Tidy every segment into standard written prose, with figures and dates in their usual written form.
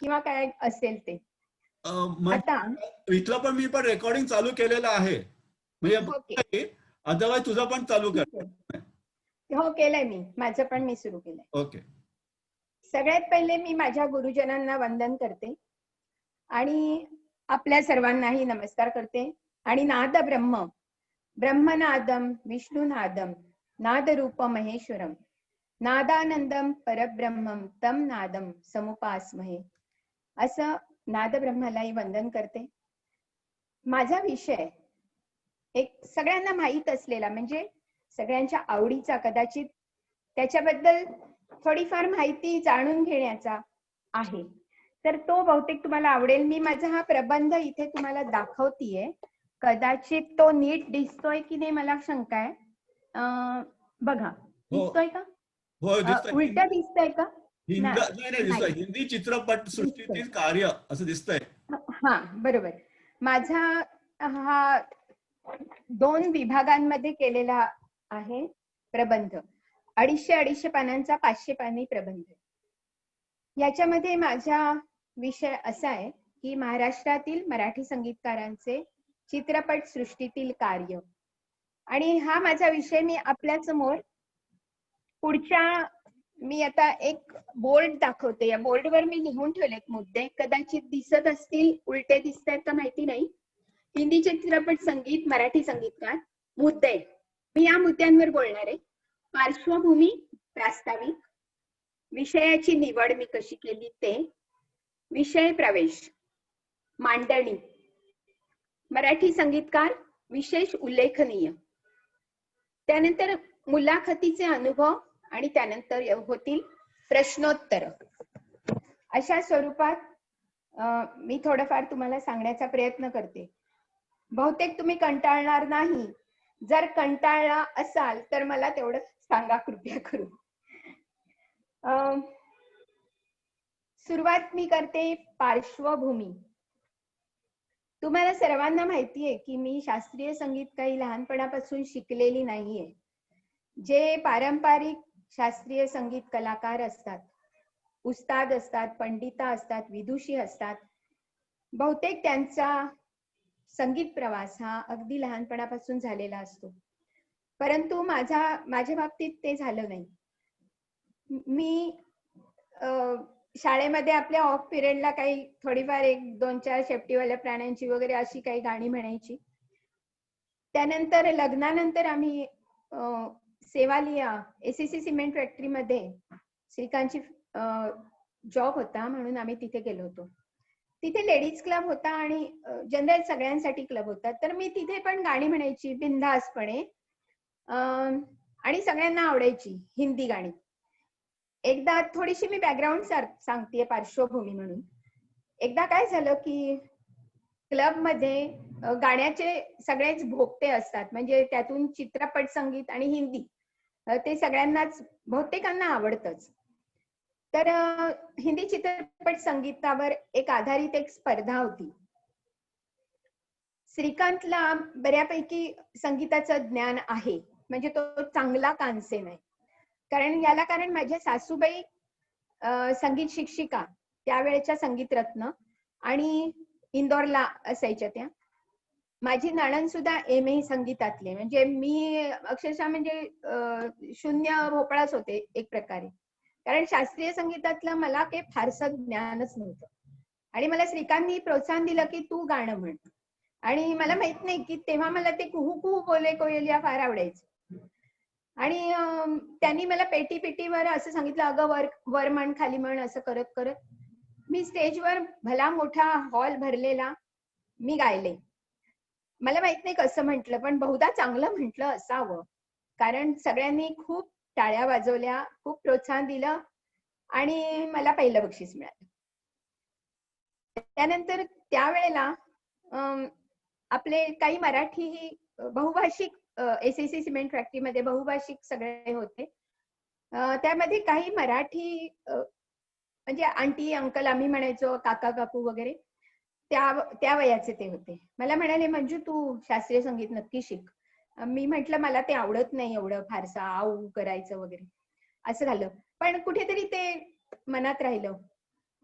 किंवा काय असेल ते. आता इथलं पण मी पण रेकॉर्डिंग चालू केलेलं आहे, ओके, म्हणजे अदरवाईज तुझं पण चालू कर. ठीक आहे. हो केलंय मी, माझं पण मी सुरू केलंय. ओके. सगळ्यात पहिले मी माझ्या गुरुजनांना वंदन करते आणि आपल्या सर्वांनाही नमस्कार करते. आणि नाद ब्रह्म, ब्रह्मनादम विष्णुनादम, नाद रूप महेश्वरम, नादानंदम परब्रह्मम तम नादम समुपासमहे, असं नाद ब्रह्मालाही वंदन करते. माझा विषय एक सगळ्यांना माहीत असलेला, म्हणजे सगळ्यांच्या आवडीचा, कदाचित त्याच्याबद्दल थोडीफार माहिती जाणून घेण्याचा आहे, तर तो बहुतेक तुम्हाला आवडेल. मी माझा हा प्रबंध इथे तुम्हाला दाखवतीये. कदाचित तो नीट दिसतोय की नाही मला शंका आहे. बघा, दिसतोय का? हो दिसतोय. उलट दिसतंय का? नाही दिसतोय. हिंदी चित्रपट सृष्टीतील कार्य असं दिसतंय. हा बरोबर. माझा हा 2 विभागांमध्ये केलेला आहे प्रबंध. 250 पानांचा 500 पानी प्रबंध. याच्यामध्ये माझा विषय असा आहे की महाराष्ट्रातील मराठी संगीतकारांचे चित्रपट सृष्टीतील कार्य. आणि हा माझा विषय मी आपल्या समोर पुढच्या, मी आता एक बोर्ड दाखवते. या बोर्डवर मी लिहून ठेवलेत मुद्दे, कदाचित दिसत असतील, उलटे दिसत आहेत का माहिती नाही. हिंदी चित्रपट संगीत, मराठी संगीतकार, मुद्दे, मी या मुद्द्यांवर बोलणार आहे. पार्श्वभूमी, प्रास्ताविक, विषयाची निवड मी कशी केली ते, विषय प्रवेश, मांडणी, मराठी संगीतकार विशेष उल्लेखनीय, त्यानंतर मुलाखतीचे अनुभव, आणि त्यानंतर होतील प्रश्नोत्तर. अशा स्वरूपात मी थोडंफार तुम्हाला सांगण्याचा प्रयत्न करते. बहुतेक तुम्ही कंटाळणार नाही. जर कंटाळला असाल तर मला तेवढं सांगा कृपया करून. सुरुवात मी करते पार्श्वभूमी. तुम्हाला सर्वांना माहिती आहे की मी शास्त्रीय संगीत काही लहानपणापासून शिकलेली नाहीये. जे पारंपरिक शास्त्रीय संगीत कलाकार असतात, उस्ताद असतात, पंडिता असतात, विदुषी असतात, बहुतेक त्यांचा संगीत प्रवास हा अगदी लहानपणापासून झालेला असतो. परंतु माझ्या बाबतीत ते झालं नाही. मी शाळेमध्ये आपल्या ऑफ पिरियडला काही थोडीफार 1-2-4 शेपटीवाल्या प्राण्यांची वगैरे अशी काही गाणी म्हणायची. त्यानंतर लग्नानंतर आम्ही सेवालिया एसीसी सिमेंट फॅक्टरीमध्ये श्रीकांतची जॉब होता, म्हणून आम्ही तिथे गेलो होतो. तिथे लेडीज क्लब होता आणि जनरल सगळ्यांसाठी क्लब होता. तर मी तिथे पण गाणी म्हणायची बिनधास्तपणे, आणि सगळ्यांना आवडायची हिंदी गाणी. एकदा थोडीशी मी बॅकग्राऊंड सांगतेय पार्श्वभूमी म्हणून. एकदा काय झालं की क्लब मध्ये गाण्याचे सगळेच भोगते असतात, म्हणजे त्यातून चित्रपट संगीत आणि हिंदी ते सगळ्यांनाच, बहुतेकांना आवडतच. तर हिंदी चित्रपट संगीतावर एक आधारित एक स्पर्धा होती. श्रीकांतला बऱ्यापैकी संगीताचं ज्ञान आहे, म्हणजे तो चांगला कानसेन आहे. कारण माझ्या सासूबाई संगीत शिक्षिका, त्यावेळेच्या संगीत रत्न, आणि इंदोरला असायच्या त्या. माझी नणंद सुद्धा MA संगीतातले, म्हणजे मी अक्षरशः म्हणजे शून्य भोपळाच होते एक प्रकारे. कारण शास्त्रीय संगीतातलं मला काही फारसं ज्ञानच नव्हतं. आणि मला श्रीकांतनी प्रोत्साहन दिलं की तू गाणं म्हण. आणि मला माहित नाही की तेव्हा मला ते कुहू कुहू बोले कोयलिया फार आवडायचं. आणि त्यांनी मला पेटीवर असं सांगितलं, अगं वर म्हण, खाली म्हण, असं करत करत मी स्टेजवर, भला मोठा हॉल भरलेला, मी गायले. मला माहित नाही कसं म्हटलं, पण बहुधा चांगलं म्हटलं असावं, कारण सगळ्यांनी खूप टाळ्या वाजवल्या, खूप प्रोत्साहन दिलं, आणि मला पहिलं बक्षीस मिळालं. त्यानंतर त्यावेळेला आपले काही मराठी बहुभाषिक, एसीसी सिमेंट फॅक्टरीमध्ये बहुभाषिक सगळे होते. त्यामध्ये काही मराठी, म्हणजे आंटी अंकल आम्ही म्हणायचो, काका काकू वगैरे, त्या वयाचे ते होते. मला म्हणाले, मंजू तू शास्त्रीय संगीत नक्की शिक. मी म्हटलं मला ते आवडत नाही एवढं फारसं आऊ करायचं वगैरे, असं झालं. पण कुठेतरी ते मनात राहिलं.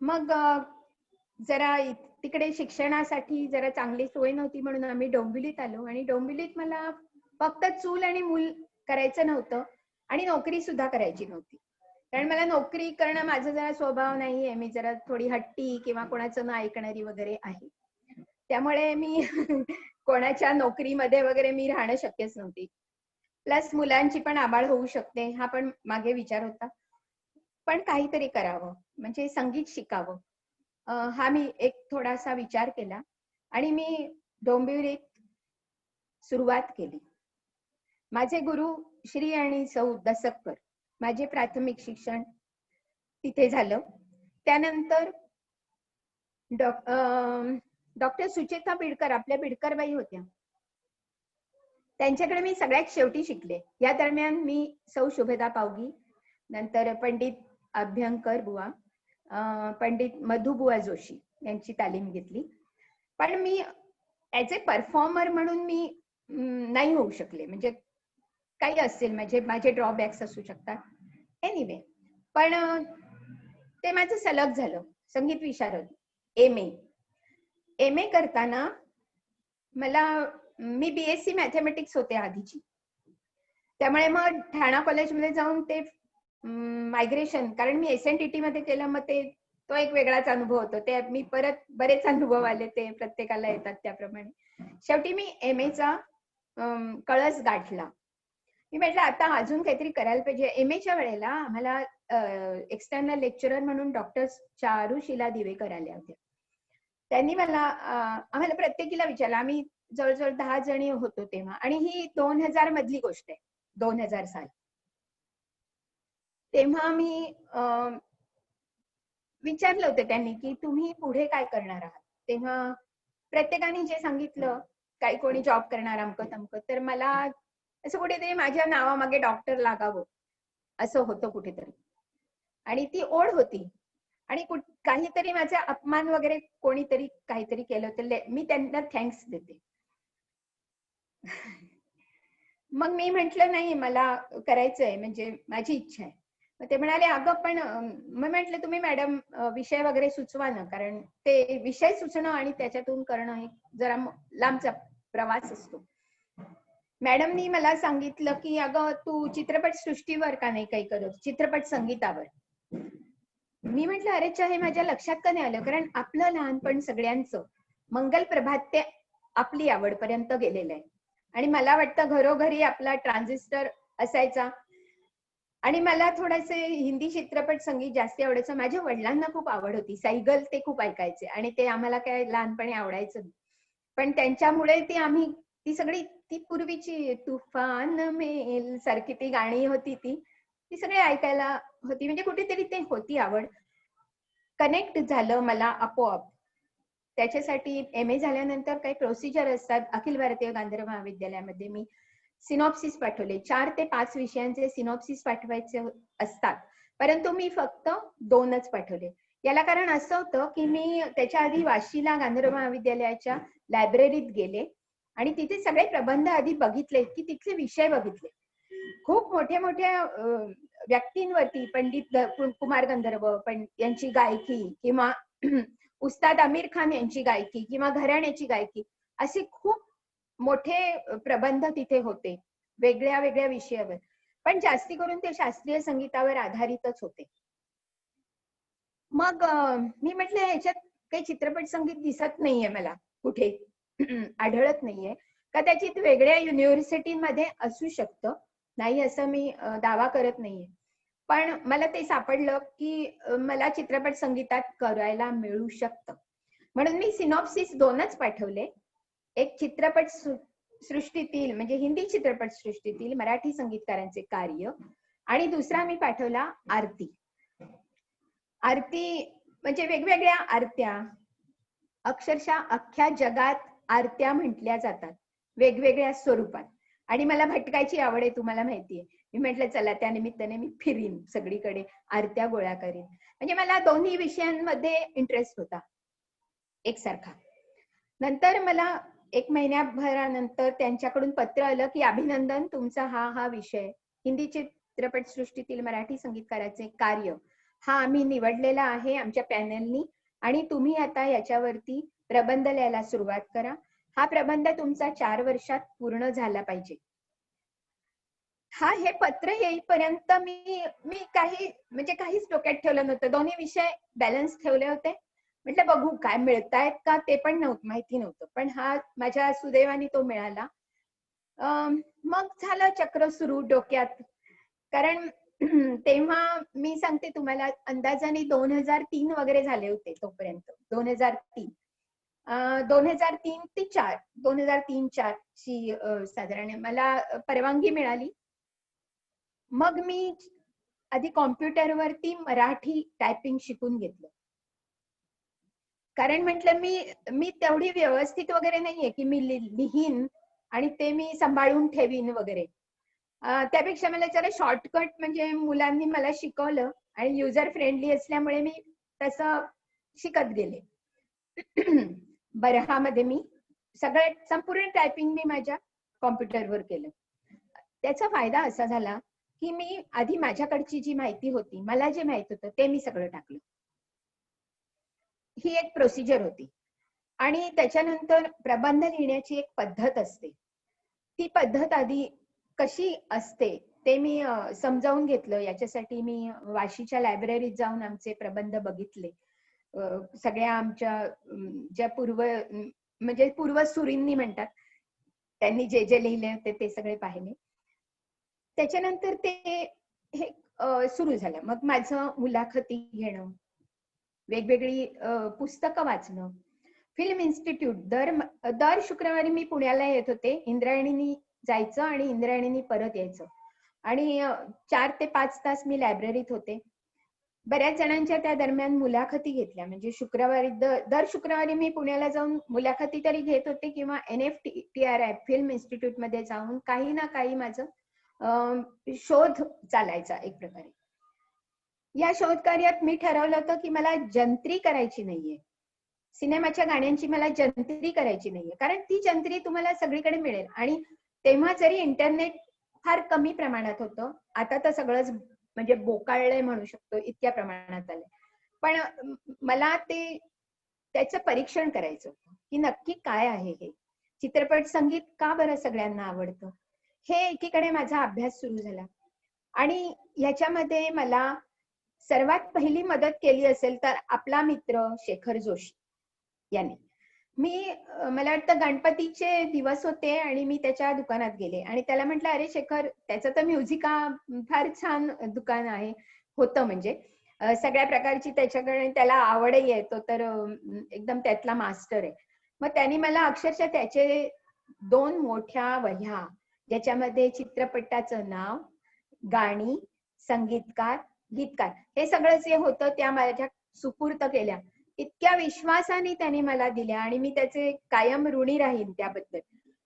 मग जरा तिकडे शिक्षणासाठी जरा चांगली सोय नव्हती म्हणून आम्ही डोंबिवलीत आलो आणि डोंबिवलीत मला फक्त चूल आणि मूल करायचं नव्हतं आणि नोकरी सुद्धा करायची नव्हती. कारण मला नोकरी करणं माझा जरा स्वभाव नाहीये. मी जरा थोडी हट्टी किंवा कोणाचं न ऐकणारी वगैरे आहे. त्यामुळे मी कोणाच्या नोकरीमध्ये वगैरे मी राहणं शक्यच नव्हती. प्लस मुलांची पण आबाळ होऊ शकते हा पण मागे विचार होता. पण काहीतरी करावं म्हणजे संगीत शिकावं हा मी एक थोडासा विचार केला आणि मी डोंबिवलीत सुरुवात केली. माझे गुरु श्री आणि सौ दसककर, माझे प्राथमिक शिक्षण तिथे झालं. त्यानंतर डॉक्टर सुचेता बिडकर, आपल्या बिडकरबाई होत्या, त्यांच्याकडे मी सगळ्यात शेवटी शिकले. या दरम्यान मी सौ शुभदा पावगी, नंतर पंडित अभ्यंकर बुवा, पंडित मधुबुवा जोशी यांची तालीम घेतली. पण मी ऍज ए परफॉर्मर म्हणून मी नाही होऊ शकले. म्हणजे काही असेल माझे ड्रॉबॅक्स असू शकतात. एनिवे, पण ते माझं सलग झालं. संगीत विशारद एम ए करताना मी बीएससी मॅथमॅटिक्स होते आधीची. त्यामुळे मग ठाणा कॉलेजमध्ये जाऊन ते मायग्रेशन, कारण मी SNTT मध्ये केलं, मग तो एक वेगळाच अनुभव होतो. ते मी परत बरेच अनुभव आले, ते प्रत्येकाला येतात त्याप्रमाणे. शेवटी मी MA चा कळस गाठला. मी म्हटलं आता अजून काहीतरी करायला पाहिजे. MA च्या वेळेला आम्हाला एक्सटर्नल लेक्चरर म्हणून डॉक्टर चारुशीला दिवेकर आल्या होत्या. त्यांनी आम्हाला प्रत्येकीला विचारलं. आम्ही जवळजवळ 10 जणी होतो तेव्हा, आणि ही 2000 मधली गोष्ट आहे, 2000 साल. तेव्हा मी विचारलं होतं त्यांनी की तुम्ही पुढे काय करणार आहात. तेव्हा प्रत्येकाने जे सांगितलं, काही कोणी जॉब करणार अमकं तमकं, तर मला असं कुठेतरी माझ्या नावामागे डॉक्टर लागावं असं होतं कुठेतरी, आणि ती ओढ होती. आणि काहीतरी माझा अपमान वगैरे कोणीतरी काहीतरी केलं तर मी त्यांना थँक्स देते. मग मी म्हंटल नाही, मला करायचंय, म्हणजे माझी इच्छा आहे. मग ते म्हणाले अगं पण मग म्हंटल तुम्ही मॅडम विषय वगैरे सुचवा ना, कारण ते विषय सुचणं आणि त्याच्यातून करणं हे जरा लांबचा प्रवास असतो. मॅडमनी मला सांगितलं की अगं तू चित्रपट सृष्टीवर का नाही काही करत, चित्रपट संगीतावर. मी म्हटलं अरे चा, हे माझ्या लक्षात का नाही आलं, कारण आपलं लहानपण सगळ्यांचं मंगल प्रभात ते आपली आवडपर्यंत गेलेलं आहे. आणि मला वाटतं घरोघरी आपला ट्रान्झिस्टर असायचा. आणि मला थोडेसे हिंदी चित्रपट संगीत जास्त आवडायचं. माझ्या वडिलांना खूप आवड होती, सैगल ते खूप ऐकायचे, आणि ते आम्हाला काय लहानपणी आवडायचं नाही. पण त्यांच्यामुळे ती सगळी ती पूर्वीची तुफान मेल सारखी ती गाणी होती, ती सगळी ऐकायला होती. म्हणजे कुठेतरी ते होती आवड, कनेक्ट झालं मला आपोआप. त्याच्यासाठी MA झाल्यानंतर काही प्रोसिजर असतात. अखिल भारतीय गांधर्व महाविद्यालयामध्ये मी सिनॉप्सिस पाठवले. 4 ते 5 विषयांचे सिनॉप्सिस पाठवायचे असतात, परंतु मी फक्त 2च पाठवले. याला कारण असं होतं की मी त्याच्या आधी वाशीला गांधर्व महाविद्यालयाच्या लायब्ररीत गेले आणि तिथे सगळे प्रबंध आधी बघितले, की तिथले विषय बघितले. खूप मोठ्या मोठ्या व्यक्तींवरती, पंडित कुमार गंधर्व यांची गायकी, किंवा उस्ताद आमिर खान यांची गायकी, किंवा घराण्याची गायकी, असे खूप मोठे प्रबंध तिथे होते वेगळ्या वेगळ्या विषयावर. पण जास्ती करून ते शास्त्रीय संगीतावर आधारितच होते. मग मी म्हटलं ह्याच्यात काही चित्रपट संगीत दिसत नाहीये, मला कुठे आढळत नाहीये. कदाचित वेगळ्या युनिव्हर्सिटीमध्ये असू शकतं, नाही असं मी दावा करत नाहीये. पण मला ते सापडलं की मला चित्रपट संगीतात करायला मिळू शकतं. म्हणून मी सिनॉप्सिस 2च पाठवले. एक चित्रपट सृष्टीतील, म्हणजे हिंदी चित्रपट सृष्टीतील मराठी संगीतकारांचे कार्य, आणि दुसरा मी पाठवला आरती. म्हणजे वेगवेगळ्या आरत्या, अक्षरशः अख्ख्या जगात आरत्या म्हटल्या जातात वेगवेगळ्या स्वरूपात. आणि मला भटकायची आवड आहे, तुम्हाला माहितीये. मी म्हटलं चला त्या निमित्ताने मी फिरीन सगळीकडे, आरत्या गोळा करीन. म्हणजे मला दोन्ही विषयांमध्ये इंटरेस्ट होता एकसारखा. नंतर मला 1 महिन्याभरानंतर त्यांच्याकडून पत्र आलं की अभिनंदन, तुमचा हा विषय, हिंदी चित्रपट सृष्टीतील मराठी संगीतकाराचे कार्य, हा आम्ही निवडलेला आहे आमच्या पॅनलनी, आणि तुम्ही आता याच्यावरती प्रबंध लिहायला सुरुवात करा. हा प्रबंध तुमचा 4 वर्षात पूर्ण झाला पाहिजे. हे पत्र येईपर्यंत मी काहीच डोक्यात ठेवलं नव्हतं. दोन्ही विषय बॅलन्स ठेवले होते. म्हटलं बघू काय मिळतायत का ते पण माहिती नव्हतं. पण माझ्या सुदैवाने तो मिळाला. मग झालं चक्र सुरू डोक्यात. कारण तेव्हा मी सांगते तुम्हाला अंदाजाने 2003 वगैरे झाले होते तोपर्यंत. 2003 ते 2003-4 ची साधारण मला परवानगी मिळाली. मग मी आधी कॉम्प्युटरवरती मराठी टायपिंग शिकून घेतलं. कारण म्हटलं मी तेवढी व्यवस्थित वगैरे नाहीये की मी लिहीन आणि ते मी सांभाळून ठेवीन वगैरे. त्यापेक्षा मला जरा शॉर्टकट म्हणजे मुलांनी मला शिकवलं आणि युजर फ्रेंडली असल्यामुळे मी तसं शिकत गेले. बरहामध्ये मी संपूर्ण टायपिंग मी माझ्या कॉम्प्युटरवर केलं. त्याचा फायदा असा झाला की मी आधी माझ्याकडची जी माहिती होती, मला जे माहित होतं ते मी सगळं टाकलं. ही एक प्रोसिजर होती. आणि त्याच्यानंतर प्रबंध लिहिण्याची एक पद्धत असते. ती पद्धत आधी कशी असते ते मी समजावून घेतलं. याच्यासाठी मी वाशीच्या लायब्ररीत जाऊन आमचे प्रबंध बघितले. सगळ्या आमच्या ज्या पूर्वसुरींनी म्हणतात, त्यांनी जे जे लिहिले होते ते सगळे पाहिले. त्याच्यानंतर हे सुरू झालं. मग माझं मुलाखती घेणं, वेगवेगळी पुस्तकं वाचणं. फिल्म इन्स्टिट्यूट दर शुक्रवारी मी पुण्याला येत होते. इंद्रायणीनी जायचं आणि इंद्रायणीनी परत यायचं. आणि 4 ते 5 तास मी लायब्ररीत होते. बऱ्याच जणांच्या त्या दरम्यान मुलाखती घेतल्या. म्हणजे दर शुक्रवारी मी पुण्याला जाऊन मुलाखती तरी घेत होते किंवा NFTRI फिल्म इन्स्टिट्यूट मध्ये जाऊन काही ना काही माझं शोध चालायचा एक प्रकारे. या शोध कार्यात मी ठरवलं होतं की मला जंत्री करायची नाहीये. सिनेमाच्या गाण्यांची मला जंत्री करायची नाहीये. कारण ती जंत्री तुम्हाला सगळीकडे मिळेल. आणि तेव्हा जरी इंटरनेट फार कमी प्रमाणात होतं, आता तर सगळंच म्हणजे बोकाळलंय म्हणू शकतो, इतक्या प्रमाणात आलंय. पण मला त्याचं परीक्षण करायचं होतं की नक्की काय आहे हे चित्रपट संगीत, का बरं सगळ्यांना आवडतं. हे एकीकडे माझा अभ्यास सुरू झाला. आणि ह्याच्यामध्ये मला सर्वात पहिली मदत केली असेल तर आपला मित्र शेखर जोशी यांनी. मला वाटतं गणपतीचे दिवस होते आणि मी त्याच्या दुकानात गेले आणि त्याला म्हटलं, अरे शेखर, त्याचं तर म्युझिका फार छान दुकान आहे होतं. म्हणजे सगळ्या प्रकारची त्याच्याकडे त्याला आवडही आहे. तो तर एकदम त्यातला मास्टर आहे. मग त्यांनी मला अक्षरशः त्याचे 2 मोठ्या वह्या, ज्याच्यामध्ये चित्रपटाचं नाव, गाणी, संगीतकार, गीतकार हे सगळं जे होतं त्या माझ्या सुपूर्त केल्या. इतक्या विश्वासाने त्यांनी मला दिल्या आणि मी त्याचे कायम ऋणी राहीन त्याबद्दल.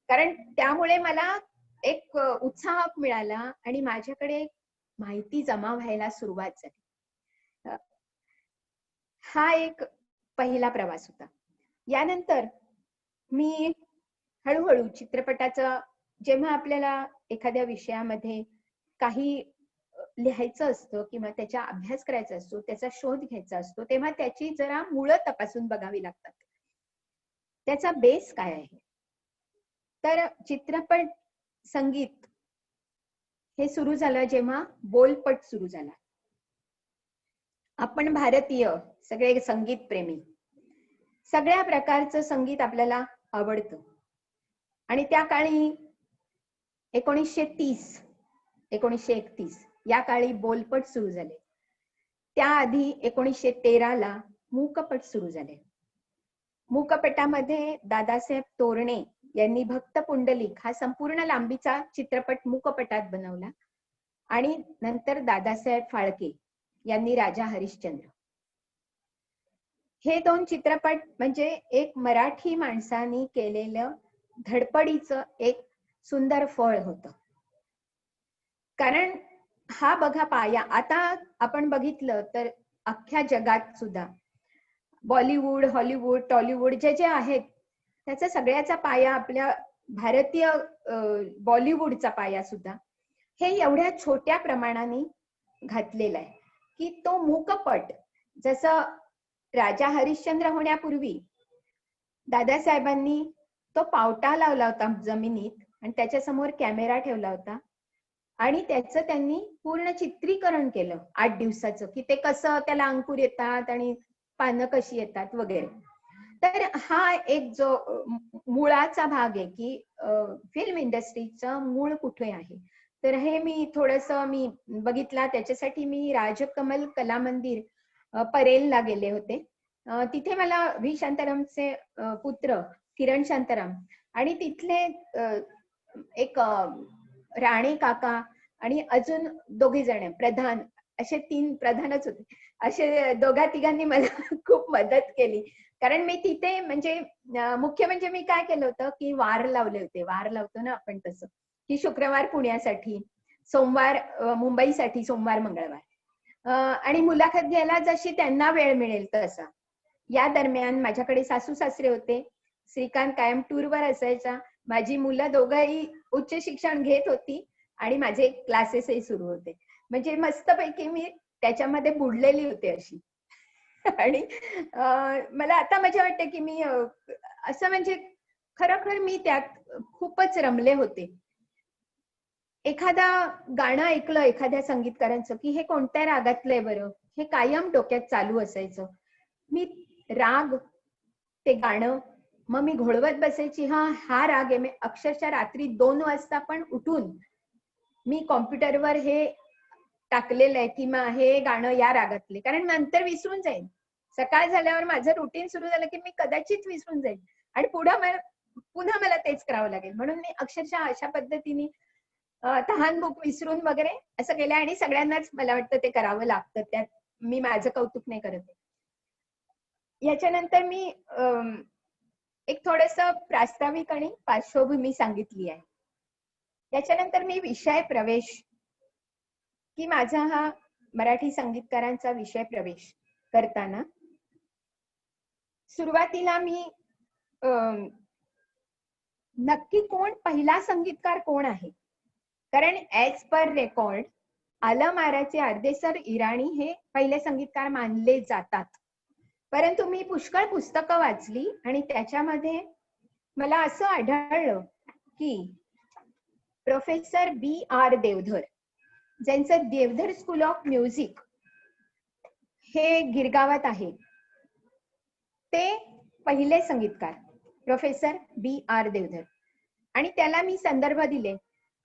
कारण त्यामुळे मला एक उत्साह मिळाला आणि माझ्याकडे माहिती जमा व्हायला सुरुवात झाली. हा एक पहिला प्रवास होता. यानंतर मी हळूहळू चित्रपटाचं, जेव्हा आपल्याला एखाद्या विषयामध्ये काही लिहायचं असतं किंवा त्याचा अभ्यास करायचा असतो, त्याचा शोध घ्यायचा असतो, तेव्हा त्याची जरा मुळं तपासून बघावी लागतात. त्याचा बेस काय आहे. तर चित्रपट संगीत हे सुरू झालं जेव्हा बोलपट सुरू झाला. आपण भारतीय सगळे संगीत प्रेमी, सगळ्या प्रकारचं संगीत आपल्याला आवडतं. आणि त्या काळी 1930, 1931 या काळी बोलपट सुरू झाले. त्याआधी 1913ला मूकपट सुरू झाले. मूकपटामध्ये दादासाहेब तोरणे यांनी भक्त पुंडलिक हा संपूर्ण लांबीचा चित्रपट मूकपटात बनवला. आणि नंतर दादासाहेब फाळके यांनी राजा हरिश्चंद्र. हे 2 चित्रपट म्हणजे एक मराठी माणसाने केलेलं धडपडीचं एक सुंदर फळ होतं. कारण हा बघा पाया, आता आपण बघितलं तर अख्ख्या जगात सुद्धा बॉलिवूड, हॉलिवूड, टॉलिवूड जे आहेत, त्याचा सगळ्याचा पाया आपल्या भारतीय बॉलिवूडचा पाया सुद्धा हे एवढ्या छोट्या प्रमाणाने घातलेला आहे की तो मूकपट, जसं राजा हरिश्चंद्र होण्यापूर्वी दादासाहेबांनी तो पावटा लावला होता जमिनीत आणि त्याच्या समोर कॅमेरा ठेवला होता आणि त्याचं त्यांनी पूर्ण चित्रीकरण केलं 8 दिवसाचं, की ते कसं त्याला अंकुर येतात आणि पानं कशी येतात वगैरे. तर हा एक जो मुळाचा भाग आहे की फिल्म इंडस्ट्रीचं मूळ कुठे आहे. तर हे मी मी बघितला. त्याच्यासाठी मी राजकमल कला मंदिर परेलला गेले होते. तिथे मला व्ही शांतारामचे पुत्र किरण शांताराम आणि तिथले एक राणे काका आणि अजून 2 जण प्रधान, असे 3 प्रधानच होते. असे 2-3 मला खूप मदत केली. कारण मी तिथे म्हणजे मुख्य म्हणजे मी काय केलं होतं की वार लावले होते. वार लावतो ना आपण तसं, की शुक्रवार पुण्यासाठी, सोमवार मुंबईसाठी, सोमवार मंगळवार आणि मुलाखत घ्यायला जशी त्यांना वेळ मिळेल तसा. या दरम्यान माझ्याकडे सासू सासरे होते. श्रीकांत कायम टूरवर असायचा. माझी मुलं दोघंही उच्च शिक्षण घेत होती आणि माझे क्लासेसही सुरू होते. म्हणजे मस्तपैकी मी त्याच्यामध्ये बुडलेली होते अशी. आणि मला आता मजा वाटते की मी असं म्हणजे खरोखर मी त्यात खूपच रमले होते. एखादा गाणं ऐकलं एखाद्या संगीतकारांचं की हे कोणत्या रागातलंय बरं, हे कायम डोक्यात चालू असायचं. मी राग, ते गाणं, मग मी घोळवत बसायची. हा राग आहे. मी अक्षरशः रात्री 2 वाजता पण उठून मी कॉम्प्युटरवर हे टाकलेलं आहे की मग हे गाणं या रागातले, कारण नंतर विसरून जाईन. सकाळ झाल्यावर माझं रुटीन सुरू झालं की मी कदाचित विसरून जाईन आणि पुन्हा मला तेच करावं लागेल. म्हणून मी अक्षरशः अशा पद्धतीने तहानभूक विसरून वगैरे असं केलं आणि सगळ्यांनाच मला वाटतं ते करावं लागतं. त्यात मी माझं कौतुक नाही करत. याच्यानंतर मी एक थोडस प्रास्ताविक आणि पार्श्वभूमी सांगितली आहे. याच्यानंतर मी विषय प्रवेश, की माझा हा मराठी संगीतकारांचा विषय प्रवेश करताना सुरुवातीला मी नक्की पहिला संगीतकार कोण आहे, कारण ऍज पर रेकॉर्ड आलम आराचे अर्देसर इराणी हे पहिले संगीतकार मानले जातात. परंतु मी पुष्कळ पुस्तकं वाचली आणि त्याच्यामध्ये मला असं आढळलं की प्रोफेसर B.R. देवधर, ज्यांचं देवधर स्कूल ऑफ म्युझिक हे गिरगावात आहे, ते पहिले संगीतकार प्रोफेसर B.R. देवधर. आणि त्याला मी संदर्भ दिले.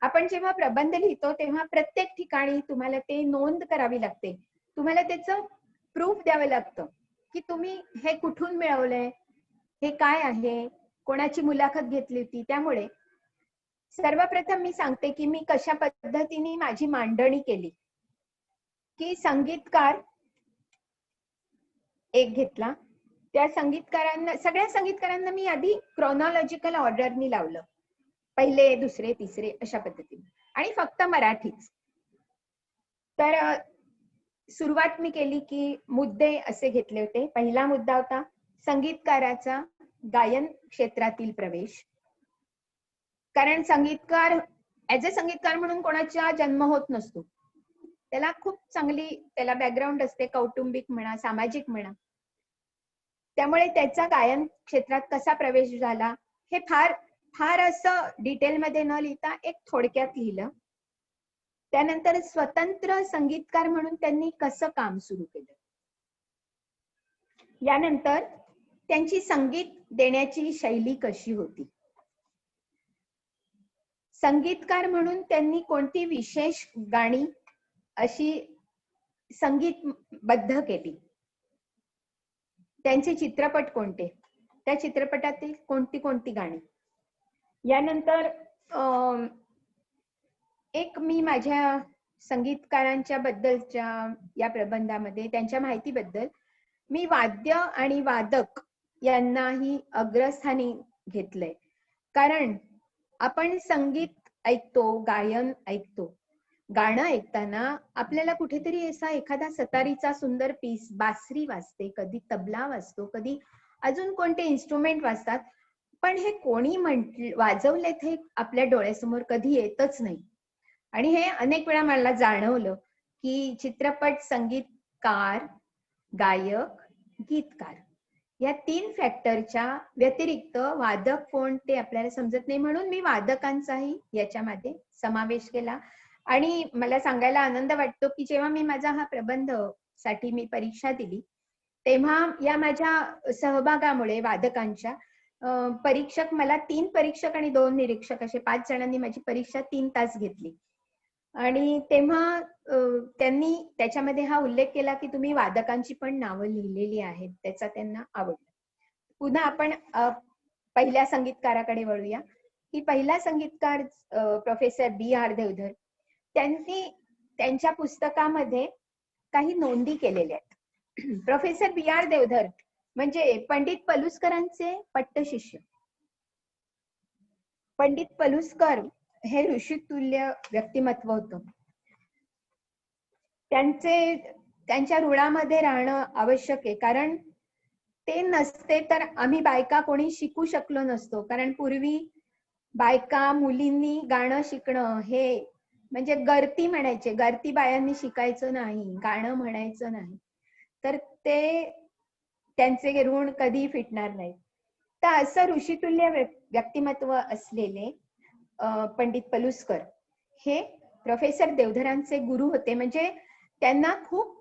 आपण जेव्हा प्रबंध लिहितो तेव्हा प्रत्येक ठिकाणी तुम्हाला ते नोंद करावी लागते. तुम्हाला त्याचं प्रूफ द्यावं लागतं की तुम्ही हे कुठून मिळवलंय, हे काय आहे, कोणाची मुलाखत घेतली होती. त्यामुळे सर्वप्रथम मी सांगते की मी कशा पद्धतीने माझी मांडणी केली. की संगीतकार एक घेतला, त्या संगीतकारांना, सगळ्या संगीतकारांना मी आधी क्रोनॉलॉजिकल ऑर्डरनी लावलं, पहिले, दुसरे, तिसरे अशा पद्धतीने, आणि फक्त मराठीच. तर सुरुवात मी केली की मुद्दे असे घेतले होते. पहिला मुद्दा होता संगीतकाराचा गायन क्षेत्रातील प्रवेश. कारण संगीतकार ऍज अ संगीतकार म्हणून कोणाचा जन्म होत नसतो. त्याला खूप चांगली त्याला बॅकग्राऊंड असते, कौटुंबिक म्हणा, सामाजिक म्हणा. त्यामुळे त्याचा गायन क्षेत्रात कसा प्रवेश झाला हे फार असं डिटेलमध्ये न लिहिता एक थोडक्यात लिहिलं. त्यानंतर स्वतंत्र संगीतकार म्हणून त्यांनी कसं काम सुरू केलं. यानंतर त्यांची संगीत देण्याची शैली कशी होती. संगीतकार म्हणून त्यांनी कोणती विशेष गाणी अशी संगीतबद्ध केली. त्यांचे चित्रपट कोणते, त्या चित्रपटातील कोणती गाणी. यानंतर एक मी माझ्या संगीतकारांच्या बद्दलच्या या प्रबंधामध्ये त्यांच्या माहितीबद्दल मी वाद्य आणि वादक यांनाही अग्रस्थानी घेतलंय. कारण आपण संगीत ऐकतो, गायन ऐकतो, गाणं ऐकताना आपल्याला कुठेतरी असा एखादा सतारीचा सुंदर पीस, बासरी वाजते, कधी तबला वाजतो, कधी अजून कोणते इन्स्ट्रुमेंट वाजतात, पण हे कोणी वाजवलेत हे आपल्या डोळ्यासमोर कधी येतच नाही. आणि हे अनेक वेळा मला जाणवलं की चित्रपट संगीतकार, गायक, गीतकार या 3 फॅक्टरच्या व्यतिरिक्त वादक कोण ते आपल्याला समजत नाही, म्हणून मी वादकांचाही याच्यामध्ये समावेश केला. आणि मला सांगायला आनंद वाटतो की जेव्हा मी माझा हा प्रबंध साठी मी परीक्षा दिली, तेव्हा या माझ्या सहभागामुळे वादकांच्या परीक्षक मला 3 परीक्षक आणि 2 निरीक्षक असे 5 जणांनी माझी परीक्षा 3 तास घेतली. आणि तेव्हा त्यांनी त्याच्यामध्ये हा उल्लेख केला की तुम्ही वादकांची पण नावं लिहिलेली आहेत, त्याचा त्यांना आवडला. पुन्हा आपण पहिल्या संगीतकाराकडे वळूया की पहिला संगीतकार प्रोफेसर B.R. देवधर, त्यांनी त्यांच्या पुस्तकामध्ये काही नोंदी केलेल्या आहेत. Professor B.R. देवधर म्हणजे पंडित पलुसकरांचे पट्टशिष्य. पंडित पलुसकर हे ऋषितुल्य व्यक्तिमत्व होतं. त्यांच्या ऋणामध्ये राहणं आवश्यक आहे, कारण ते नसते तर आम्ही बायका कोणी शिकू शकलो नसतो. कारण पूर्वी बायका मुलींनी गाणं शिकणं हे म्हणजे गर्ती म्हणायचे, गर्ती बायांनी शिकायचं नाही, गाणं म्हणायचं नाही, तर ते त्यांचे ऋण कधी फिटणार नाही. तर असं ऋषितुल्य व्यक्तिमत्व असलेले पंडित पलुसकर हे प्रोफेसर देवधरांचे गुरु होते. म्हणजे त्यांना खूप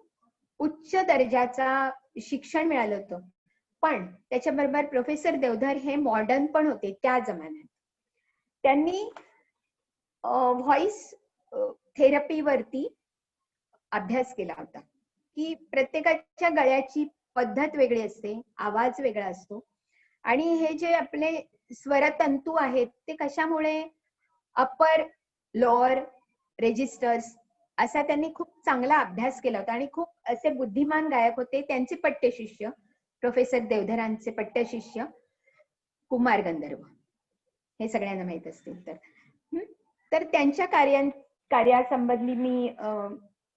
उच्च दर्जाचा शिक्षण मिळालं होतं. पण त्याच्याबरोबर प्रोफेसर देवधर हे मॉडर्न पण होते त्या जमान्यात. त्यांनी व्हॉइस थेरपीवरती अभ्यास केला होता की प्रत्येकाच्या गळ्याची पद्धत वेगळी असते, आवाज वेगळा असतो, आणि हे जे आपले स्वरतंतू आहेत ते कशामुळे अपर, लोअर, रेजिस्टर्स असा त्यांनी खूप चांगला अभ्यास केला होता. आणि खूप असे बुद्धिमान गायक होते. त्यांचे पट्टशिष्य प्रोफेसर देवधरांचे पट्टशिष्य कुमार गंधर्व हे सगळ्यांना माहित असतील तर त्यांच्या कार्यासंबंधी मी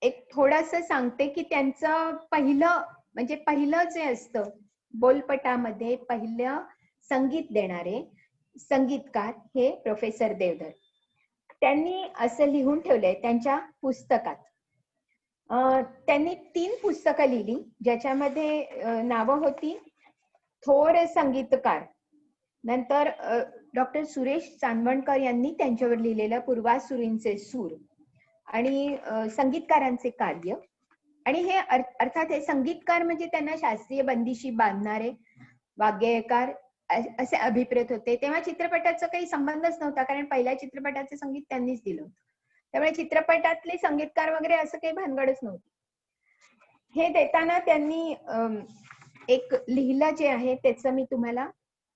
एक थोडंसं सांगते की त्यांचं पहिलं जे असतं बोलपटामध्ये पहिलं संगीत देणारे संगीतकार हे प्रोफेसर देवधर. त्यांनी असं लिहून ठेवलंय त्यांच्या पुस्तकात. त्यांनी 3 पुस्तकं लिहिली ज्याच्यामध्ये नावं होती थोर संगीतकार, नंतर डॉक्टर सुरेश चांदवणकर यांनी त्यांच्यावर लिहिलेलं पूर्वासुरींचे सूर आणि संगीतकारांचे कार्य. आणि हे अर्थात हे संगीतकार म्हणजे त्यांना शास्त्रीय बंदिशी बांधणारे वाग्यकार असे अभिप्रेत होते. तेव्हा चित्रपटाचा काही संबंधच नव्हता, कारण पहिल्या चित्रपटाचे संगीत त्यांनीच दिलं होतं. त्यामुळे चित्रपटातले संगीतकार वगैरे असं काही भानगडच नव्हतं. हे देताना त्यांनी एक लिहिलं जे आहे त्याचं मी तुम्हाला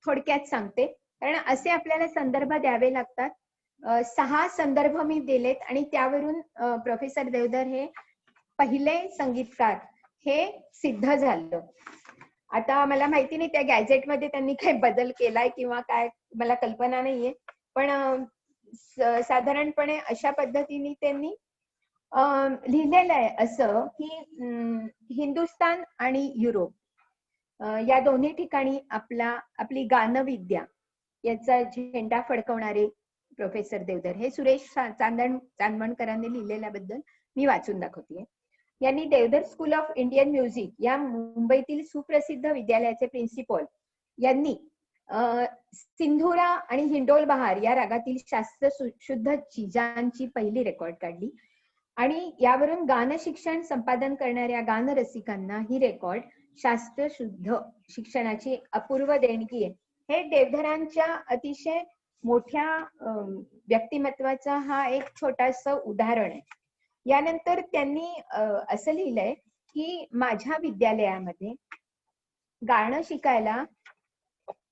थोडक्यात सांगते, कारण असे आपल्याला संदर्भ द्यावे लागतात. 6 संदर्भ मी दिलेत आणि त्यावरून प्रोफेसर देवधर हे पहिले संगीतकार हे सिद्ध झालं. आता मला माहिती नाही त्या गॅझेटमध्ये त्यांनी काही बदल केलाय किंवा काय, मला कल्पना नाहीये, पण साधारणपणे अशा पद्धतीने त्यांनी लिहिलेलं आहे असं की हिंदुस्थान आणि युरोप या दोन्ही ठिकाणी आपली गानविद्या याचा झेंडा फडकवणारे प्रोफेसर देवधर हे सुरेश चांदवणकरांनी लिहिलेल्याबद्दल मी वाचून दाखवतेय. यांनी Deodhar school of Indian music या मुंबईतील सुप्रसिद्ध विद्यालयाचे प्रिन्सिपल यांनी सिंधुरा आणि हिंडोल बहार या रागातील शास्त्र शुद्ध चिजांची पहिली रेकॉर्ड काढली. आणि यावरून गान शिक्षण संपादन करणाऱ्या गानरसिकांना ही रेकॉर्ड शास्त्र शुद्ध शिक्षणाची अपूर्व देणगी आहे. हे देवधरांच्या अतिशय मोठ्या व्यक्तिमत्वाचा हा एक छोटासा उदाहरण आहे. यानंतर त्यांनी असं लिहिलंय की माझ्या विद्यालयामध्ये गाणं शिकायला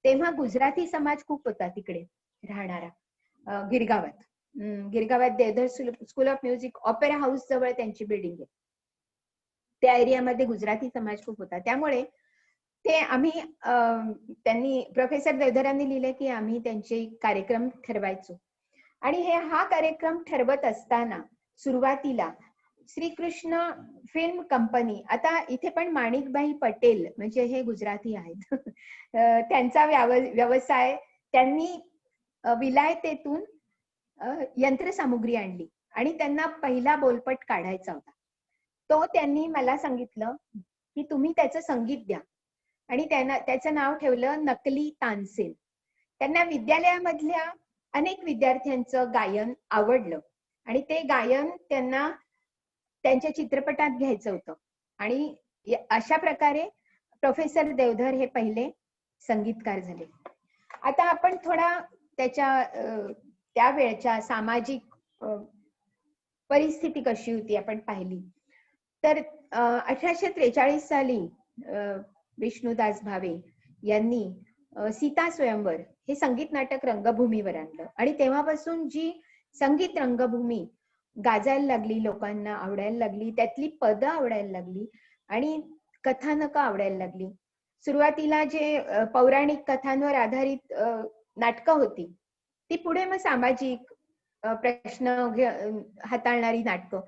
तेव्हा गुजराती समाज खूप होता तिकडे राहणारा गिरगावात Deodhar school of music opera house जवळ त्यांची बिल्डिंग आहे. त्या एरियामध्ये गुजराती समाज खूप होता. त्यामुळे ते त्यांनी प्रोफेसर देवधरांनी लिहिले की आम्ही त्यांचे कार्यक्रम ठरवायचो. आणि हा कार्यक्रम ठरवत असताना सुरुवातीला श्रीकृष्ण फिल्म कंपनी, आता इथे पण माणिकबाई पटेल म्हणजे हे गुजराती आहेत त्यांचा व्यवसाय, त्यांनी विलायतेतून यंत्रसामुग्री आणली आणि त्यांना पहिला बोलपट काढायचा होता. तो त्यांनी मला सांगितलं की तुम्ही त्याचं संगीत द्या आणि त्याचं नाव ठेवलं नकली तानसेन. त्यांना विद्यालयामधल्या अनेक विद्यार्थ्यांचं गायन आवडलं आणि ते गायन त्यांना त्यांच्या चित्रपटात घ्यायचं होतं. आणि अशा प्रकारे प्रोफेसर देवधर हे पहिले संगीतकार झाले. आता आपण थोडा त्यावेळच्या सामाजिक परिस्थिती कशी होती आपण पाहिली तर 1843 साली विष्णुदास भावे यांनी सीता स्वयंवर हे संगीत नाटक रंगभूमीवर आणलं आणि तेव्हापासून जी संगीत रंगभूमी गाजायला लागली, लोकांना आवडायला लागली, त्यातली पदं आवडायला लागली आणि कथानकं आवडायला लागली. सुरुवातीला जे पौराणिक कथांवर आधारित नाटकं होती ती पुढे मग सामाजिक प्रश्न हाताळणारी नाटकं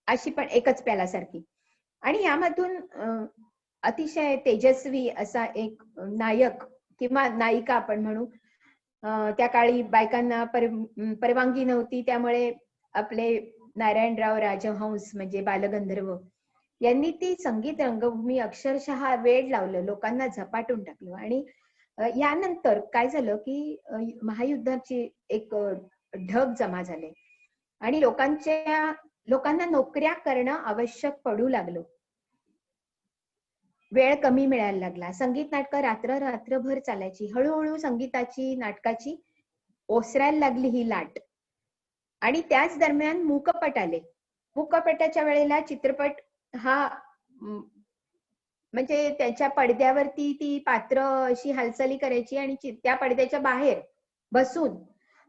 अशी पण एकच प्यालासारखी. आणि यामधून अतिशय तेजस्वी असा एक नायक किंवा नायिका आपण म्हणू, त्या काळी बायकांना परवानगी नव्हती, त्यामुळे आपले नारायणराव राजहंस म्हणजे बालगंधर्व यांनी ती संगीत रंगभूमी अक्षरशः वेड लावलं, लोकांना झपाटून टाकलं. आणि यानंतर काय झालं की महायुद्धाची एक ढग जमा झाले आणि लोकांना नोकऱ्या करणं आवश्यक पडू लागलं. वेळ कमी मिळायला लागला. संगीत नाटकं रात्रभर चालायची. हळूहळू संगीताची नाटकाची ओसरायला लागली ही लाट. आणि त्याच दरम्यान मूकपट आले. मूकपटाच्या वेळेला चित्रपट हा म्हणजे त्याच्या पडद्यावरती ती पात्र अशी हालचाली करायची आणि त्या पडद्याच्या बाहेर बसून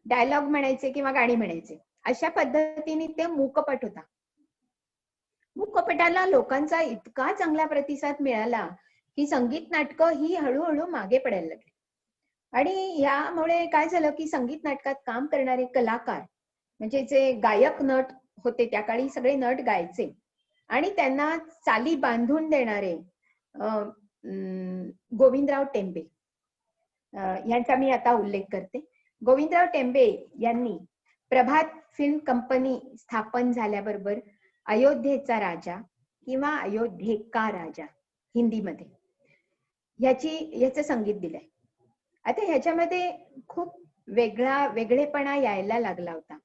डायलॉग म्हणायचे किंवा गाणी म्हणायचे. अशा पद्धतीने ते मूकपट होता. मूकपटाला लोकांचा इतका चांगला प्रतिसाद मिळाला की संगीत नाटकं ही हळूहळू मागे पडायला लागली. आणि यामुळे काय झालं की संगीत नाटकात काम करणारे कलाकार म्हणजे जे गायक नट होते, त्या काळी सगळे नट गायचे आणि त्यांना चाली बांधून देणारे गोविंदराव टेंबे यांचा मी आता उल्लेख करते. गोविंदराव टेंबे यांनी प्रभात फिल्म कंपनी स्थापन झाल्याबरोबर अयोध्येचा राजा किंवा अयोध्येका राजा हिंदीमध्ये याचं संगीत दिलंय. आता ह्याच्यामध्ये खूप वेगळेपणा यायला लागला होता.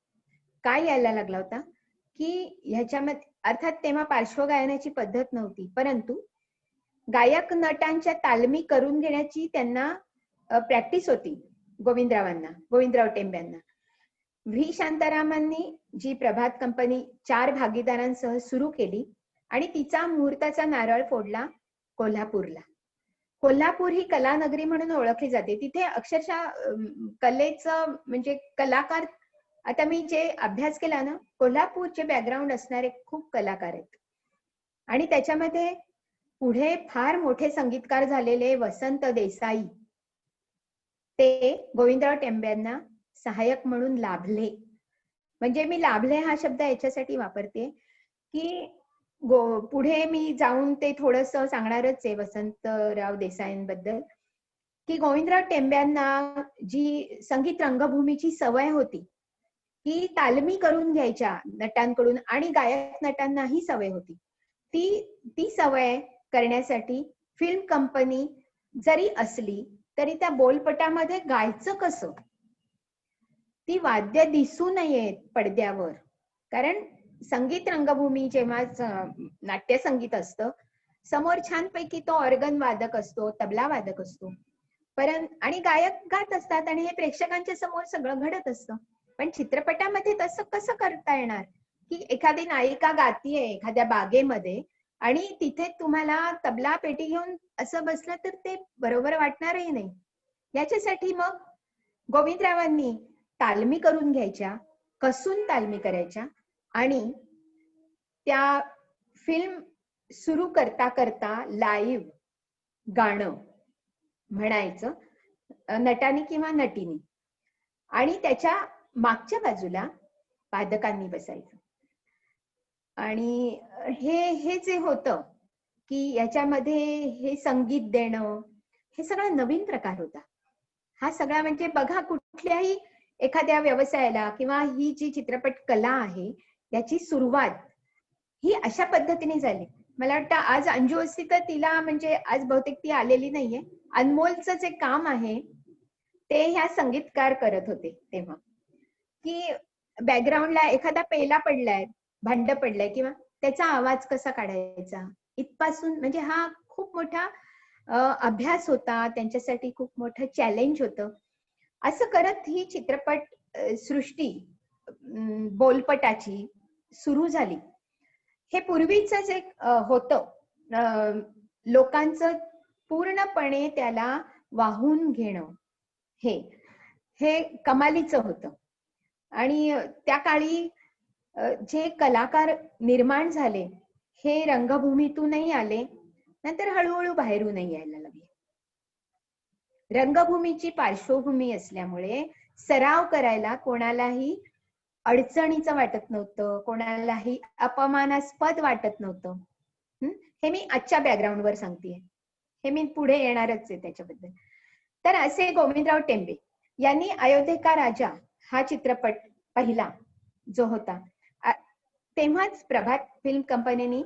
काय यायला लागला होता की ह्याच्यामध्ये अर्थात तेव्हा पार्श्वगायनाची पद्धत नव्हती, परंतु गायक नटांच्या तालमी करून घेण्याची त्यांना प्रॅक्टिस होती. गोविंदराव टेंब्यांना व्ही शांतारामांनी जी प्रभात कंपनी 4 भागीदारांसह सुरू केली आणि तिचा मुहूर्ताचा नारळ फोडला कोल्हापूरला. कोल्हापूर ही कलानगरी म्हणून ओळखली जाते. तिथे अक्षरशः कलेचं म्हणजे कलाकार, आता मी जे अभ्यास केला ना, कोल्हापूरचे बॅकग्राऊंड असणारे खूप कलाकार आहेत. आणि त्याच्यामध्ये पुढे फार मोठे संगीतकार झालेले वसंत देसाई ते गोविंदराव टेंब्यांना सहाय्यक म्हणून लाभले. म्हणजे मी लाभले हा शब्द याच्यासाठी वापरते की पुढे मी जाऊन ते थोडस सांगणारच आहे वसंतराव देसाईंबद्दल, की गोविंदराव टेंब्यांना जी संगीत रंगभूमीची सवय होती ही तालमी करून घ्यायच्या नटांकडून आणि गायक नटांनाही सवय होती. ती सवय करण्यासाठी फिल्म कंपनी जरी असली तरी त्या बोलपटामध्ये गायचं कसं, ती वाद्य दिसू नयेत पडद्यावर. कारण संगीत रंगभूमी जेव्हा नाट्य संगीत असतं, समोर छानपैकी तो ऑर्गन वादक असतो, तबला वादक असतो, आणि गायक गात असतात आणि हे प्रेक्षकांच्या समोर सगळं घडत असतं. पण चित्रपटामध्ये तसं कसं करता येणार की एखादी नायिका गातीये एखाद्या बागेमध्ये आणि तिथे तुम्हाला तबला पेटी घेऊन असं बसलं तर ते बरोबर वाटणारही नाही. याच्यासाठी मग गोविंदरावांनी तालमी करून घ्यायच्या, कसून तालमी करायच्या आणि त्या फिल्म सुरू करता करता लाईव्ह गाणं म्हणायचं नटानी किंवा नटीनी आणि त्याच्या मागच्या बाजूला वादकांनी बसायचं. आणि हे जे होतं की याच्यामध्ये हे संगीत देणं हे सगळं नवीन प्रकार होता. हा सगळा म्हणजे बघा कुठल्याही एखाद्या व्यवसायाला किंवा ही जी चित्रपट कला आहे याची सुरुवात ही अशा पद्धतीने झाली. मला वाटतं आज अंजू असती तर तिला म्हणजे आज बहुतेक ती आलेली नाहीये. अनमोलचं जे काम आहे ते ह्या संगीतकार करत होते तेव्हा, की बॅकग्राऊंडला एखादा पेला पडलाय, भांड पडलंय किंवा त्याचा आवाज कसा काढायचा इथपासून, म्हणजे हा खूप मोठा अभ्यास होता त्यांच्यासाठी, खूप मोठं चॅलेंज होतं. असं करत ही चित्रपट सृष्टी बोलपटाची सुरू झाली. हे पूर्वीच जे होतं लोकांचं पूर्णपणे त्याला वाहून घेणं, हे हे कमालीचं होतं. आणि त्या काळी जे कलाकार निर्माण झाले हे रंगभूमीतूनही आले, नंतर हळूहळू बाहेरूनही यायला लागले. रंगभूमीची पार्श्वभूमी असल्यामुळे सराव करायला कोणालाही अडचणीचं वाटत नव्हतं, कोणालाही अपमानास्पद वाटत नव्हतं. हे मी आजच्या बॅकग्राऊंडवर सांगतेय, हे मी पुढे येणारच आहे त्याच्याबद्दल. तर असे गोविंदराव टेंबे यांनी अयोध्येचा राजा हा चित्रपट पहिला जो होता, तेव्हाच प्रभात फिल्म कंपनीने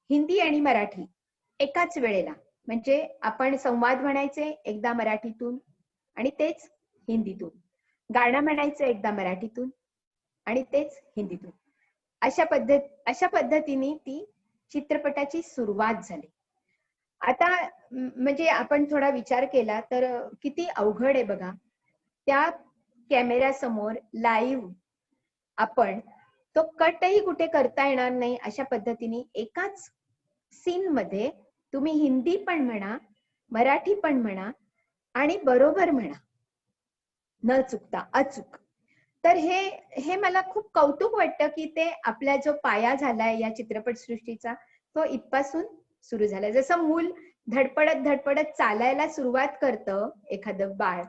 हिंदी आणि मराठी एकाच वेळेला, म्हणजे आपण संवाद म्हणायचे एकदा मराठीतून आणि तेच हिंदीतून, गाणं म्हणायचं एकदा मराठीतून आणि तेच हिंदीतून, अशा पद्धतीने ती चित्रपटाची सुरुवात झाली. आता म्हणजे आपण थोडा विचार केला तर किती अवघड आहे बघा, त्या कॅमेरा समोर लाईव्ह आपण तो कटही कुठे करता येणार नाही अशा पद्धतीने एकाच सीन मध्ये तुम्ही हिंदी पण म्हणा, मराठी पण म्हणा आणि बरोबर म्हणा, न चुकता अचूक. तर हे मला खूप कौतुक वाटतं की ते आपला जो पाया झालाय या चित्रपट सृष्टीचा तो इथपासून सुरू झालाय. जसं मूल धडपडत धडपडत चालायला सुरुवात करतं एखादं बाळ,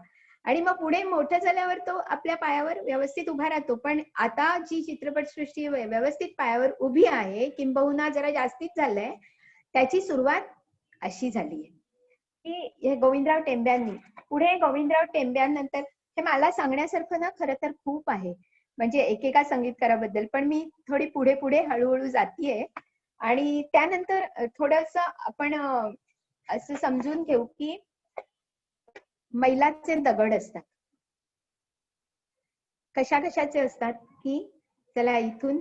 आणि मग पुढे मोठं झाल्यावर तो आपल्या पायावर व्यवस्थित उभा राहतो. पण आता जी चित्रपट सृष्टी व्यवस्थित पायावर उभी आहे, किंबहुना जरा जास्तीत झालंय, त्याची सुरुवात अशी झाली आहे की हे गोविंदराव टेंब्यांनी. पुढे गोविंदराव टेंब्यांनंतर हे मला सांगण्यासारखं ना खरं तर खूप आहे, म्हणजे एकेका संगीतकाराबद्दल, पण मी थोडी पुढे पुढे हळूहळू जातीये. आणि त्यानंतर थोडस आपण असं समजून घेऊ की मैलाचे दगड असतात. कशा कशाचे असतात की चला इथून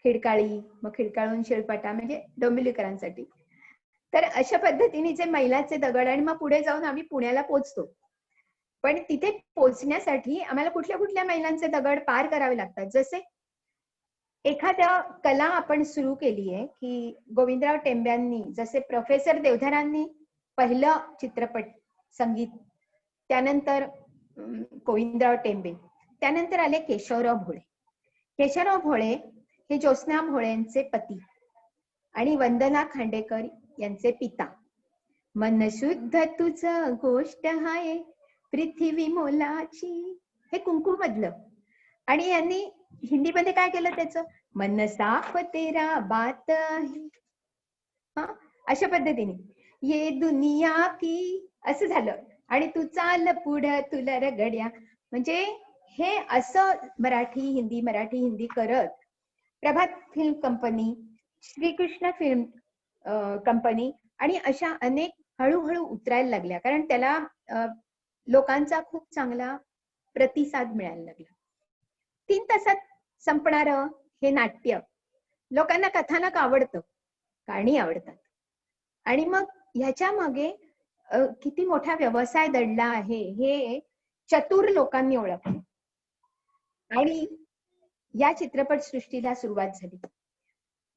खिडकाळी, मग खिडकाळून शिळपाटा, म्हणजे डोंबिवलीकरांसाठी. तर अशा पद्धतीने जे मैलाचे दगड, आणि मग पुढे जाऊन आम्ही पुण्याला पोहोचतो. पण तिथे पोहोचण्यासाठी आम्हाला कुठल्या कुठल्या मैलांचे दगड पार करावे लागतात. जसे एखाद्या कला आपण सुरू केली आहे की गोविंदराव टेंब्यांनी, जसे प्रोफेसर देवधरांनी पहिलं चित्रपट संगीत, त्यानंतर गोविंदराव टेंबे, त्यानंतर आले केशवराव भोळे. केशवराव भोळे हे ज्योत्स्ना भोळेंचे पती आणि वंदना खांडेकर यांचे पिता. मन शुद्ध तुझ गोष्ट हाय पृथ्वी मोलाची, हे कुंकू मधलं. आणि यांनी हिंदीमध्ये काय केलं त्याचं, मन साफ तेरा बात आहे, हा अशा पद्धतीने ये दुनिया की, असं झालं. आणि तू चाल पुढं तुला रगड्या, म्हणजे हे असं मराठी हिंदी मराठी हिंदी करत Prabhat film company, Shrikrishna film company आणि अशा अनेक हळूहळू उतरायला लागल्या, कारण त्याला लोकांचा खूप चांगला प्रतिसाद मिळायला लागला. 3 तासात संपणारं हे नाट्य लोकांना कथानक आवडतं, गाणी आवडतात, आणि मग ह्याच्या मागे किती मोठा व्यवसाय दडला आहे हे चतुर लोकांनी ओळखलं. आणि या चित्रपट सृष्टीला सुरुवात झाली.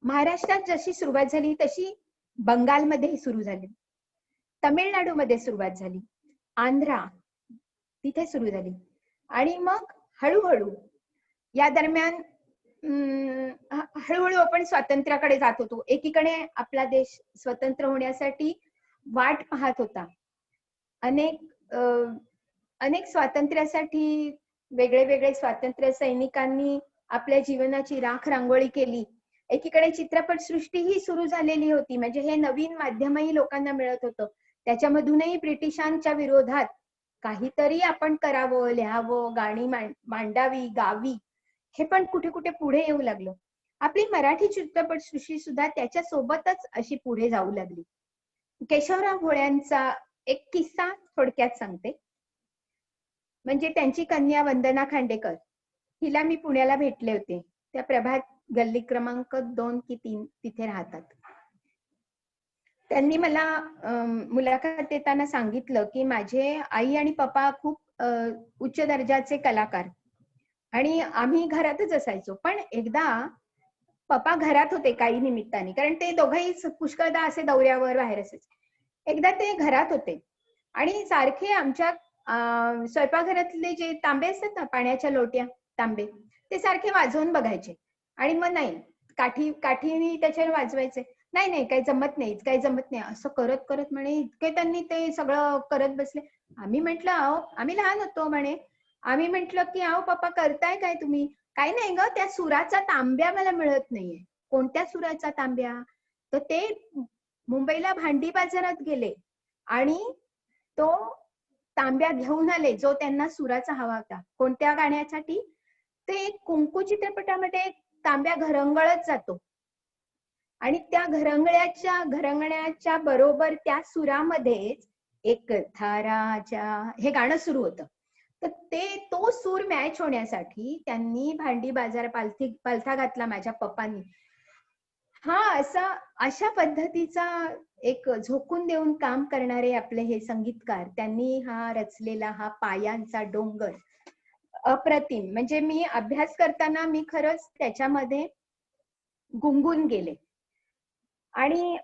महाराष्ट्रात जशी सुरुवात झाली तशी बंगालमध्ये सुरू झाली, तमिळनाडूमध्ये सुरुवात झाली, आंध्रा तिथे सुरू झाली, आणि मग हळूहळू या दरम्यान हळूहळू आपण स्वातंत्र्याकडे जात होतो. एकीकडे आपला देश स्वतंत्र होण्यासाठी वाट पाहत होता. अनेक स्वातंत्र्यासाठी वेगळे वेगळे स्वातंत्र्य सैनिकांनी आपल्या जीवनाची राख रांगोळी केली. एकीकडे चित्रपट सृष्टी ही सुरू झालेली होती, म्हणजे हे नवीन माध्यमही लोकांना मिळत होतं. त्याच्यामधूनही ब्रिटिशांच्या विरोधात काहीतरी आपण करावं, लिहावं, गाणी मांडावी, गावी, हे पण कुठे कुठे पुढे येऊ लागलं. आपली मराठी चित्रपटसृष्टी सुद्धा त्याच्या सोबतच अशी पुढे जाऊ लागली. केशवराव भोळ्यांचा एक किस्सा थोडक्यात सांगते. म्हणजे त्यांची कन्या वंदना खांडेकर हिला मी पुण्याला भेटले होते. त्या प्रभात गल्ली क्रमांक 2 की 3 तिथे राहतात. त्यांनी मला मुलाखत देताना सांगितलं की माझे आई आणि पप्पा खूप उच्च दर्जाचे कलाकार आणि आम्ही घरातच असायचो. पण एकदा पप्पा घरात होते काही निमित्ताने, कारण ते दोघंही पुष्कळदा असे दौऱ्यावर बाहेर असायचे. एकदा ते घरात होते आणि सारखे आमच्या स्वयंपाकघरातले जे तांबे असतात ना, पाण्याच्या लोट्या तांबे, ते सारखे वाजवून बघायचे आणि मग नाही काठीने त्याच्यावर वाजवायचे. नाही नाही काही जमत नाही, काही जमत नाही असं करत करत म्हणे इतके त्यांनी ते सगळं करत बसले. आम्ही म्हंटल अहो, आम्ही लहान होतो म्हणे, आम्ही म्हंटल की अहो पप्पा करताय काय तुम्ही? काही नाही ग, त्या सुराचा तांब्या मला मिळत नाहीये. कोणत्या सुराचा तांब्या? तर ते मुंबईला भांडी बाजारात गेले आणि तो तांब्या घेऊन आले जो त्यांना सुराचा हवा होता. कोणत्या गाण्यासाठी? ते कुंकू चित्रपटामध्ये एक तांब्या घरंगळत जातो आणि त्या घरंगण्याच्या बरोबर त्या सुरामध्येच एक थाराच्या हे गाणं सुरू होतं. तर तो सूर मॅच होण्यासाठी त्यांनी भांडी बाजार पालथा घातला माझ्या पप्पांनी. हा अशा पद्धतीचा एक झोकून देऊन काम करणारे आपले हे संगीतकार, त्यांनी हा रचलेला हा पायांचा डोंगर अप्रतिम. म्हणजे मी अभ्यास करताना मी खरंच त्याच्यामध्ये गुंगून गेले आणि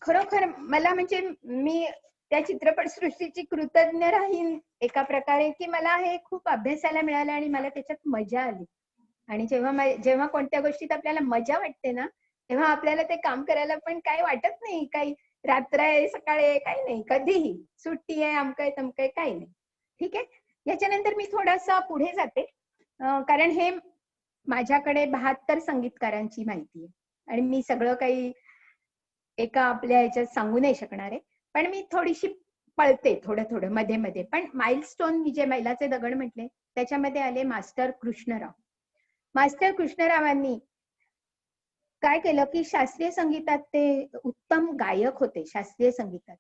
खरोखर मला म्हणजे मी त्या चित्रपटसृष्टीची कृतज्ञ राहीन एका प्रकारे, की मला हे खूप अभ्यासाला मिळालं आणि मला त्याच्यात मजा आली. आणि जेव्हा कोणत्या गोष्टीत आपल्याला मजा वाटते ना, तेव्हा आपल्याला ते काम करायला पण काही वाटत नाही. काही रात्र आहे, सकाळ आहे, काही नाही, कधीही सुट्टी आहे, अमकं तमकं काही नाही. ठीक आहे. याच्यानंतर मी थोडासा पुढे जाते, कारण हे माझ्याकडे 72 संगीतकारांची माहिती आहे आणि मी सगळं काही एका आपल्या ह्याच्यात सांगू नाही शकणार आहे. पण मी थोडीशी पळते थोडं थोडं मध्ये मध्ये. पण माइलस्टोन मी जे मैलाचे दगड म्हटले त्याच्यामध्ये आले मास्टर कृष्णराव. मास्टर कृष्णरावांनी काय केलं की शास्त्रीय संगीतात ते उत्तम गायक होते शास्त्रीय संगीतात,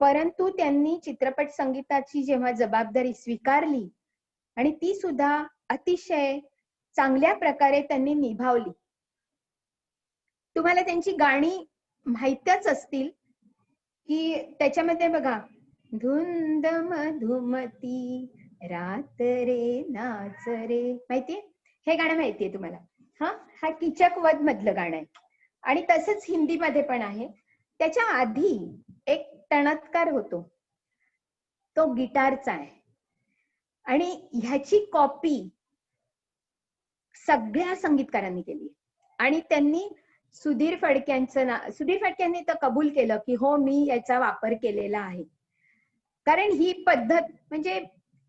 परंतु त्यांनी चित्रपट संगीताची जेव्हा जबाबदारी स्वीकारली आणि ती सुद्धा अतिशय चांगल्या प्रकारे त्यांनी निभावली. तुम्हाला त्यांची गाणी माहितच असतील की त्याच्यामध्ये बघा, धुंद मधुमती रात रे नाच रे, माहितीये हे गाणं? माहितीये तुम्हाला? हा किचक वध मधलं गाणं आहे आणि तसंच हिंदीमध्ये पण आहे. त्याच्या आधी एक टणत्कार होतो, तो गिटारचा आहे आणि ह्याची कॉपी सगळ्या संगीतकारांनी केली आणि त्यांनी सुधीर फडक्यांनी तर कबूल केलं की हो मी याचा वापर केलेला आहे. कारण ही पद्धत म्हणजे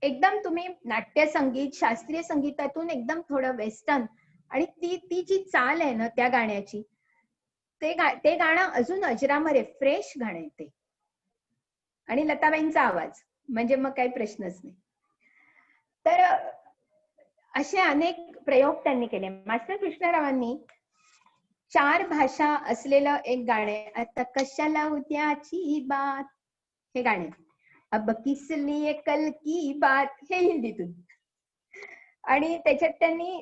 एकदम तुम्ही नाट्य संगीत शास्त्रीय संगीतातून एकदम थोडं वेस्टर्न आणि ती जी चाल आहे ना त्या गाण्याची, ते गाणं अजून अजरामर आहे, फ्रेश गाणं आहे ते. आणि लताबाईंचा आवाज म्हणजे मग काही प्रश्नच नाही. तर असे अनेक प्रयोग त्यांनी केले. मास्टर कृष्णरावांनी 4 भाषा असलेलं एक गाणे, आता कशाला उद्याची बात, हे गाणे, अब किस लिए कल की बात, हे हिंदीतून. आणि त्याच्यात त्यांनी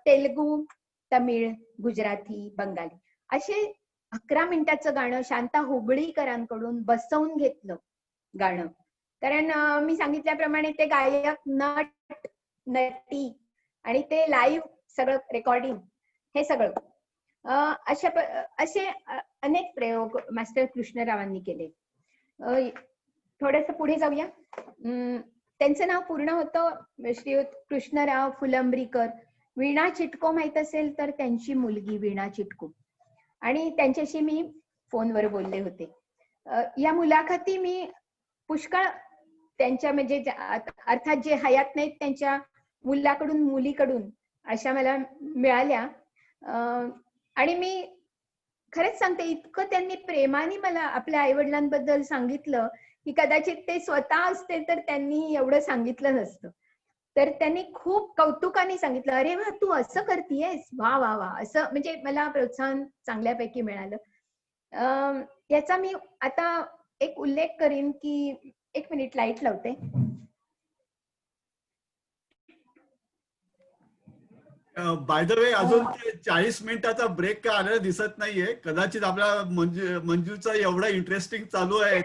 तेलुगू, तमिळ, गुजराती, बंगाली असे 11 मिनिटाचं गाणं शांता हुबळीकरांकडून बसवून घेतलं गाणं. कारण मी सांगितल्याप्रमाणे ते गायक, नट, नटी आणि ते लाईव्ह सगळं रेकॉर्डिंग हे सगळं असे अनेक प्रयोग मास्टर कृष्णरावांनी केले. थोडस पुढे जाऊया. त्यांचं नाव पूर्ण होतं श्रीयुत कृष्णराव फुलंब्रीकर. वीणा चिटको माहित असेल तर त्यांची मुलगी वीणा चिटको, आणि त्यांच्याशी मी फोनवर बोलले होते. या मुलाखती मी पुष्कळ त्यांच्या म्हणजे अर्थात जे हयात नाहीत त्यांच्या मुलाकडून मुलीकडून अशा मला मिळाल्या. आणि मी खरंच सांगते, इतकं त्यांनी प्रेमाने मला आपल्या आईवडिलांबद्दल सांगितलं की कदाचित ते स्वतः असते तर त्यांनी एवढं सांगितलं नसतं. तर त्यांनी खूप कौतुकाने सांगितलं, अरे वा तू असं करतीयस, वा वा वा, असं म्हणजे मला प्रोत्साहन चांगल्यापैकी मिळालं. याचा मी आता एक उल्लेख करीन की, एक मिनिट लाईट लावते. बाय द वे, अजून ते 40 मिनिटाचा ब्रेक काय आलेला दिसत नाहीये. कदाचित आपला मंजूचा एवढा इंटरेस्टिंग चालू आहे,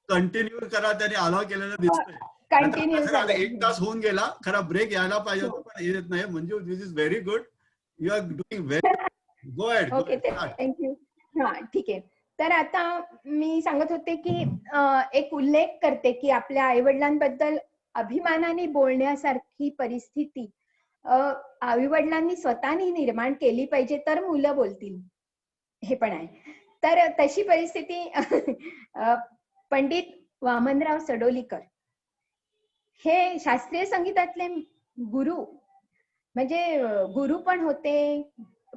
कंटिन्यू करा, त्याने अलाव केलेलं दिसतंय. कंटिन्यू खरं आता झालंय. 1 तास होऊन गेला, खरा ब्रेक यायला पाहिजे होता, पण येत नाही. Manju, this is very good, you are doing very. Go ahead, go okay, ahead. Thank you. हा, ठीक आहे. तर आता मी सांगत होते की एक उल्लेख करते की आपल्या आईवडिलांबद्दल अभिमानाने बोलण्यासारखी परिस्थिती आईवडिलांनी स्वतःनी निर्माण केली पाहिजे, तर मुलं बोलतील, हे पण आहे. तर तशी परिस्थिती पंडित वामनराव सडोलीकर हे शास्त्रीय संगीतातले गुरु, म्हणजे गुरु पण होते,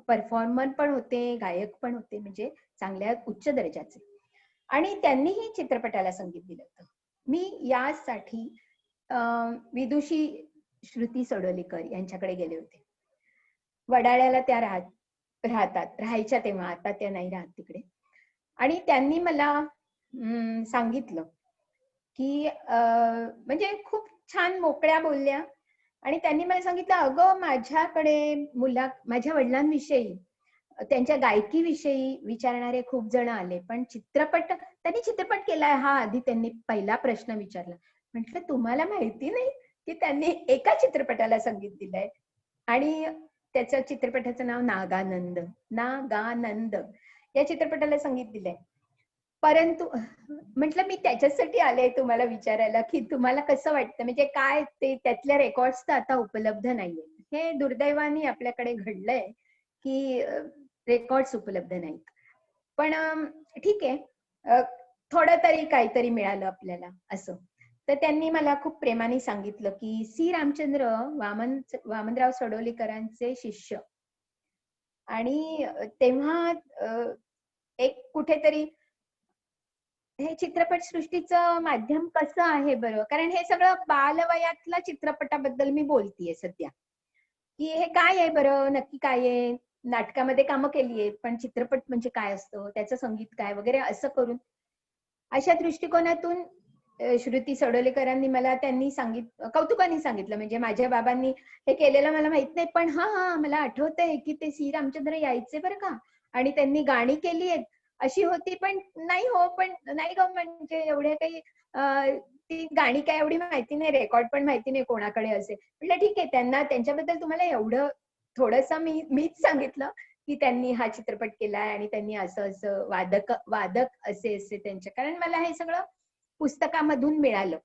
परफॉर्मर पण होते, गायक पण होते, म्हणजे चांगल्या उच्च दर्जाचे. आणि त्यांनीही चित्रपटाला संगीत दिलं होतं. मी यासाठी विदुषी श्रुती सडोलीकर यांच्याकडे गेले होते. वडाळ्याला त्या राहायच्या तेव्हा, आता त्या नाही राहत तिकडे. आणि त्यांनी मला सांगितलं की म्हणजे खूप छान मोकळ्या बोलल्या. आणि त्यांनी मला सांगितलं, अगं माझ्याकडे माझ्या वडिलांविषयी, त्यांच्या गायकीविषयी विचारणारे खूप जण आले, पण त्यांनी चित्रपट केलाय हा, आधी त्यांनी पहिला प्रश्न विचारला. म्हटलं तुम्हाला माहिती नाही की त्यांनी एका चित्रपटाला संगीत दिलंय, आणि त्याच्या चित्रपटाचं नाव नागानंद. नागानंद या चित्रपटाला संगीत दिलंय. परंतु म्हटलं मी त्याच्यासाठी आले तुम्हाला विचारायला की तुम्हाला कसं वाटतं, म्हणजे काय ते त्यातल्या रेकॉर्ड्स तर आता उपलब्ध नाहीये. हे दुर्दैवाने आपल्याकडे घडलंय की रेकॉर्ड्स उपलब्ध नाहीत. पण ठीक आहे, थोडं तरी काहीतरी मिळालं आपल्याला असं. तर त्यांनी मला खूप प्रेमाने सांगितलं की सी रामचंद्र वामनराव सडोलीकरांचे शिष्य, आणि तेव्हा एक कुठेतरी हे चित्रपट सृष्टीचं माध्यम कसं आहे बरं, कारण हे सगळं बालवयातल्या चित्रपटाबद्दल मी बोलतीये सध्या, की हे काय आहे बरं, नक्की काय आहे. नाटकामध्ये कामं केली आहेत, पण चित्रपट म्हणजे काय असतं, त्याचं संगीत काय वगैरे, असं करून अशा दृष्टिकोनातून श्रुती सडोलेकरांनी मला त्यांनी कौतुकाने सांगितलं. म्हणजे माझ्या बाबांनी हे केलेलं मला माहित नाही, पण हा हा मला आठवतंय की ते सी रामचंद्र यायचे बरं का, आणि त्यांनी गाणी केली आहेत अशी होती, पण नाही हो, पण नाही ग, म्हणजे एवढ्या काही ती गाणी काय एवढी माहिती नाही, रेकॉर्ड पण माहिती नाही कोणाकडे असे. म्हटलं ठीक आहे, त्यांच्याबद्दल तुम्हाला एवढं थोडंसं मीच सांगितलं की त्यांनी हा चित्रपट केलाय आणि त्यांनी असं असं वादक असे त्यांचे, कारण मला हे सगळं पुस्तकामधून मिळालं.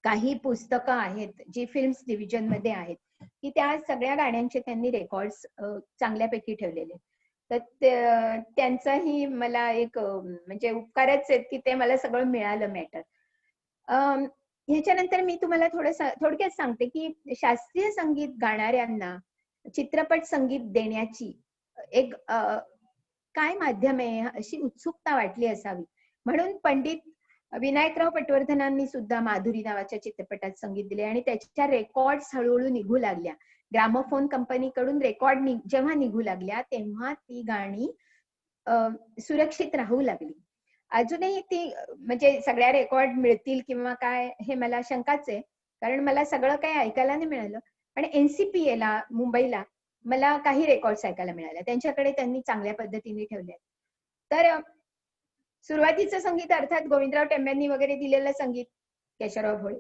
काही पुस्तकं आहेत जी फिल्म्स डिव्हिजन मध्ये आहेत, की त्या सगळ्या गाण्यांचे त्यांनी रेकॉर्ड्स चांगल्यापैकी ठेवलेले. तर त्यांचाही मला एक म्हणजे उपकारच आहेत की ते मला सगळं मिळालं मॅटर. ह्याच्यानंतर मी तुम्हाला थोडक्यात सांगते की शास्त्रीय संगीत गाणाऱ्यांना चित्रपट संगीत देण्याची एक काय माध्यम आहे अशी उत्सुकता वाटली असावी, म्हणून पंडित विनायकराव पटवर्धनांनी सुद्धा माधुरी नावाच्या चित्रपटात संगीत दिले, आणि त्याच्या रेकॉर्ड्स हळूहळू निघू लागल्या. ग्रामोफोन कंपनीकडून रेकॉर्ड जेव्हा निघू लागल्या, तेव्हा ती गाणी सुरक्षित राहू लागली. अजूनही ती म्हणजे सगळ्या रेकॉर्ड मिळतील किंवा काय हे मला शंकाच आहे, कारण मला सगळं काही ऐकायला नाही मिळालं. पण NCPA मुंबईला मला काही रेकॉर्ड्स ऐकायला मिळाल्या, त्यांच्याकडे त्यांनी चांगल्या पद्धतीने ठेवले. तर सुरुवातीचं संगीत अर्थात गोविंदराव टेंब्यांनी वगैरे दिलेलं संगीत, केशवराव भोळे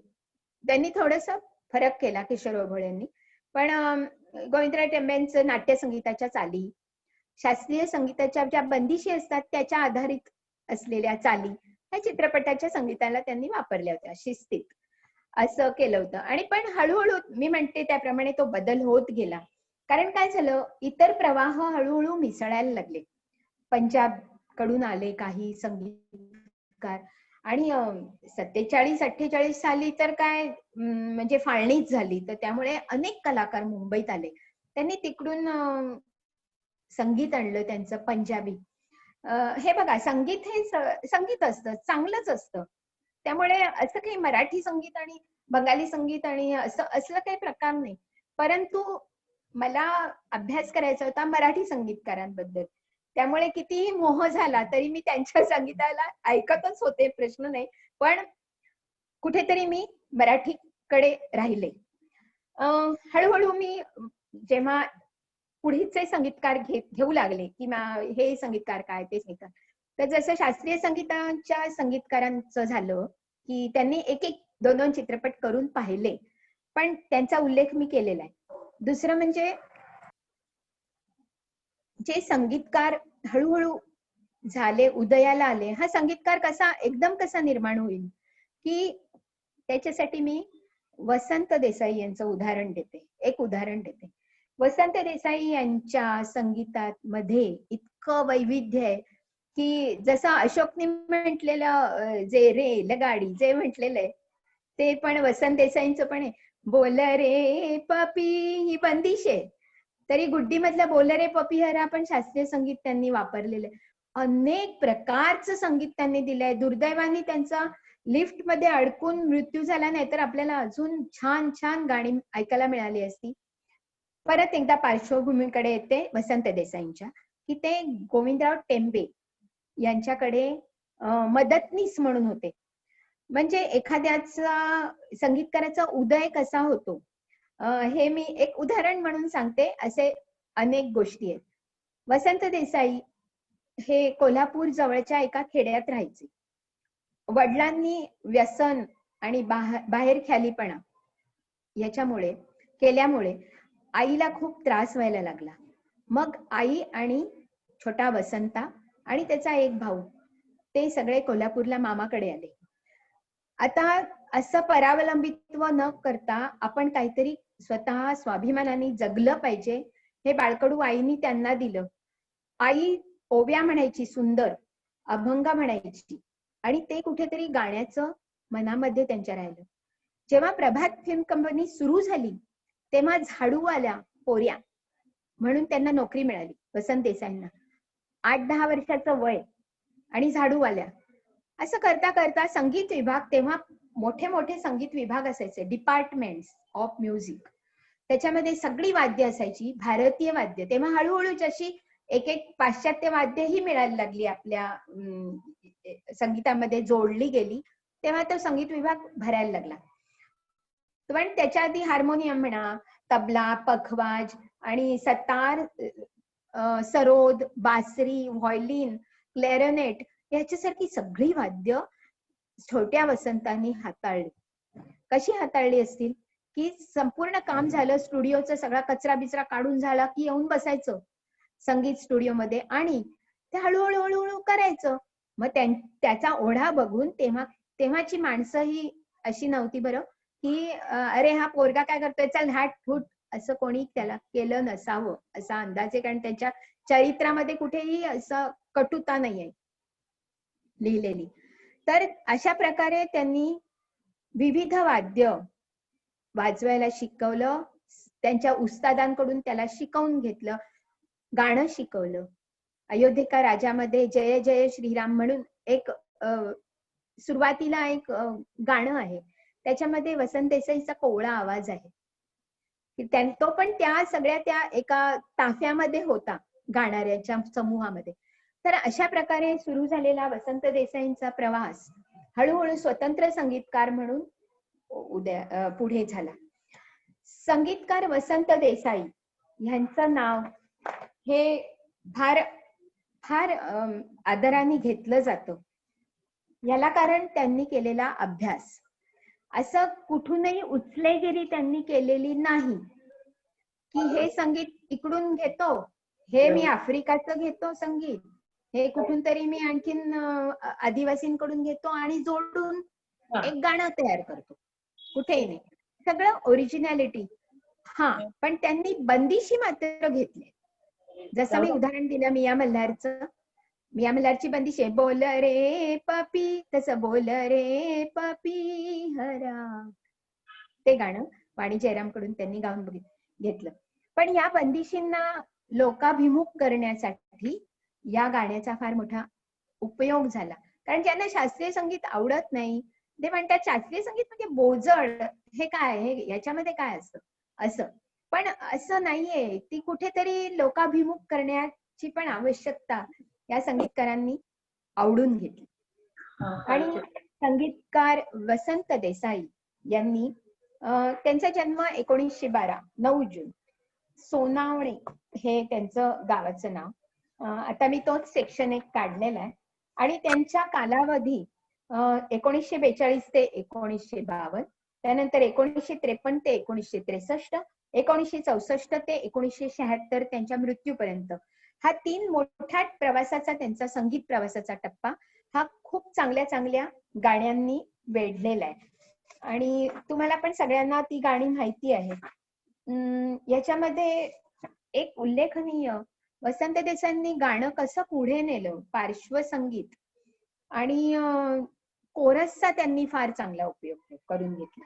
त्यांनी थोडस फरक केला, केशवराव भोळेंनी. पण गोविंदराव टेंब्यांचं नाट्यसंगीताच्या चाली, शास्त्रीय संगीताच्या ज्या बंदिशी असतात त्याच्या आधारित असलेल्या चाली ह्या चित्रपटाच्या संगीताला त्यांनी वापरल्या होत्या शिस्तीत, असं केलं होतं. आणि पण हळूहळू मी म्हणते त्याप्रमाणे तो बदल होत गेला, कारण काय झालं, इतर प्रवाह हळूहळू मिसळायला लागले. पंजाब कडून आले काही संगीतकार, आणि 47-48 साली तर काय म्हणजे फाळणीच झाली, तर त्यामुळे अनेक कलाकार मुंबईत आले. त्यांनी तिकडून संगीत आणलं त्यांचं पंजाबी. हे बघा, संगीत हे संगीत असतं, चांगलंच असतं. त्यामुळे असं काही मराठी संगीत आणि बंगाली संगीत आणि असं असलं काही प्रकार नाही. परंतु मला अभ्यास करायचा होता मराठी संगीतकारांबद्दल. त्यामुळे कितीही मोह झाला तरी मी त्यांच्या संगीताला ऐकतच होते, प्रश्न नाही. पण कुठेतरी मी मराठीकडे राहिले. हळूहळू मी जेव्हा पुढचे संगीतकार घेऊ लागले, की हे संगीतकार काय, ते संगीतकार. तर जसं शास्त्रीय संगीताच्या संगीतकारांचं झालं, की त्यांनी एक एक 2-2 चित्रपट करून पाहिले. पण त्यांचा उल्लेख मी केलेला आहे. दुसरं म्हणजे जे संगीतकार हळूहळू झाले, उदयाला आले, हा संगीतकार एकदम कसा निर्माण होईल, की त्याच्यासाठी मी वसंत देसाई यांचं उदाहरण देते. एक उदाहरण देते. वसंत देसाई यांच्या संगीतात मध्ये इतकं वैविध्य आहे, की जसं अशोकने म्हटलेलं जे रे लगाडी जे म्हटलेलं आहे, ते पण वसंत देसाईंचं पण आहे. बोल रे पपी ही बंदिश आहे. तरी गुड्डी मधला बोल रे पपी हरा पण शास्त्रीय संगीत त्यांनी वापरलेलं आहे. अनेक प्रकारचं संगीत त्यांनी दिलंय. दुर्दैवाने त्यांचा लिफ्ट मध्ये अडकून मृत्यू झाला नाही तर आपल्याला अजून छान छान गाणी ऐकायला मिळाली असती. परत एकदा पार्श्वभूमीकडे येते वसंत देसाईंच्या, की ते गोविंदराव टेंबे यांच्याकडे मदतनीस म्हणून होते. म्हणजे एखाद्याचा संगीतकाराचा उदय कसा होतो हे मी एक उदाहरण म्हणून सांगते. असे अनेक गोष्टी आहेत. वसंत देसाई हे कोल्हापूर जवळच्या एका खेड्यात राहायचे. वडिलांनी व्यसन आणि बाहेर ख्यालीपणा याच्यामुळे केल्यामुळे आईला खूप त्रास व्हायला लागला. मग आई आणि छोटा वसंता आणि त्याचा एक भाऊ ते सगळे कोल्हापूरला मामाकडे आले. आता असं परावलंबित्व न करता आपण काहीतरी स्वतः स्वाभिमानाने जगलं पाहिजे, हे बाळकडू आईनी त्यांना दिलं. आई ओव्या म्हणायची, सुंदर अभंग म्हणायची आणि ते कुठेतरी गाण्याचं मनामध्ये त्यांच्या राहिलं. जेव्हा प्रभात फिल्म कंपनी सुरू झाली तेव्हा झाडूवाल्या पोऱ्या म्हणून त्यांना नोकरी मिळाली. वसंत देसाईंना 8-10 वर्षाचं वय आणि झाडूवाल्या. असं करता करता संगीत विभाग, तेव्हा मोठे मोठे संगीत विभाग असायचे, डिपार्टमेंट्स ऑफ म्युझिक. त्याच्यामध्ये सगळी वाद्य असायची, भारतीय वाद्य. तेव्हा हळूहळू जशी एक एक पाश्चात्य वाद्यही मिळायला लागली आपल्या संगीतामध्ये जोडली गेली, तेव्हा तो संगीत विभाग भरायला लागला. पण त्याच्या आधी हार्मोनियम म्हणा, तबला, पखवाज आणि सतार, सरोद, बासरी, व्हायोलिन, क्लॅरिनेट याच्यासारखी सगळी वाद्य छोट्या वसंतांनी हाताळली. कशी हाताळली असतील, की संपूर्ण काम झालं, स्टुडिओचा सगळा कचरा बिचरा काढून झाला की येऊन बसायचं संगीत स्टुडिओमध्ये आणि ते हळूहळू हळूहळू करायचं. मग त्याचा ओढा बघून तेव्हाची माणसं ही अशी नव्हती बरं, की अरे हा पोरगा काय करतोय, चल हाट फूट, असं कोणी त्याला केलं नसावं असा अंदाज आहे. कारण त्यांच्या चरित्रामध्ये कुठेही असं कटुता नाहीये लिहिलेली. तर अशा प्रकारे त्यांनी विविध वाद्य वाजवायला शिकवलं. त्यांच्या उस्तादांकडून त्याला शिकवून घेतलं, गाणं शिकवलं. अयोध्येका राजामध्ये जय जय श्रीराम म्हणून एक सुरुवातीला एक गाणं आहे, त्याच्यामध्ये वसंत देसाईचा कोवळा आवाज आहे. तो पण त्या सगळ्या त्या एका ताफ्यामध्ये होता, गाणाऱ्याच्या समूहामध्ये. तर अशा प्रकारे सुरू झालेला वसंत देसाईंचा प्रवास हळूहळू स्वतंत्र संगीतकार म्हणून पुढे झाला. संगीतकार वसंत देसाई यांचं नाव हे फार फार आदराने घेतलं जातं. याला कारण त्यांनी केलेला अभ्यास. असं कुठूनही उचलेगिरी त्यांनी केलेली नाही, की हे संगीत इकडून घेतो, हे मी आफ्रिकाचं घेतो संगीत, हे कुठून तरी मी आणखीन आदिवासींकडून घेतो आणि जोडून एक गाणं तयार करतो. कुठेही नाही, सगळं ओरिजिनॅलिटी. हा, पण त्यांनी बंदिशी मात्र घेतली. जसं मी उदाहरण दिलं मिया मल्हारचं, मिया मल्हारची बंदिशी आहे, बोल रे पपी, तसं बोल रे पपी हरा, ते गाणं वाणी जयरामकडून त्यांनी गाऊन घेतलं. पण या बंदिशींना लोकाभिमुख करण्यासाठी या गाण्याचा फार मोठा उपयोग झाला. कारण ज्यांना शास्त्रीय संगीत आवडत नाही, ते म्हणतात शास्त्रीय संगीत म्हणजे बोजड, हे काय, हे याच्यामध्ये काय असतं असं. पण असं नाहीये, ती कुठेतरी लोकाभिमुख करण्याची पण आवश्यकता या संगीतकारांनी आवडून घेतली. आणि संगीतकार वसंत देसाई यांनी त्यांचा जन्म 1912 9 जून, सोनावणे हे त्यांचं गावाचं नाव. आता मी तोच सेक्शन एक काढलेला आहे. आणि त्यांच्या कालावधी 1942 ते 1952, त्यानंतर 1953 ते 1963, 1964 ते 1976 त्यांच्या मृत्यूपर्यंत हा 3 मोठ्या प्रवासाचा, त्यांचा संगीत प्रवासाचा टप्पा हा खूप चांगल्या चांगल्या गाण्यांनी वेढलेला आहे. आणि तुम्हाला पण सगळ्यांना ती गाणी माहिती आहेत. याच्यामध्ये एक उल्लेखनीय, वसंत देसाईंनी गाणं कसं पुढे नेलं, पार्श्वसंगीत आणि कोरसचा त्यांनी फार चांगला उपयोग करून घेतला.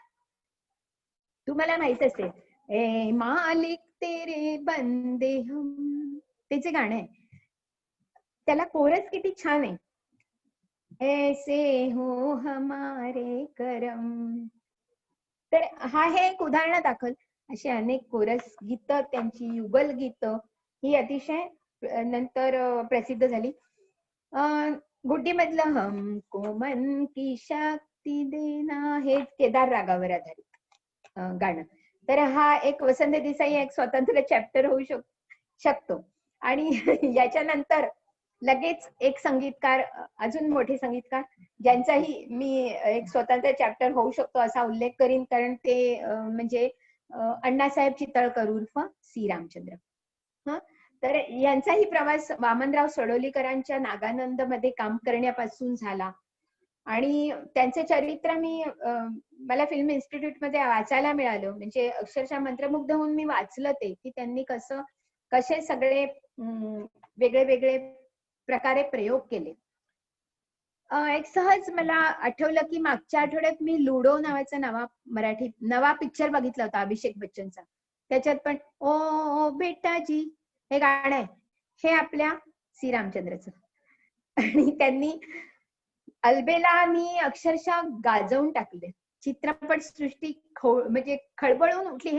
तुम्हाला माहित असेल, ए मालिक तेरे बंदे हम, ते जे गाणं आहे त्याला कोरस किती छान आहे. ऐसे हो हमारे करम. तर हा हे एक उदाहरण दाखल अशी अनेक कोरस गीतं, त्यांची युगल गीतं ही अतिशय नंतर प्रसिद्ध झाली. गुड्डी मधलं हमको मन की शक्ती देना हे केदार रागावर आधारित गाणं. तर हा एक वसंत देसाई एक स्वतंत्र चॅप्टर होऊ शकतो. आणि याच्यानंतर लगेच एक संगीतकार, अजून मोठे संगीतकार ज्यांचाही मी एक स्वतंत्र चॅप्टर होऊ शकतो असा उल्लेख करीन, कारण ते म्हणजे अण्णासाहेब चितळकर उर्फ सी रामचंद्र. तर यांचाही प्रवास वामनराव सडोलीकरांच्या नागानंद मध्ये काम करण्यापासून झाला. आणि त्यांचे चरित्र मला फिल्म इन्स्टिट्यूट मध्ये वाचायला मिळालं. म्हणजे अक्षरशः मंत्रमुग्ध होऊन मी वाचलं ते, की त्यांनी कसे सगळे वेगळे वेगळे प्रकारे प्रयोग केले. एक सहज मला आठवलं की मागच्या आठवड्यात मी लुडो नावाचा मराठी नवा पिक्चर बघितला होता अभिषेक बच्चनचा. त्याच्यात पण ओ बेटाजी हे गाणं आहे, हे आपल्या सी रामचंद्रचं. आणि त्यांनी अलबेलानी अक्षरशः गाजवून टाकले. चित्रपट सृष्टी म्हणजे खळबळून उठली.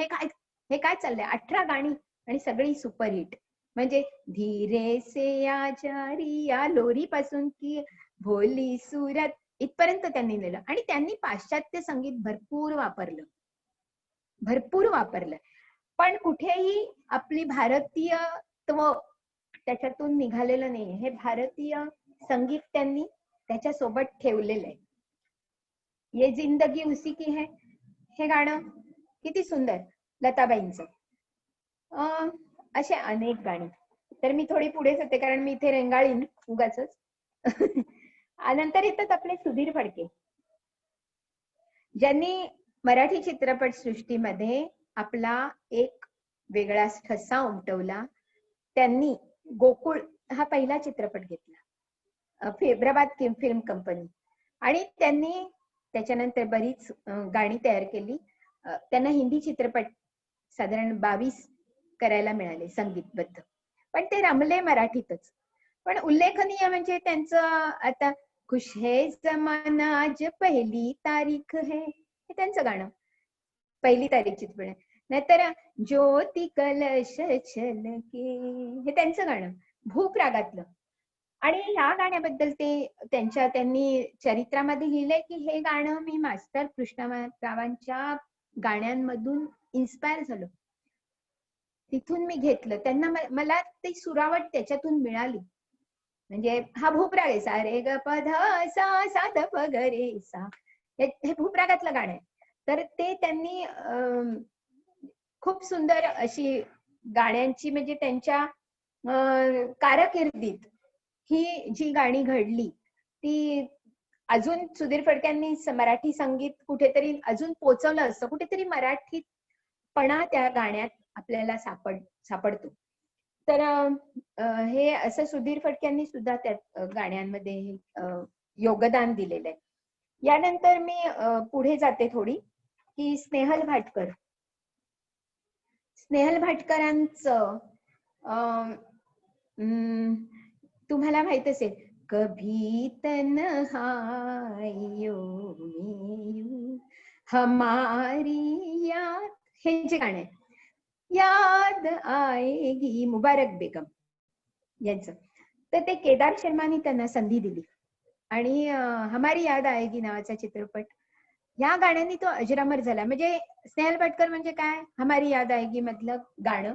हे काय चाललंय, 18 गाणी आणि सगळी सुपरहिट. म्हणजे धीरे से आचारी या लोरी पासून की भोली सुरत इथपर्यंत त्यांनी नेलं. आणि त्यांनी पाश्चात्य संगीत भरपूर वापरलं. पण कुठेही आपली भारतीयत्व त्याच्यातून निघालेलं नाही. हे भारतीय संगीत त्यांनी त्याच्यासोबत ठेवलेलं आहे. ये जिंदगी उसी की है हे गाणं किती सुंदर, लताबाईंचं. असे अनेक गाणी. तर मी थोडी पुढे जाते कारण मी इथे रेंगाळीन उगाचच. नंतर येतात आपले सुधीर फडके, ज्यांनी मराठी चित्रपट सृष्टीमध्ये आपला एक वेगळा ठसा उमटवला. त्यांनी गोकुळ हा पहिला चित्रपट घेतला, हैदराबाद फिल्म कंपनी. आणि त्यांनी त्याच्यानंतर बरीच गाणी तयार केली. त्यांना हिंदी चित्रपट साधारण 22 करायला मिळाले संगीतबद्ध, पण ते रमले मराठीतच. पण उल्लेखनीय म्हणजे त्यांचं आता खुश है जमाना आज पहिली तारीख है हे त्यांचं गाणं, पहिली तारीख चित्रपट. नाहीतर ज्योती कलश छलके हे त्यांचं गाणं भूप रागातलं. आणि ह्या गाण्याबद्दल त्यांनी चरित्रामध्ये लिहिलंय की हे गाणं मी मास्टर कृष्णरावांच्या गाण्यांमधून इन्स्पायर झालो, तिथून मी घेतलं. त्यांना मला ती सुरावट त्याच्यातून मिळाली. म्हणजे हा भूपराग आहे, सा रे ग प ध सा सा ध प ग रे सा, हे भूपरागातलं गाणं आहे. तर ते त्यांनी खूप सुंदर अशी गाण्यांची, म्हणजे त्यांच्या कारकिर्दीत ही जी गाणी घडली ती अजून सुधीर फडक्यांनी मराठी संगीत कुठेतरी अजून पोचवलं असतं. कुठेतरी मराठीपणा त्या गाण्यात आपल्याला सापडतो. तर हे असं सुधीर फडक्यांनी सुद्धा त्या गाण्यांमध्ये योगदान दिलेलं आहे. यानंतर मी पुढे जाते थोडी की स्नेहल भाटकरांचं तुम्हाला माहित असेल कभी तन्हाइयों में यूं हमारी याद, हे जे गाणं आहे, याद आएगी, मुबारक बेगम यांचं. तर ते केदार शर्मानी त्यांना संधी दिली आणि हमारी याद आएगी नावाचा चित्रपट, या गाण्याने तो अजरामर झाला. म्हणजे स्नेहल पटकर म्हणजे काय, हमारी याद आएगी मधलं गाणं,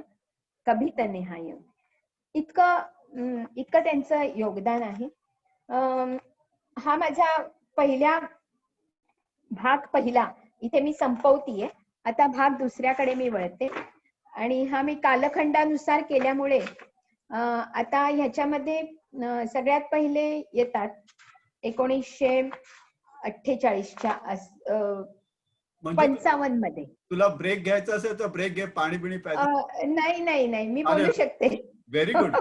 कभी तन्हाइयों, इतकं त्यांचं योगदान आहे. हा माझा भाग पहिला इथे मी संपवतीये. आता भाग दुसऱ्याकडे मी वळते आणि हा मी कालखंडानुसार केल्यामुळे आता ह्याच्यामध्ये सगळ्यात पहिले येतात 1948च्या 55 मध्ये. तुला ब्रेक घ्यायचा असेल तर ब्रेक घे, पाणी पिणी प्यायचं. नाही मी बोलू शकते. व्हेरी गुड,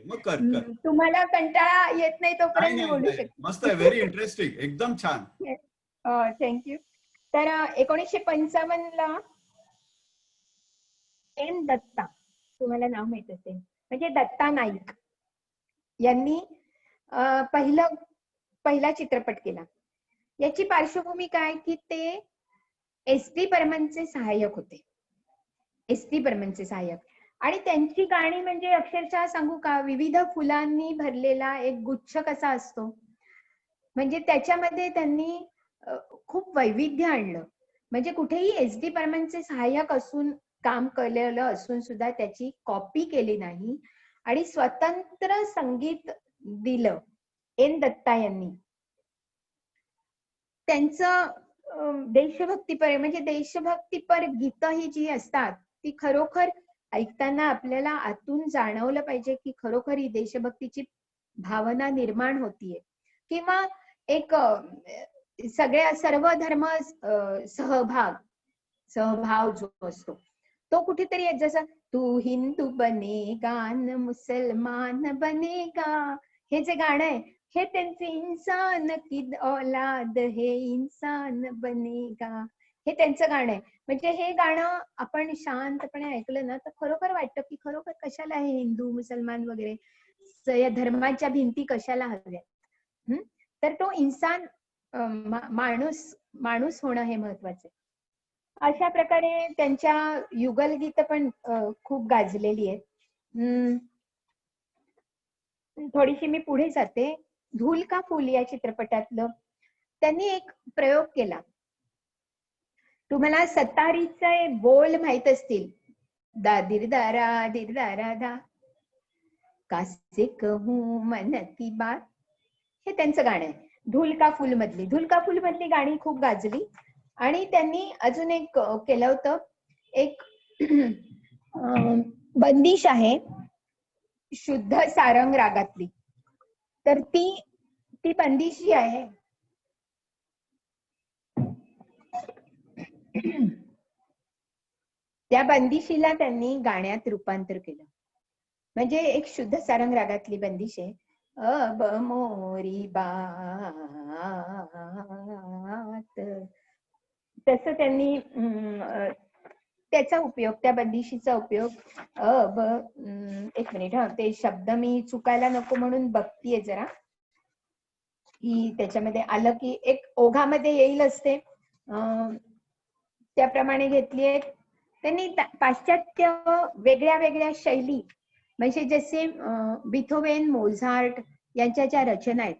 मग कर. तुम्हाला कंटाळा येत नाही तोपर्यंत मी बोलू शकते. मस्त आहे, व्हेरी इंटरेस्टिंग, एकदम छान. थँक्यू. तर 1955ला एन दत्ता, तुम्हाला नाव माहित असेल, म्हणजे दत्ता नाईक यांनी पहिला चित्रपट केला. याची पार्श्वभूमी काय की ते एस.टी. बर्मनचे सहाय्यक होते. एस.टी. बर्मनचे सहाय्यक, आणि त्यांची गाणी म्हणजे अक्षरशः सांगू का, विविध फुलांनी भरलेला एक गुच्छ कसा असतो, म्हणजे त्याच्यामध्ये त्यांनी खूप वैविध्य आणलं. म्हणजे कुठेही एस.डी. बर्मनचे सहाय्यक असून काम केलेलं असून सुद्धा त्याची कॉपी केली नाही आणि स्वतंत्र संगीत दिलं एन दत्ता यांनी. त्यांचं देशभक्तीपर, म्हणजे देशभक्तीपर गीतं ही जी असतात ती खरोखर ऐकताना आपल्याला आतून जाणवलं पाहिजे की खरोखर ही देशभक्तीची भावना निर्माण होतीये, किंवा एक सर्व धर्म सहभाव जो असतो तो कुठेतरी, जसं तू हिंदू बनेगा न मुसलमान बनेगा, हे जे गाणं आहे हे त्यांचे इंसान की औलाद है इंसान बनेगा, हे त्यांचं गाणं आहे. म्हणजे हे गाणं आपण शांतपणे ऐकलं ना तर खरोखर वाटतं की खरोखर कशाला हे हिंदू मुसलमान वगैरे या धर्माच्या भिंती कशाला हव्यात. तर तो इंसान, माणूस होणं हे महत्वाचं आहे. अशा प्रकारे त्यांच्या युगलगीत पण खूप गाजलेली आहेत. थोडीशी मी पुढे जाते. धूल का फूल या चित्रपटातलं त्यांनी एक प्रयोग केला. तुम्हाला सतारीचे बोल माहित असतील, दा दिर दारा दिर दारा दा, कासे कहूं मन की बात, हे त्यांचं गाणं आहे. धूल का फूल मधली गाणी खूप गाजली. आणि त्यांनी अजून एक केलं होतं, एक बंदिश आहे शुद्ध सारंग रागातली. तर ती बंदिश जी आहे त्या बंदिशीला त्यांनी गाण्यात रूपांतर केलं. म्हणजे एक शुद्ध सारंग रागातली बंदिश आहे, अब मोरी बात, तसं त्यांनी त्याचा उपयोग, त्या बंदिशीचा उपयोग, अब एक मिनिट हा, ते शब्द मी चुकायला नको म्हणून बघतीये जरा की त्याच्यामध्ये आलं की एक ओघामध्ये येईल असते, त्याप्रमाणे घेतलीये त्यांनी. पाश्चात्य वेगळ्या वेगळ्या शैली, म्हणजे जसे बिथोवेन, मोझार्ट यांच्या ज्या रचना आहेत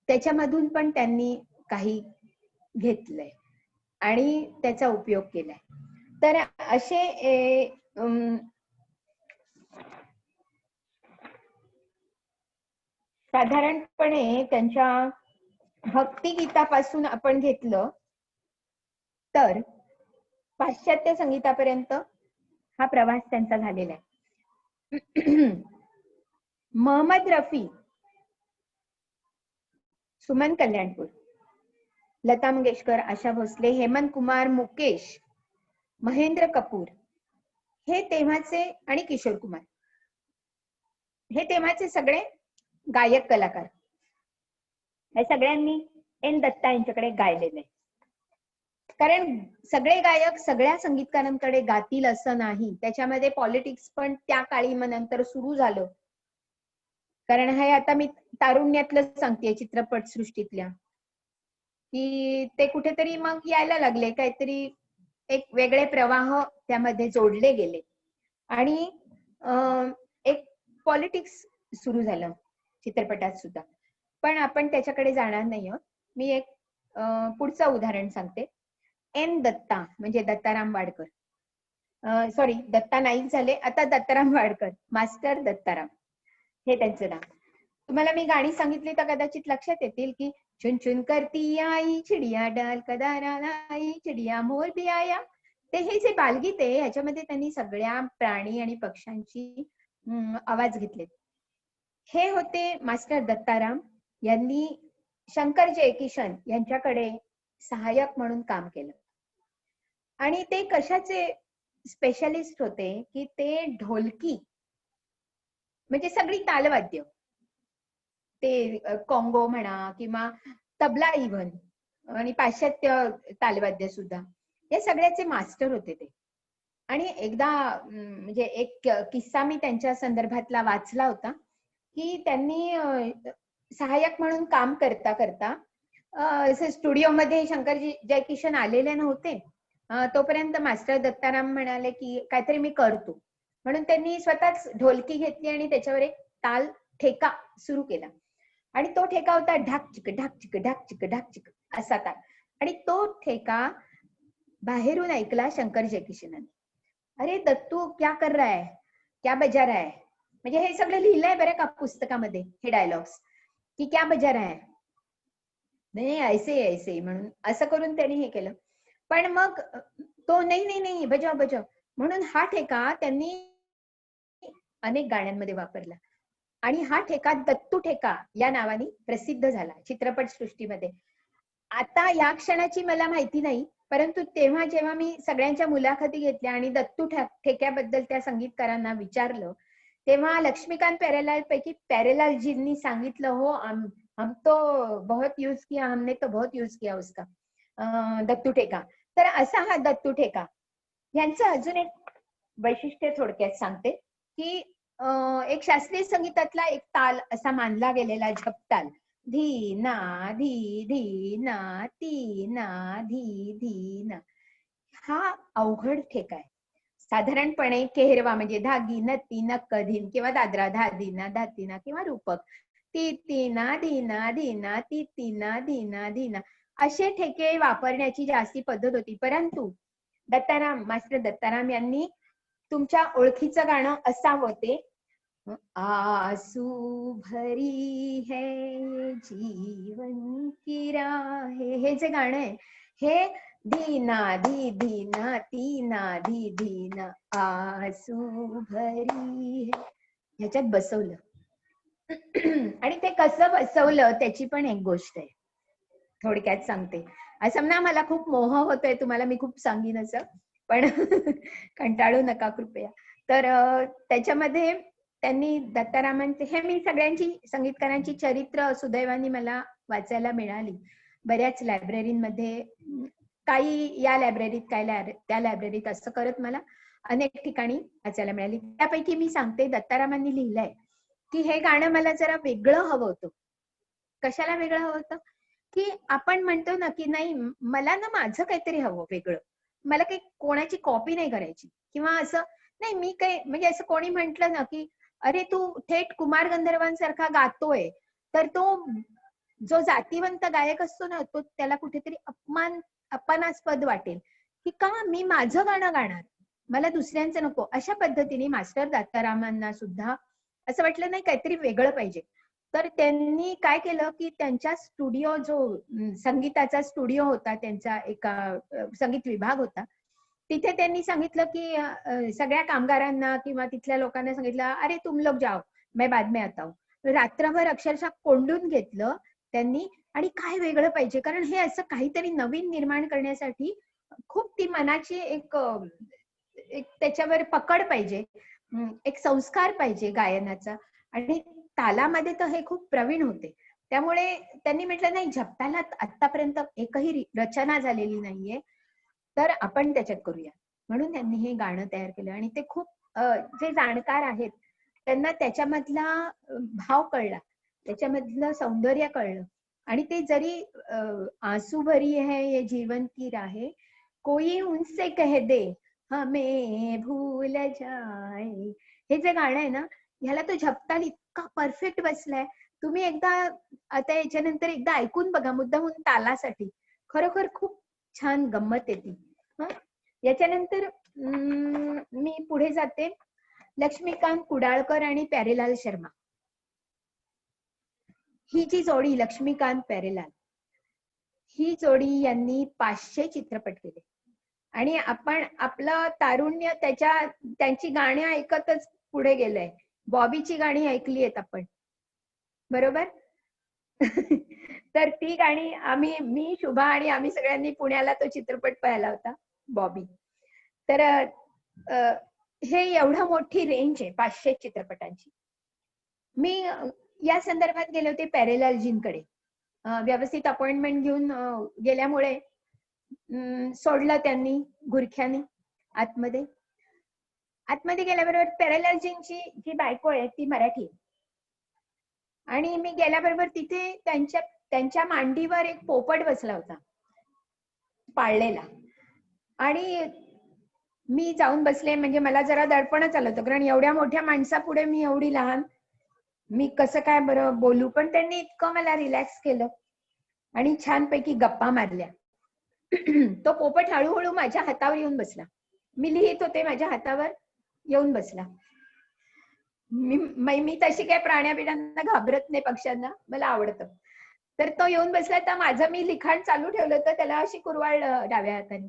त्याच्यामधून पण त्यांनी काही घेतलंय आणि त्याचा उपयोग केलाय. तर असे साधारणपणे त्यांच्या भक्तिगीतापासून आपण घेतलं तर पाश्चात्य संगीतापर्यंत हा प्रवास त्यांचा झालेला आहे. मोहम्मद रफी, सुमन कल्याणपूर, लता मंगेशकर, आशा भोसले, हेमंत कुमार, मुकेश, महेंद्र कपूर हे तेव्हाचे, आणि किशोर कुमार हे तेव्हाचे सगळे गायक कलाकार, हे सगळ्यांनी एन दत्ता यांच्याकडे गायलेले. कारण सगळे गायक सगळ्या संगीतकारांकडे गातील असं नाही, त्याच्यामध्ये पॉलिटिक्स पण त्या काळी मग नंतर सुरू झालं. कारण हे आता मी तारुण्यातलं सांगतेय, चित्रपटसृष्टीतल्या, की ते कुठेतरी मग यायला लागले, काहीतरी एक वेगळे प्रवाह त्यामध्ये जोडले गेले आणि एक पॉलिटिक्स सुरू झालं चित्रपटात सुद्धा. पण आपण त्याच्याकडे जाणार नाही आहोत. मी एक पुढचं उदाहरण सांगते. एन दत्ता म्हणजे दत्ताराम वाडकर, सॉरी दत्ता नाईक झाले, आता दत्ताराम वाडकर, मास्टर दत्ताराम हे त्यांचं नाव. तुम्हाला मी गाणी सांगितली तर कदाचित लक्षात येतील की चुन चुन करती आई चिडिया डाल कदारा आई चिडिया मोर भी आया. ते हे जे बालगीत आहे ह्याच्यामध्ये त्यांनी सगळ्या प्राणी आणि पक्ष्यांची आवाज घेतलेत. हे होते मास्टर दत्ताराम यांनी शंकर जयकिशन यांच्याकडे सहाय्यक म्हणून काम केलं. आणि ते कशाचे स्पेशलिस्ट होते की ते ढोलकी म्हणजे सगळी तालवाद्य, ते कॉंगो म्हणा किंवा तबला इव्हन, आणि पाश्चात्य तालवाद्य सुद्धा, या सगळ्याचे मास्टर होते ते. आणि एकदा म्हणजे एक किस्सा मी त्यांच्या संदर्भातला वाचला होता की त्यांनी सहाय्यक म्हणून काम करता करता स्टुडिओमध्ये शंकर जयकिशन आलेले नव्हते, तोपर्यंत मास्टर दत्ताराम म्हणाले की काहीतरी मी करतो, म्हणून त्यांनी स्वतःच ढोलकी घेतली आणि त्याच्यावर एक ताल ठेका सुरू केला. आणि तो ठेका होता ढाक चिक ढाक चिक ढाक चिक ढाक चिक असा ताल. आणि तो ठेका बाहेरून ऐकला शंकर जयकिशनाने. अरे दत्तू क्या कर रहा है, क्या बजा रहा है, म्हणजे हे सगळं लिहिलंय बरं का पुस्तकामध्ये हे डायलॉग्स, की क्या बजा रहा है, नाही ऐसे ऐसे म्हणून असं करून त्यांनी हे केलं. पण मग तो नाही नाही नाही बजाव बजाव म्हणून हा ठेका त्यांनी अनेक गाण्यांमध्ये वापरला. आणि हा ठेका दत्तू ठेका या नावाने प्रसिद्ध झाला चित्रपट सृष्टीमध्ये. आता या क्षणाची मला माहिती नाही, परंतु तेव्हा जेव्हा मी सगळ्यांच्या मुलाखती घेतल्या आणि दत्तू ठेक्याबद्दल त्या संगीतकारांना विचारलं, तेव्हा लक्ष्मीकांत प्यारेलाल पैकी प्यारेलालजींनी सांगितलं, हो हम तो बहुत यूज किया, हमने तो बहुत यूज किया उसका दत्तू ठेका. तर असा हा दत्तू ठेका. यांचं अजून एक वैशिष्ट्य थोडक्यात सांगते की एक शास्त्रीय संगीतातला एक ताल असा मानला गेलेला झपताल, धी ना धी धी ना ती ना धी धी ना, हा अवघड ठेका आहे. साधारणपणे केहरवा म्हणजे धागी नती नक्क धीन किंवा दादरा धादीना धातीना किंवा रूपक ती तीना धीना धीना ती तीना धीना धीना असे ठेके वापरण्याची जास्ती पद्धत होती. परंतु दत्ताराम मास्टर दत्ताराम यांनी तुमच्या ओळखीचं गाणं असावं ते, आसू भरी है जीवन की राहे, हे जे गाणं आहे हे धीना धी धीना तीना धी धीना आसू भरी ह्याच्यात बसवलं. आणि ते कसं बसवलं त्याची पण एक गोष्ट आहे, थोडक्यात सांगते. असं ना मला खूप मोह होतोय, तुम्हाला मी खूप सांगीन असं, पण कंटाळू नका कृपया. तर त्याच्यामध्ये त्यांनी दत्तारामांचे, हे मी सगळ्यांची संगीतकारांची चरित्र सुदैवाने मला वाचायला मिळाली बऱ्याच लायब्ररीमध्ये, काही या लायब्ररीत काही त्या लायब्ररीत, असं करत मला अनेक ठिकाणी वाचायला मिळाली. त्यापैकी मी सांगते, दत्तारामांनी लिहिलंय की हे गाणं मला जरा वेगळं हवं होतं. कशाला वेगळं हवं होतं की आपण म्हणतो ना की नाही मला ना माझं काहीतरी हवं वेगळं, मला काही कोणाची कॉपी नाही करायची किंवा असं नाही, मी काही म्हणजे असं कोणी म्हंटल ना की अरे तू थेट कुमार गंधर्वांसारखा गातोय, तर तो जो जातीवंत गायक असतो ना तो त्याला कुठेतरी अपमानास्पद वाटेल की का मी माझं गाणं गाणार, मला दुसऱ्यांचं नको. अशा पद्धतीने मास्टर दत्तारामांना सुद्धा असं वाटलं नाही काहीतरी वेगळं पाहिजे. तर त्यांनी काय केलं की त्यांच्या स्टुडिओ, जो संगीताचा स्टुडिओ होता, त्यांचा एका संगीत विभाग होता, तिथे त्यांनी सांगितलं की सगळ्या कामगारांना किंवा तिथल्या लोकांना सांगितलं, अरे तुम लोग जाओ मैं बाद में आता हूं. रात्रभर अक्षरशः कोंडून घेतलं त्यांनी. आणि काय वेगळं पाहिजे, कारण हे असं काहीतरी नवीन निर्माण करण्यासाठी खूप ती मनाची एक त्याच्यावर पकड पाहिजे, एक संस्कार पाहिजे गायनाचा. आणि तालामध्ये तर हे खूप प्रवीण होते. त्यामुळे त्यांनी म्हटलं नाही, झपताला आतापर्यंत एकही रचना झालेली नाहीये, तर आपण त्याच्यात करूया. म्हणून त्यांनी हे गाणं तयार केलं. आणि ते खूप जे जाणकार आहेत त्यांना त्याच्यामधला भाव कळला, त्याच्यामधलं सौंदर्य कळलं. आणि ते जरी आंसू भरी है ये जीवन की राहे, कोई उनसे कह दे हमें भूल जाए, हे जे गाणं आहे ना, ह्याला तो झपताल इतका परफेक्ट बसलाय. तुम्ही एकदा आता याच्यानंतर एकदा ऐकून बघा, मुद्दामून तालासाठी. खरोखर खूप छान गंमत येते. याच्यानंतर मी पुढे जाते. लक्ष्मीकांत कुडाळकर आणि प्यारेलाल शर्मा, ही जी जोडी लक्ष्मीकांत प्यारेलाल, ही जोडी यांनी 500 चित्रपट केले. आणि आपण आपलं तारुण्य त्यांची गाणी ऐकतच पुढे गेलंय. बॉबीची गाणी ऐकली आहेत आपण, बरोबर? तर ती गाणी मी, शुभा आणि आम्ही सगळ्यांनी पुण्याला तो चित्रपट पाहिला होता, बॉबी. तर हे एवढं मोठी रेंज आहे 500 चित्रपटांची. मी या संदर्भात गेले होते प्यारेलालजींकडे. व्यवस्थित अपॉइंटमेंट घेऊन गेल्यामुळे सोडलं त्यांनी गुरख्यानी आतमध्ये. गेल्याबरोबर प्यारेलालजींची जी बायको आहे ती मराठी आहे. आणि मी गेल्याबरोबर तिथे त्यांच्या मांडीवर एक पोपट बसला होता, पाळलेला. आणि मी जाऊन बसले, म्हणजे मला जरा दडपणच आलं होतं, कारण एवढ्या मोठ्या माणसापुढे मी एवढी लहान, मी कसं काय बरं बोलू. पण त्यांनी इतकं मला रिलॅक्स केलं आणि छानपैकी गप्पा मारल्या. तो पोपट हळूहळू माझ्या हातावर येऊन बसला. मी लिहित होते, माझ्या हातावर येऊन बसला. मी तशी काय प्राण्याबिड्यांना घाबरत नाही, पक्ष्यांना मला आवडतं. तर तो येऊन बसला, तर माझं मी लिखाण चालू ठेवलं होतं, त्याला अशी कुरवाळ डाव्या हाताने.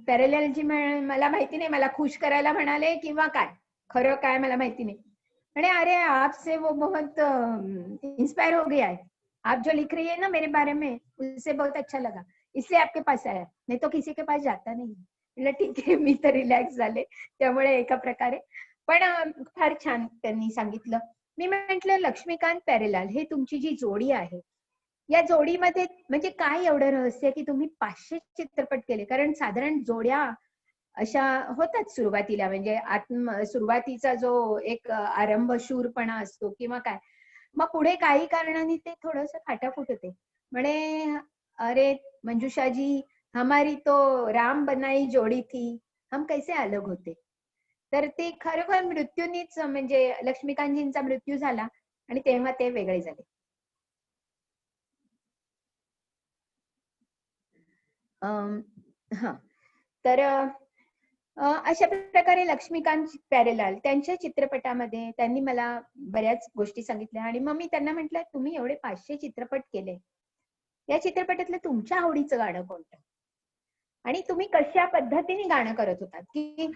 प्यारेलालजी मला माहिती नाही, मला खुश करायला म्हणाले किंवा काय, खरं काय मला माहिती नाही. आणि अरे आपसे वो बहुत इंस्पायर हो गया है, आप जो लिख रही है ना मेरे बारे में, उससे बहुत अच्छा लगा, इसलिए आपके पास आया, नहीं तो किसी के पास जाता नहीं. म्हटलं ठीक आहे, मी तर रिलॅक्स झाले त्यामुळे एका प्रकारे. पण फार छान त्यांनी सांगितलं. मी म्हटलं लक्ष्मीकांत प्यारेलाल हे तुमची जी जोडी आहे, या जोडीमध्ये म्हणजे काय एवढं रहस्य की तुम्ही 500 चित्रपट केले? कारण साधारण जोड्या अशा होतात सुरुवातीला, म्हणजे सुरुवातीचा जो एक आरंभ शूरपणा असतो किंवा काय, मग पुढे काही कारणाने ते थोडंसं फाटाफूट होते. म्हणे अरे मंजुषा जी, हमारी तो राम बनाई जोडी थी, हम कैसे अलग होते. तर ते खरोखर मृत्यूनीच, म्हणजे लक्ष्मीकांतजींचा मृत्यू झाला आणि तेव्हा ते वेगळे झाले. हा, तर अशा प्रकारे लक्ष्मीकांत प्यारेलाल त्यांच्या चित्रपटामध्ये त्यांनी मला बऱ्याच गोष्टी सांगितल्या. आणि मग मी त्यांना म्हटलं, तुम्ही एवढे 500 चित्रपट केले, या चित्रपटातलं तुमच्या आवडीचं गाणं कोणतं, आणि तुम्ही कशा पद्धतीने गाणं करत होतात, की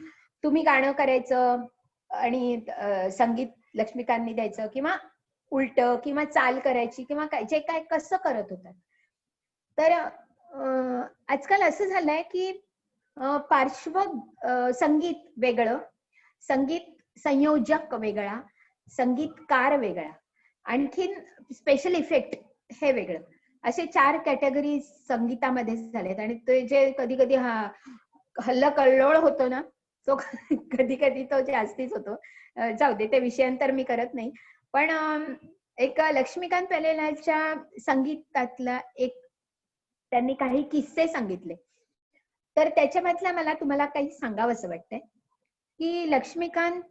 तुम्ही गाणं करायचं आणि संगीत लक्ष्मीकांतनी द्यायचं, किंवा उलट, किंवा चाल करायची, किंवा काय जे काय कसं करत होतात. तर आजकाल असं झालंय की पार्श्व संगीत वेगळं, संगीत संयोजक वेगळा, संगीतकार वेगळा, आणखीन स्पेशल इफेक्ट हे वेगळं, असे 4 कॅटेगरी संगीतामध्ये झालेत. आणि ते जे कधी कधी हल्लकल्लोळ होतो ना, तो कधी कधी तो जास्तीच होतो. जाऊ दे, ते विषयांतर मी करत नाही. पण एक लक्ष्मीकांत प्यारेलालच्या संगीतातला एक त्यांनी काही किस्से सांगितले, तर त्याच्यामधला मला तुम्हाला काही सांगावंसं वाटतंय की लक्ष्मीकांत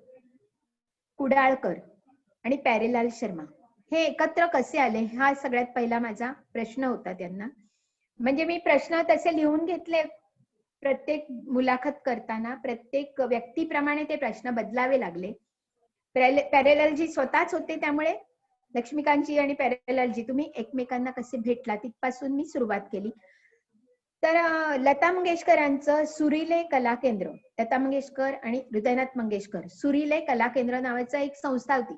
कुडाळकर आणि प्यारेलाल शर्मा हे एकत्र कसे आले, हा सगळ्यात पहिला माझा प्रश्न होता त्यांना. म्हणजे मी प्रश्न तसे लिहून घेतले. प्रत्येक मुलाखत करताना प्रत्येक व्यक्तीप्रमाणे ते प्रश्न बदलावे लागले. प्यारेलालजी स्वतःच होते, त्यामुळे लक्ष्मीकांतजी आणि प्यारेलालजी तुम्ही एकमेकांना कसे भेटला तिथपासून मी सुरुवात केली. तर लता मंगेशकरांचं सुरीले कला केंद्र, लता मंगेशकर आणि हृदयनाथ मंगेशकर सुरीले कला केंद्र नावाचं एक संस्था होती,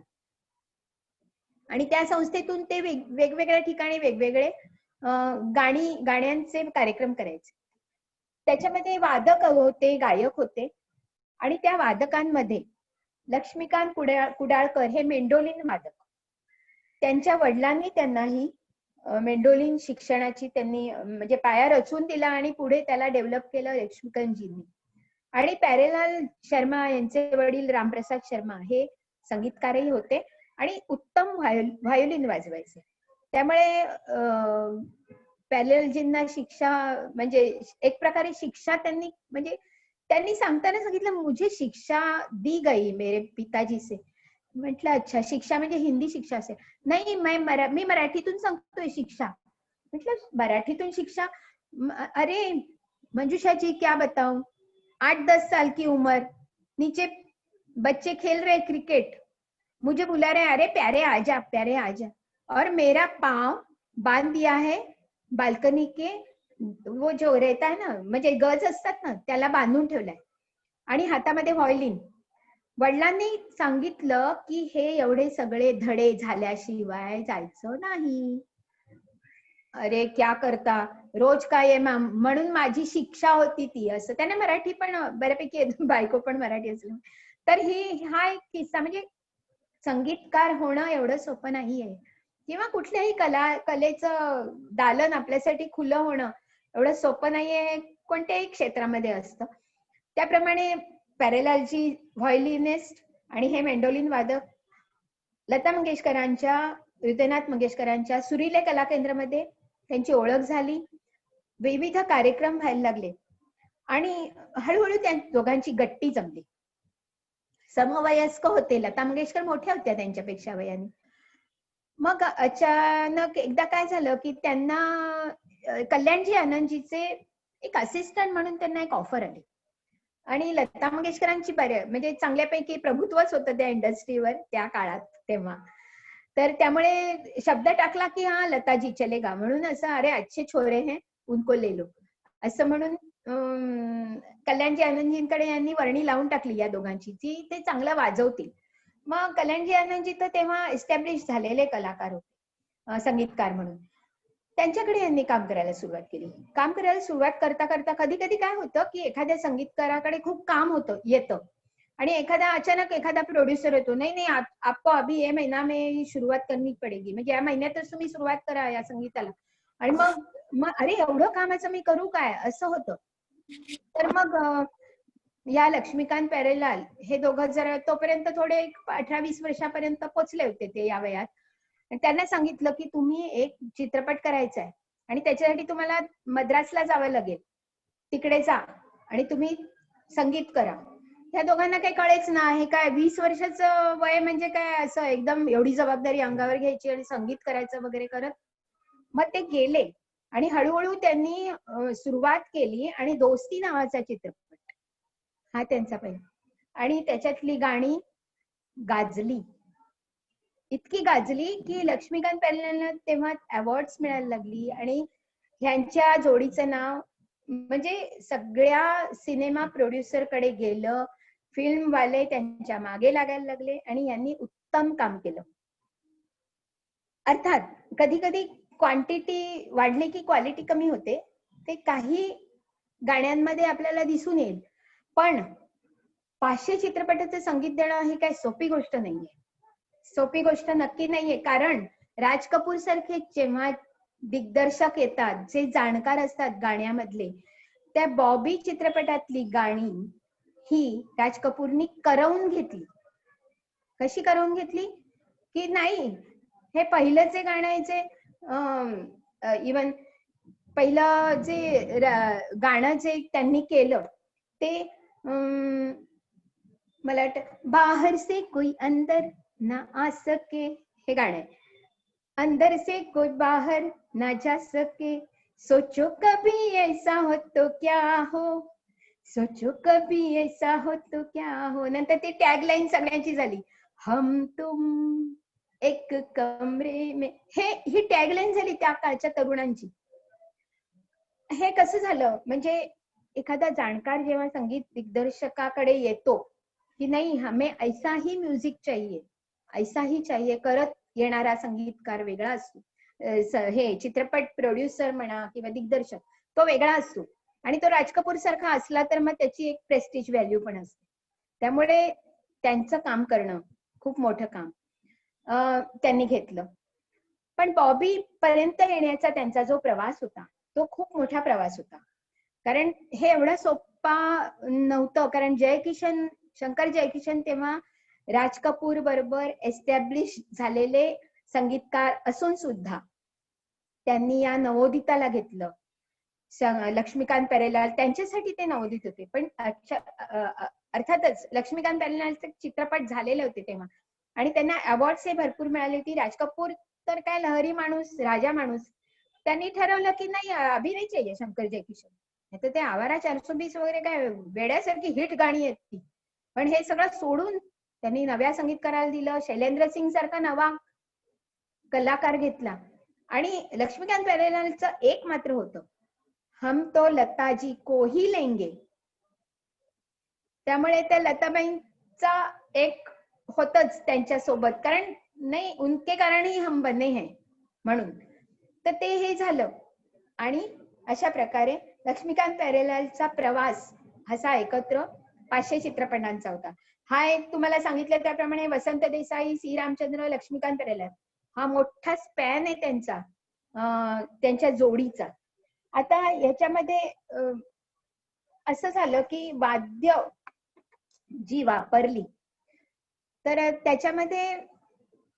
आणि त्या संस्थेतून ते वेगवेगळ्या ठिकाणी वेगवेगळे गाण्यांचे कार्यक्रम करायचे. त्याच्यामध्ये वादक होते, गायक होते, आणि त्या वादकांमध्ये लक्ष्मीकांत कुडाळकर हे मेंडोलिन वादक. त्यांच्या वडिलांनी त्यांनाही मेंडोलिन शिक्षणाची त्यांनी म्हणजे पाया रचून दिला, आणि पुढे त्याला डेव्हलप केलं लक्ष्मीकांतजींनी. आणि प्यारेलाल शर्मा यांचे वडील रामप्रसाद शर्मा हे संगीतकारही होते आणि उत्तम व्हायोलिन वाजवायचे. त्यामुळे पॅलेलजींना शिक्षा म्हणजे एक प्रकारे शिक्षा त्यांनी म्हणजे त्यांनी सांगताना सांगितलं, मुझे शिक्षा दी गई मेरे पिताजी से. म्हटलं अच्छा, शिक्षा म्हणजे हिंदी शिक्षा असेल. नाही, मी मराठीतून सांगतोय शिक्षा. म्हटलं मराठीतून शिक्षा? अरे मंजुषा जी क्या बताऊं, 8-10 साल की उम्र, नीचे बच्चे खेल रहे क्रिकेट, मुझे बुला रहे, अरे प्यारे आजा, प्यारे आजा, और मेरा पाँव बांध दिया है बाल्कनी के, वो जो रहता है ना, म्हणजे गज असतात ना, त्याला बांधून ठेवलाय आणि हातामध्ये व्हायोलिन. वडिलांनी सांगितलं की हे एवढे सगळे धडे झाल्याशिवाय जायचं नाही. अरे क्या करता, रोज काय आहे म्हणून माझी शिक्षा होती ती, असं. त्याने मराठी पण बऱ्यापैकी बायको पण मराठी असलं. तर हा एक किस्सा, म्हणजे संगीतकार होणं एवढं सोपं नाहीये, किंवा कुठल्याही कलेचं दालन आपल्यासाठी खुलं होणं एवढं सोपं नाहीये, कोणत्याही क्षेत्रामध्ये असतं. त्याप्रमाणे पॅरेलालजी व्हायोलिनिस्ट आणि हे मेंडोलिन वादक लता मंगेशकरांच्या, हृदयनाथ मंगेशकरांच्या सुरीले कला केंद्रामध्ये त्यांची ओळख झाली. विविध कार्यक्रम व्हायला लागले आणि हळूहळू त्या दोघांची गट्टी जमली. समवयस्क होते, लता मंगेशकर मोठ्या होत्या त्यांच्यापेक्षा वयाने. मग अचानक एकदा काय झालं की त्यांना कल्याणजी आनंदजीचे एक असिस्टंट म्हणून त्यांना एक ऑफर आली आणि लता मंगेशकरांची म्हणजे चांगल्यापैकी प्रभुत्वच होतं त्या इंडस्ट्रीवर त्या काळात तेव्हा. तर त्यामुळे शब्द टाकला की हा लताजी चलेगा, म्हणून असं अरे अच्छे छोरे हैं उनको ले लो असं म्हणून कल्याणजी आनंदजींकडे यांनी वर्णी लावून टाकली या दोघांची, ती ते चांगलं वाजवतील. मग कल्याणजी आनंदजी तर तेव्हा एस्टॅब्लिश झालेले कलाकार होते, संगीतकार म्हणून. त्यांच्याकडे यांनी काम करायला सुरुवात केली. काम करायला सुरुवात करता करता कधी कधी काय होतं की एखाद्या संगीतकाराकडे खूप काम येतं आणि अचानक एखादा प्रोड्युसर येतो, नाही नाही आपको अभी ये महीना में शुरुआत करनी पडेगी, म्हणजे या महिन्यातच तुम्ही सुरुवात करा या संगीताला. आणि मग अरे एवढं कामाचं मी करू काय, असं होतं. तर मग या लक्ष्मीकांत प्यारेलाल हे दोघं जरा तोपर्यंत थोडे 18-20 वर्षापर्यंत पोचले होते ते या वयात. त्यांना सांगितलं की तुम्ही एक चित्रपट करायचा आहे आणि त्याच्यासाठी तुम्हाला मद्रासला जावं लागेल, तिकडे जा आणि तुम्ही संगीत करा. त्या दोघांना काही कळेच ना, हे काय 20 वर्षाचं वय म्हणजे काय असं एकदम एवढी जबाबदारी अंगावर घ्यायची आणि संगीत करायचं वगैरे करत. मग ते गेले आणि हळूहळू त्यांनी सुरुवात केली आणि दोस्ती नावाचा चित्रपट हा त्यांचा पहिला, आणि त्याच्यातली गाणी गाजली, इतकी गाजली की लक्ष्मीकांत प्यारेलालला तेव्हा अवॉर्ड्स मिळायला लागली आणि ह्यांच्या जोडीचं नाव म्हणजे सगळ्या सिनेमा प्रोड्युसर कडे गेलं, फिल्मवाले त्यांच्या मागे लागायला लागले आणि यांनी उत्तम काम केलं. अर्थात कधी कधी क्वांटिटी वाढली की क्वालिटी कमी होते, ते काही गाण्यांमध्ये आपल्याला दिसून येईल, पण 500 चित्रपटाचं संगीत देणं ही काही सोपी गोष्ट नाहीये, सोपी गोष्ट नक्की नाहीये. कारण राज कपूर सारखे जेव्हा दिग्दर्शक येतात जे जाणकार असतात गाण्यामधले, त्या बॉबी चित्रपटातली गाणी ही राज कपूरनी करवून घेतली. कशी करवून घेतली की नाही, हे पहिलं जे गाणं आहे जे इवन पहिलं जे गाणं जे त्यांनी केलं ते मला वाटतं बाहर से कोई अंदर ना आ सके, हे गाणं आहे. अंदर से कोई बाहर ना जा सके, सोचो कभी ऐसा हो तो क्या हो, सोचो कभी ऐसा हो तो क्या हो. नंतर ती टॅगलाईन सगळ्यांची झाली, हम तुम एक कमरे में, ही टॅगलाईन झाली त्या काळच्या तरुणांची. हे कसं झालं म्हणजे एखादा जाणकार जेव्हा संगीत दिग्दर्शकाकडे येतो की नाही हमें ऐसा ही म्युझिक चाहिए, ऐसा ही चाहिए, करत येणारा संगीतकार वेगळा असतो, हे चित्रपट प्रोड्युसर म्हणा किंवा दिग्दर्शक तो वेगळा असतो, आणि तो राज कपूर सारखा असला तर मग त्याची एक प्रेस्टिज व्हॅल्यू पण असते. त्यामुळे त्यांचं काम करणं खूप मोठं काम त्यांनी घेतलं. पण बॉबी पर्यंत येण्याचा त्यांचा जो प्रवास होता तो खूप मोठा प्रवास होता, कारण हे एवढं सोपा नव्हतं. कारण शंकर जयकिशन तेव्हा राज कपूर बरोबर एस्टॅब्लिश झालेले संगीतकार असून सुद्धा त्यांनी या नवोदिताला घेतलं. लक्ष्मीकांत प्यारेलाल त्यांच्यासाठी ते नवोदित होते, पण अर्थातच लक्ष्मीकांत प्यारेलालचे चित्रपट झालेले होते तेव्हा आणि त्यांना अवॉर्ड्स हे भरपूर मिळाले होते. राज कपूर तर काय लहरी माणूस, राजा माणूस, त्यांनी ठरवलं की नाही अभी नहीं चाहिए शंकर जयकिशोर, नाहीतर ते आवारा 420 वगैरे काय वेड्यासारखी हिट गाणी आहेत ती. पण हे सगळं सोडून त्यांनी नव्या संगीतकाराला दिलं. शैलेंद्र सिंग सारखा नवा कलाकार घेतला आणि लक्ष्मीकांत प्यारेलालचं एक मात्र होतं, हम तो लताजी को ही लेंगे. त्यामुळे त्या लताबाईंचा एक होतच त्यांच्या सोबत, कारण नाही उनके कारण ही हम बने हैं म्हणून. तर ते हे झालं आणि अशा प्रकारे लक्ष्मीकांत प्यारेलालचा प्रवास असा एकत्र 500 चित्रपटांचा होता. हा एक तुम्हाला सांगितलं त्याप्रमाणे वसंत देसाई, सी रामचंद्र, लक्ष्मीकांत प्यारेलाल हा मोठा स्पॅन आहे त्यांचा, त्यांच्या जोडीचा. आता याच्यामध्ये असं झालं की वाद्य जी वापरली तर त्याच्यामध्ये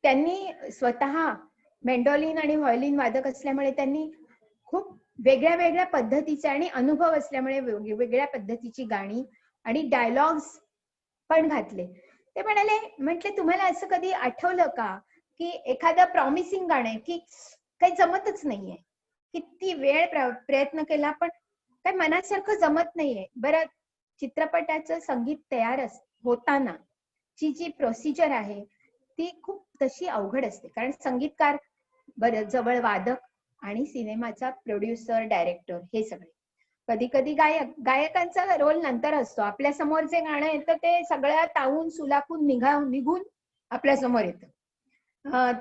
त्यांनी स्वतः मेंडोलिन आणि व्हायोलिन वादक असल्यामुळे त्यांनी खूप वेगळ्या वेगळ्या पद्धतीचे आणि अनुभव असल्यामुळे वेगवेगळ्या पद्धतीची गाणी आणि डायलॉग्स पण घातले. ते म्हटले तुम्हाला असं कधी आठवलं का की एखादं प्रॉमिसिंग गाणं आहे की काही जमतच नाहीये, किती वेळ प्रयत्न केला पण काय मनासारखं जमत नाहीये. बरं, चित्रपटाचं संगीत तयार होताना ची जी प्रोसिजर आहे ती खूप तशी अवघड असते, कारण संगीतकार बरं जवळ वादक आणि सिनेमाचा प्रोड्युसर, डायरेक्टर हे सगळे, कधी कधी गायकांचा रोल नंतर असतो. आपल्या समोर जे गाणं येतं ते सगळ्या तावून सुलाखून निघून आपल्या समोर येतं.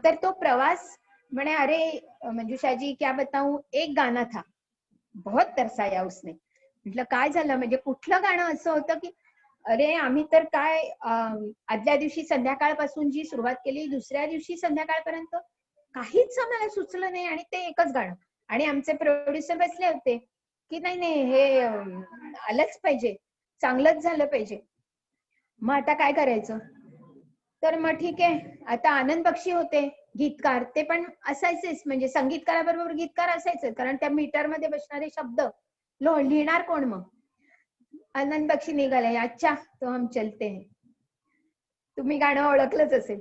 तर तो प्रवास म्हणे अरे मंजुषा जी क्या बताऊं, एक गाना था बहुत तरसाया उसने. म्हटलं काय झालं, म्हणजे कुठलं गाणं असं होतं की अरे आम्ही तर काय आदल्या दिवशी संध्याकाळपासून जी सुरुवात केली दुसऱ्या दिवशी संध्याकाळपर्यंत काहीच आम्हाला सुचलं नाही आणि ते एकच गाणं. आणि आमचे प्रोड्युसर बसले होते की नाही नाही हे आलंच पाहिजे, चांगलंच झालं पाहिजे. मग आता काय करायचं, तर मग ठीक आहे, आता आनंद बक्षी होते गीतकार, ते पण असायचेच, म्हणजे संगीतकाराबरोबर गीतकार असायचे, कारण त्या मीटर मध्ये बसणारे शब्द लिहिणार कोण. मग आनंद बक्षी निघाले, अच्छा तो हम चलते हैं, तुम्ही गाणं ओळखलंच असेल.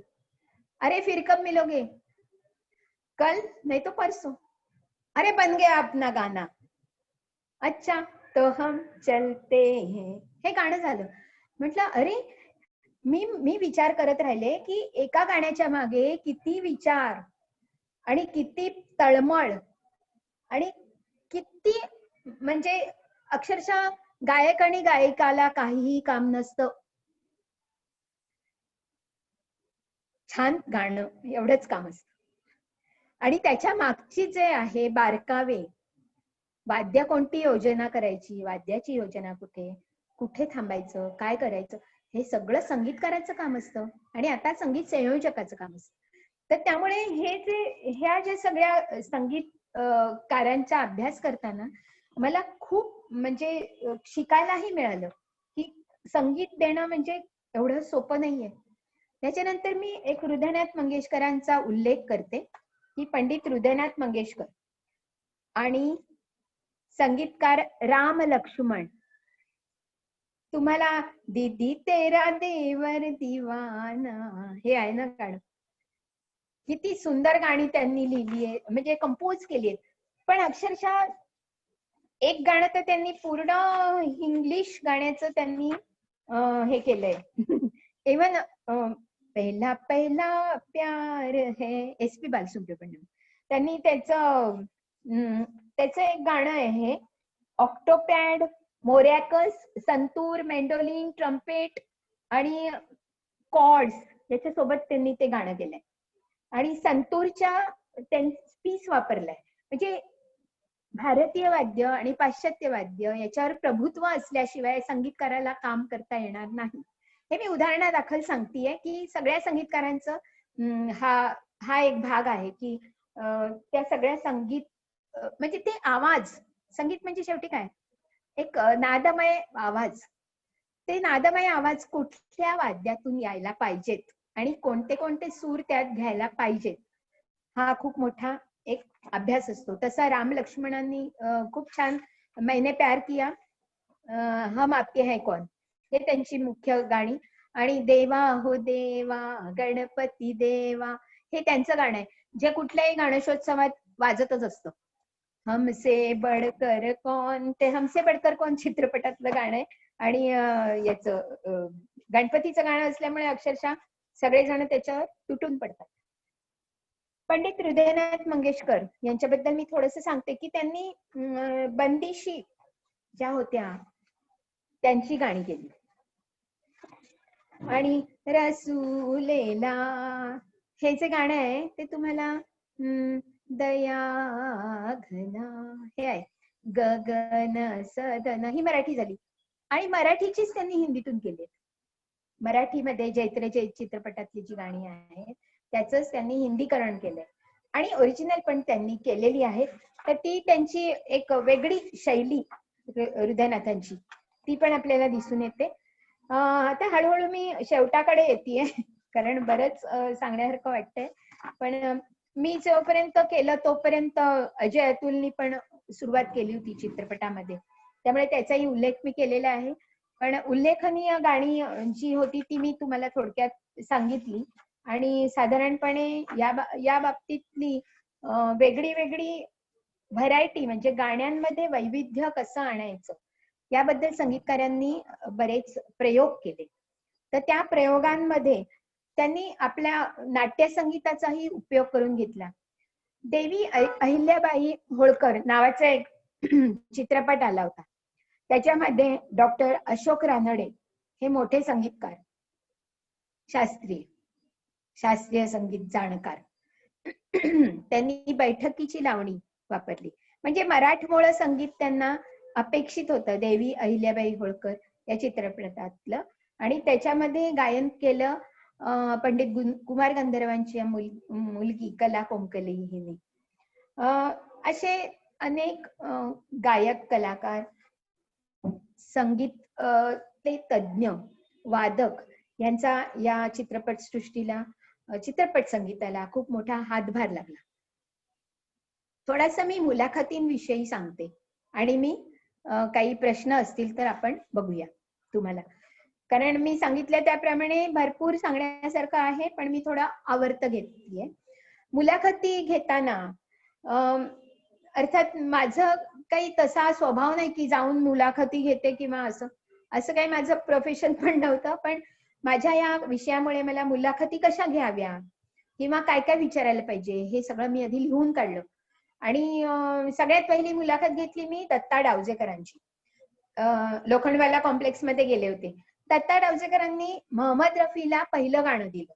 अरे फिर कब मिलोगे, कल नहीं तो परसों, अरे बन गया अपना गाना, अच्छा तो हम चलते हैं, हे गाणं झालं. म्हटलं अरे मी विचार करत राहिले की एका गाण्याच्या मागे किती विचार आणि किती तळमळ आणि किती, म्हणजे अक्षरशः गायक आणि गायिकाला काहीही काम नसतं, छान गाणं एवढंच काम असतं. आणि त्याच्या मागची जे आहे बारकावे, वाद्य कोणती योजना करायची, वाद्याची योजना कुठे कुठे थांबायचं, काय करायचं, हे सगळं संगीतकाराचं काम असतं आणि आता संगीत संयोजकाचं काम असतं. तर त्यामुळे ह्या ज्या सगळ्या संगीतकारांचा अभ्यास करताना मला खूप म्हणजे शिकायलाही मिळालं की संगीत देणं म्हणजे एवढं सोपं नाहीये. त्याच्यानंतर मी एक हृदयनाथ मंगेशकरांचा उल्लेख करते की पंडित हृदयनाथ मंगेशकर आणि संगीतकार राम लक्ष्मण. तुम्हाला दीदी तेरा देवर दीवाना हे आहे ना गाणं, किती सुंदर गाणी त्यांनी लिहिली आहे, म्हणजे कंपोज केली आहेत. पण अक्षरशः एक गाणं तर त्यांनी पूर्ण इंग्लिश गाण्याचं त्यांनी हे केलंय इवन पहिला पहिला प्यार है, SP बालसुब्रमण्यम, त्यांनी त्याचं एक गाणं आहे ऑक्टोपॅड, मोरॅकस, संतूर, मेंडोलिन, ट्रम्पेट आणि कॉर्ड्स याच्या सोबत त्यांनी ते गाणं केलंय आणि संतूरच्या पीस वापरलाय. म्हणजे भारतीय वाद्य आणि पाश्चात्य वाद्य याच्यावर प्रभुत्व असल्याशिवाय संगीतकाराला काम करता येणार नाही. हे मी उदाहरणादाखल सांगतेय की सगळ्या संगीतकारांचं हा एक भाग आहे की त्या सगळ्या संगीत म्हणजे ते आवाज, संगीत म्हणजे शेवटी काय, एक नादमय आवाज, ते नादमय आवाज कुठल्या वाद्यातून यायला पाहिजेत आणि कोणते कोणते सूर त्यात घ्यायला पाहिजेत, हा खूप मोठा एक अभ्यास असतो. तसा राम लक्ष्मणांनी खूप छान मैंने प्यार किया, हम आपके है कौन, हे त्यांची मुख्य गाणी. आणि देवा हो देवा गणपती देवा, हे त्यांचं गाणं आहे, जे कुठल्याही गणेशोत्सवात वाजतच असतं. हमसे बडकर कौन, ते हमसे बडकर कौन चित्रपटातलं गाणं आहे. आणि याचं गणपतीचं गाणं असल्यामुळे अक्षरशः सगळेजण त्याच्यावर तुटून पडतात. पंडित हृदयनाथ मंगेशकर यांच्याबद्दल मी थोडंसं सांगते की त्यांनी बंदिशी ज्या होत्या त्यांची गाणी केली. आणि रसूलेला हे जे गाणं आहे ते तुम्हाला दया घना हे आहे, गगन सदन ही मराठी झाली. आणि मराठीचीच त्यांनी हिंदीतून केली. मराठीमध्ये जैत्र जैत चित्रपटातली जी गाणी आहेत त्याचंच त्यांनी हिंदीकरण केलंय आणि ओरिजिनल पण त्यांनी केलेली आहे. तर ती त्यांची एक वेगळी शैली हृदयनाथांची ती पण आपल्याला दिसून येते. आता हळूहळू मी शेवटाकडे येतेय कारण बरंच सांगण्यासारखं वाटतंय. पण मी जोपर्यंत केलं तोपर्यंत अजय अतुलनी पण सुरुवात केली होती चित्रपटामध्ये, त्यामुळे त्याचाही उल्लेख मी केलेला आहे. पण उल्लेखनीय गाणी जी होती ती मी तुम्हाला थोडक्यात सांगितली. आणि साधारणपणे या बाबतीतली वेगळी वेगळी व्हरायटी म्हणजे गाण्यांमध्ये वैविध्य कसं आणायचं याबद्दल संगीतकारांनी बरेच प्रयोग केले. तर त्या प्रयोगांमध्ये त्यांनी आपल्या नाट्यसंगीताचाही उपयोग करून घेतला. देवी अहिल्याबाई होळकर नावाचा एक चित्रपट आला होता. त्याच्यामध्ये डॉक्टर अशोक रानडे हे मोठे संगीतकार, शास्त्रीय संगीत जाणकार, त्यांनी बैठकीची लावणी वापरली. म्हणजे मराठमोळं संगीत त्यांना अपेक्षित होतं देवी अहिल्याबाई होळकर या चित्रपटातलं. आणि त्याच्यामध्ये गायन केलं पंडित कुमार गंधर्वांची मुलगी कला कोंकले हिने. असे अनेक गायक, कलाकार, संगीत ते तज्ञ, वादक यांचा या चित्रपट सृष्टीला, चित्रपट संगीताला खूप मोठा हातभार लागला. थोडासा मी मुलाखतींविषयी सांगते आणि मी काही प्रश्न असतील तर आपण बघूया तुम्हाला. कारण मी सांगितलं त्याप्रमाणे भरपूर सांगण्यासारखं आहे, पण मी थोडा आवर्त घेतलीये. मुलाखती घेताना अर्थात माझं काही तसा स्वभाव नाही की जाऊन मुलाखती घेते किंवा असं काही माझं प्रोफेशन पण नव्हतं. पण माझ्या या विषयामुळे मला मुलाखती कशा घ्याव्या किंवा काय काय विचारायला पाहिजे हे सगळं मी आधी लिहून काढलं. आणि सगळ्यात पहिली मुलाखत घेतली मी दत्ता डावजेकरांची. लोखंडवाला कॉम्प्लेक्स मध्ये गेले होते. दत्ता डावजेकरांनी मोहम्मद रफीला पहिलं गाणं दिलं.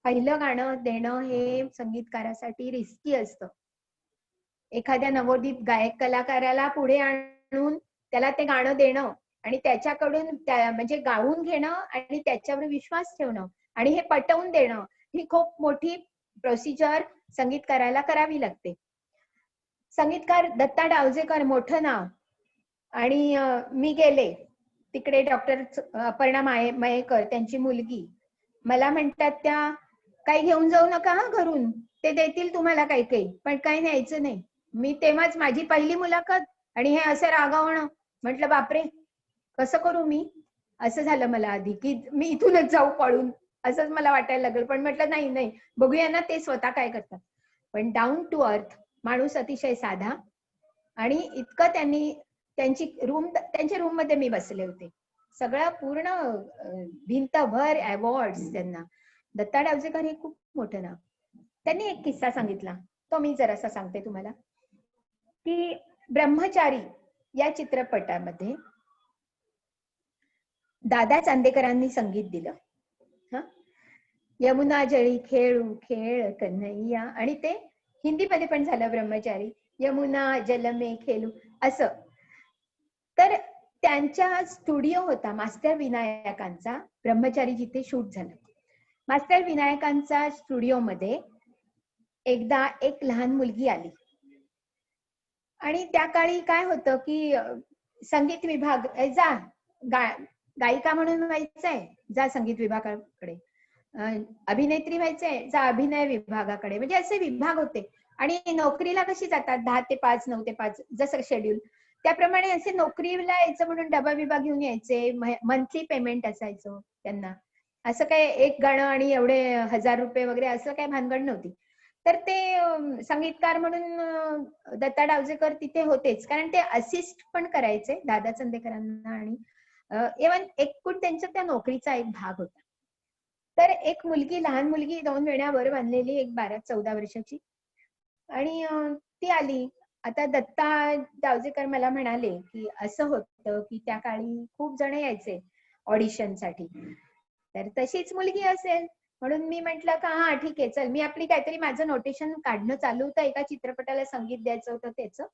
पहिलं गाणं देणं हे संगीतकारासाठी रिस्की असतं. एखाद्या नवोदित गायक कलाकाराला पुढे आणून त्याला ते गाणं देणं आणि त्याच्याकडून म्हणजे गाऊन घेणं आणि त्याच्यावर विश्वास ठेवणं आणि हे पटवून देणं ही खूप मोठी प्रोसिजर संगीतकाराला करावी लागते. संगीतकार दत्ता डावजेकर मोठं नाव. आणि मी गेले तिकडे, डॉक्टर अपर्णा मयेकर त्यांची मुलगी मला म्हणतात त्या काही घेऊन जाऊ नका हा घरून, ते देतील तुम्हाला काही काही, पण काही न्यायचं नाही. मी तेव्हाच माझी पहिली मुलाखत आणि हे असं रागावणं, म्हटलं बापरे कसं करू मी. असं झालं मला आधी की मी इथूनच जाऊ पळून, असंच मला वाटायला लागलं. पण म्हटलं नाही नाही बघूया ना ते स्वतः काय करतात. पण डाऊन टू अर्थ माणूस, अतिशय साधा. आणि इतकं त्यांनी त्यांच्या रूम मध्ये मी बसले होते, सगळं पूर्ण भिंतभर अवॉर्ड्स त्यांना. दत्ता डावजेकर हे खूप मोठं नाव. त्यांनी एक किस्सा सांगितला, तो मी जरासा सांगते तुम्हाला. की ब्रह्मचारी या चित्रपटामध्ये दादा चांदेकरांनी संगीत दिलं. यमुना जळी खेळू खेळ कन्हैया, आणि ते हिंदीमध्ये पण झालं ब्रह्मचारी, यमुना जल में खेळू असं. तर त्यांच्या स्टुडिओ होता मास्टर विनायकांचा, ब्रह्मचारी जिथे शूट झालं. मास्टर विनायकांचा स्टुडिओमध्ये एकदा एक लहान मुलगी आली. आणि त्या काळी काय होतं की संगीत विभाग जा गायिका म्हणून व्हायचंय, जा संगीत विभागाकडे. अभिनेत्री व्हायचंय, जा अभिनय विभागाकडे. म्हणजे असे विभाग होते. आणि नोकरीला कशी जातात 10 ते 5, 9 ते 5 जसं शेड्यूल, त्याप्रमाणे असे नोकरीला यायचं म्हणून डबा बिबा घेऊन यायचे. मंथली पेमेंट असायचं त्यांना. असं काय एक गाणं आणि एवढे 1000 रुपये वगैरे असं काही भानगड नव्हती. तर ते संगीतकार म्हणून दत्ता डावजेकर तिथे होतेच, कारण ते असिस्ट पण करायचे दादा चंदेकरांना. आणि इव्हन एकूण त्यांच्या त्या नोकरीचा एक भाग होता. तर एक मुलगी, लहान मुलगी 2 वेण्यावर बांधलेली, एक 12-14 वर्षाची, आणि ती आली. आता दत्ता डावजेकर मला म्हणाले की असं होतं की त्या काळी खूप जण यायचे ऑडिशनसाठी, तर तशीच मुलगी असेल म्हणून मी म्हंटल का हा ठीक आहे चल. मी आपली काहीतरी माझं नोटेशन काढणं चालू होतं, एका चित्रपटाला संगीत द्यायचं होतं त्याचं,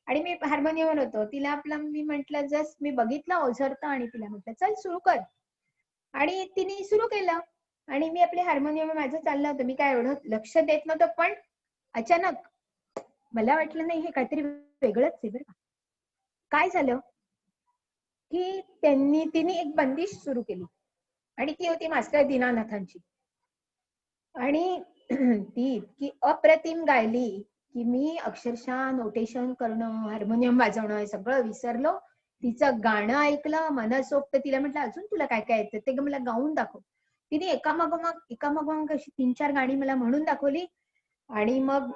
आणि मी हार्मोनियमवर होतो. तिला आपलं मी म्हंटल जस्ट मी बघितलं ओझरतं आणि तिला म्हटलं चल सुरू कर. आणि तिने सुरू केलं आणि मी आपले हार्मोनियम माझं चाललं होतं. मी काय एवढं लक्ष देत नव्हतं, पण अचानक मला वाटलं नाही हे काहीतरी वेगळंच आहे बरं का. काय झालं की तिने एक बंदिश सुरू केली आणि ती होती मास्टर दीनानाथांची. आणि ती इतकी अप्रतिम गायली की मी अक्षरशः नोटेशन करणं, हार्मोनियम वाजवणं हे सगळं विसरलो. तिचं गाणं ऐकलं मनसोक्त. तिला म्हटलं अजून तुला काय काय येतं ते मला गाऊन दाखव. तिने एकामागोमाग अशी 3-4 गाणी मला म्हणून दाखवली. आणि मग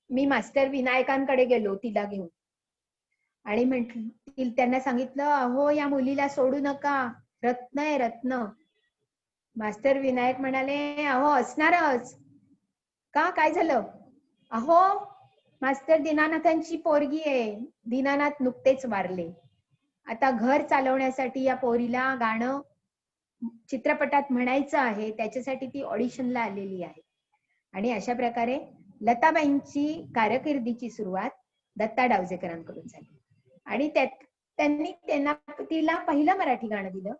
मी मास्टर विनायकांकडे गेलो तिला घेऊन आणि म्हटलं, त्यांना सांगितलं अहो या मुलीला सोडू नका, रत्न आहे रत्न. मास्टर विनायक म्हणाले अहो असणारच का, काय झालं. अहो मास्टर दीनानाथांची पोरगी आहे, दीनानाथ नुकतेच वारले. आता घर चालवण्यासाठी या पोरीला गाणं चित्रपटात म्हणायचं आहे, त्याच्यासाठी ती ऑडिशनला आलेली आहे. आणि अशा प्रकारे लताबाईंची कारकिर्दीची सुरुवात दत्ता डावजेकरांकडून झाली. आणि त्यांनी तिला पहिलं मराठी गाणं दिलं,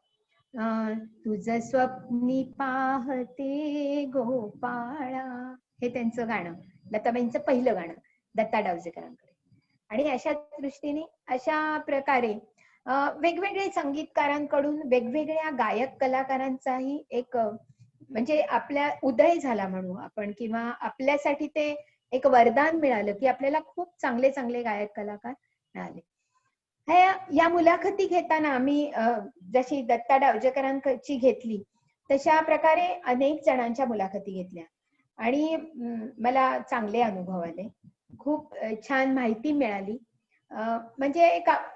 तुझं स्वप्नी पाहते गोपाळा. हे त्यांचं गाणं, लताबाईंचं पहिलं गाणं दत्ता डावजेकरांकडे. आणि अशा दृष्टीने अशा प्रकारे वेगवेगळे संगीतकारांकडून वेगवेगळ्या गायक कलाकारांचाही एक म्हणजे आपल्या उदय झाला म्हणू आपण, किंवा आपल्यासाठी ते एक वरदान मिळालं की आपल्याला खूप चांगले चांगले गायक कलाकार मिळाले. या मुलाखती घेताना मी जशी दत्ता डावजेकरांची घेतली तशा प्रकारे अनेक जणांच्या मुलाखती घेतल्या आणि मला चांगले अनुभव आले, खूप छान माहिती मिळाली. म्हणजे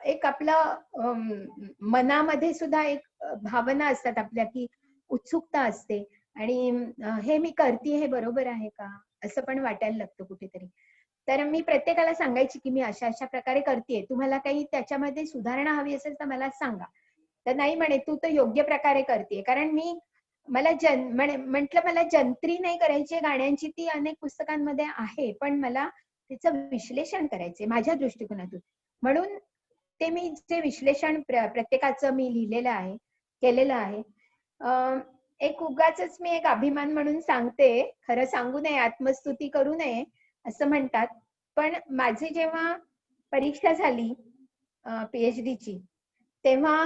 एक आपलं मनामध्ये सुद्धा एक भावना असतात आपल्या की उत्सुकता असते, आणि हे मी करते हे बरोबर आहे का असं पण वाटायला लागतं कुठेतरी. तर मी प्रत्येकाला सांगायची की मी अशा अशा प्रकारे करते, तुम्हाला काही त्याच्यामध्ये सुधारणा हवी असेल तर मला सांगा. तर नाही म्हणे तू तर योग्य प्रकारे करते. कारण मला म्हटलं मला जंत्री नाही करायची गाण्यांची, ती अनेक पुस्तकांमध्ये आहे, पण मला त्याचं विश्लेषण करायचंय माझ्या दृष्टिकोनातून. म्हणून ते मी जे विश्लेषण प्रत्येकाचं मी लिहिलेलं आहे, केलेलं आहे. एक उगाच मी एक अभिमान म्हणून सांगते, खरं सांगू नये, आत्मस्तुती करू नये असं म्हणतात. पण माझी जेव्हा परीक्षा झाली PhDची, तेव्हा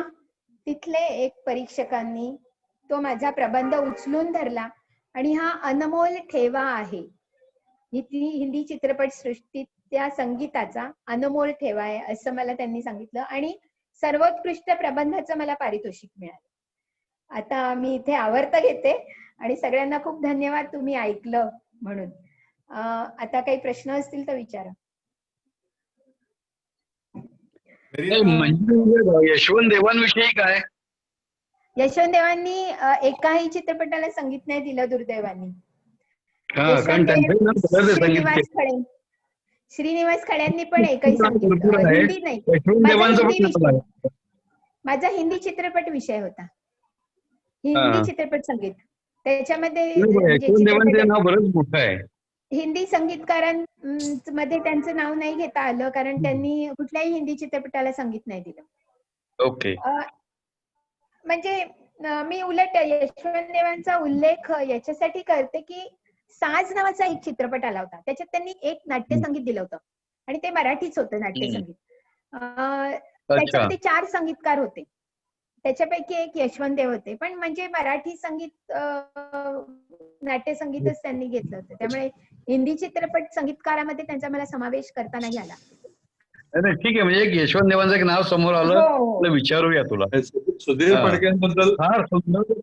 तिथले एक परीक्षकांनी तो माझा प्रबंध उचलून धरला आणि हा अनमोल ठेवा आहे, हिंदी चित्रपट सृष्टीत त्या संगीताचा अनमोल ठेवा आहे असं मला त्यांनी सांगितलं. आणि सर्वोत्कृष्ट प्रबंधाचं मला पारितोषिक मिळालं. आता मी इथे आवर्त घेते आणि सगळ्यांना खूप धन्यवाद तुम्ही ऐकलं म्हणून. आता काही प्रश्न असतील तर विचारा. यशवंत देवांविषयी काय? यशवंत देवांनी एकाही चित्रपटाला संगीत नाही दिलं दुर्दैवाने. श्रीनिवास खळ्यांनी पण एकही संगीत, हिंदी नाही. माझा हिंदी चित्रपट विषय होता, हिंदी चित्रपट संगीत. त्याच्यामध्ये हिंदी संगीतकारांमध्ये त्यांचं नाव नाही घेता आलं कारण त्यांनी कुठल्याही हिंदी चित्रपटाला संगीत नाही दिलं. ओके. म्हणजे मी उलट यशवंत देवांचा उल्लेख याच्यासाठी करते की साज नावाचा एक चित्रपट आला होता, त्याच्यात त्यांनी एक नाट्यसंगीत दिलं होतं आणि ते मराठीच होतं नाट्यसंगीत. त्याच्यामध्ये 4 संगीतकार होते. त्याच्यापैकी एक यशवंत देव होते, पण म्हणजे मराठी संगीत नाट्यसंगीतच त्यांनी घेतलं होतं, त्यामुळे हिंदी चित्रपट संगीतकारामध्ये त्यांचा मला समावेश करता नाही आला. नाही ठीक आहे, म्हणजे एक यशवंत देवांचं एक नाव समोर आलं, हो. तुला विचारूया तुला. सुधीर हा. फडकेंबद्दल फार सुंदर.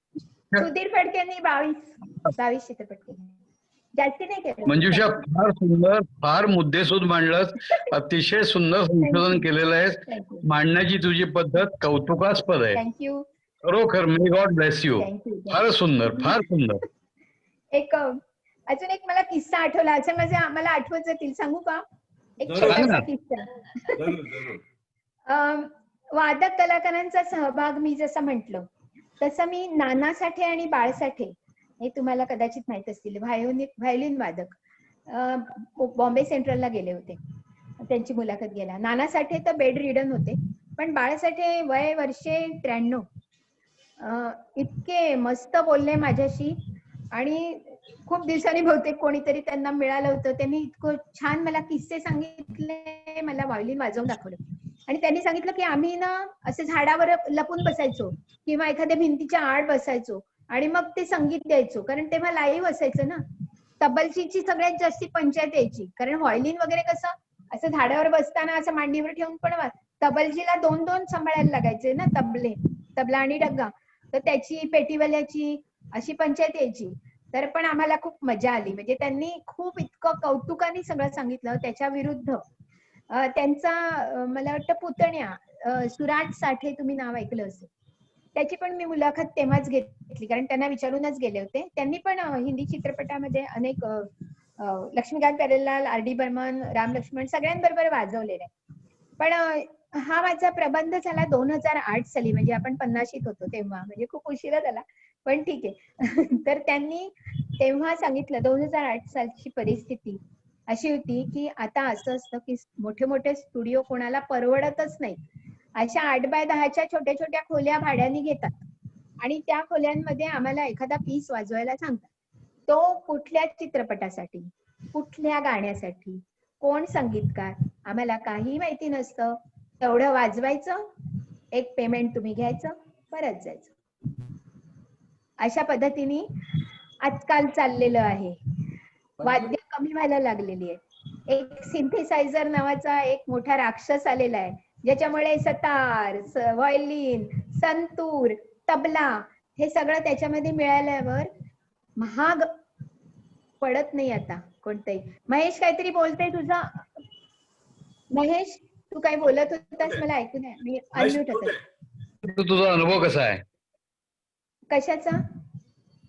सुधीर फडकेंनी 22 चित्रपट केले, जास्ती नाही केले. मंजुषा फार सुंदर, फार मुद्देसूद मांडलंस, अतिशय सुंदर संशोधन केलेलं आहे. थँक्यू मांडण्याची तुझी पद्धत कौतुकास्पद आहे, थँक्यू खरोखर. May God bless you. Thank you. फार सुंदर, फार सुंदर. एक अजून एक मला किस्सा आठवला, असं मला आठवत जातील, सांगू का? एक जरूर. छोटासा सांग किस्सा. जरूर जरूर. वादक कलाकारांचा सहभाग मी जसं म्हटलं तसं मी नाना साठे आणि बाळ साठे, हे तुम्हाला कदाचित माहित असतील, व्हायोलिन वादक, बॉम्बे सेंट्रलला गेले होते, त्यांची मुलाखत घ्यायला. नाना साठे तर बेड रिडन होते, पण बाळ साठे वय वर्षे 93. इतके मस्त बोलले माझ्याशी, आणि खूप दिवसांनी बहुतेक कोणीतरी त्यांना मिळालं होतं. त्यांनी इतकं छान मला किस्से सांगितले, मला व्हायोलिन वाजवून दाखवलं, आणि त्यांनी सांगितलं की आम्ही ना असे झाडावर लपून बसायचो किंवा एखाद्या भिंतीच्या आड बसायचो आणि मग ते संगीत द्यायचो, कारण तेव्हा लाईव्ह असायचं ना. तबलची सगळ्यात जास्ती पंचायत यायची, कारण व्हायोलिन वगैरे कसं असं झाडावर बसताना असं मांडीवर ठेवून, पण तबलजीला 2-2 सांभाळायला लागायचे ना, तबला आणि डग्गा, तर त्याची पेटीवाल्याची अशी पंचायत यायची. तर पण आम्हाला खूप मजा आली, म्हणजे त्यांनी खूप इतकं कौतुकाने सगळं सांगितलं. त्याच्या विरुद्ध त्यांचा मला वाटतं पुतण्या सुराज साठे, तुम्ही नाव ऐकलं असेल, त्याची पण मी मुलाखत तेव्हाच घेतली, कारण त्यांना विचारूनच गेले होते. त्यांनी पण हिंदी चित्रपटामध्ये अनेक लक्ष्मीकांत प्यारेलाल, आर डी बर्मन, राम लक्ष्मण सगळ्यांबरोबर वाजवलेलं आहे. पण हा माझा प्रबंध झाला 2008 साली, म्हणजे आपण 50शीत होतो तेव्हा, म्हणजे खूप उशिरा झाला, पण ठीक आहे. तर त्यांनी तेव्हा सांगितलं, 2008 सालची परिस्थिती अशी होती की आता असं असतं की मोठे मोठे स्टुडिओ कोणाला परवडतच नाही, अशा 8x10च्या छोट्या छोट्या खोल्या भाड्याने घेतात, आणि त्या खोल्यांमध्ये आम्हाला एखादा पीस वाजवायला सांगतात. तो कुठल्या चित्रपटासाठी, कुठल्या गाण्यासाठी, कोण संगीतकार, आम्हाला काही माहिती नसतं. तेवढं वाजवायचं, एक पेमेंट तुम्ही घ्यायचं, परत जायचं. अशा पद्धतीने आजकाल चाललेलं आहे. वाद्य कमी व्हायला लागलेली आहे. एक सिंथेसायझर नावाचा एक मोठा राक्षस आलेला आहे, ज्याच्यामुळे सतार, व्हायोलिन, संतूर, तबला हे सगळं त्याच्यामध्ये मिळाल्यावर महाग पडत नाही आता कोणतंही. महेश काहीतरी बोलते तुझा. महेश, तू काय बोलत होतास, मला ऐकू नये, मी अनम्यूट होते. तुझा अनुभव कसा आहे? कशाचा?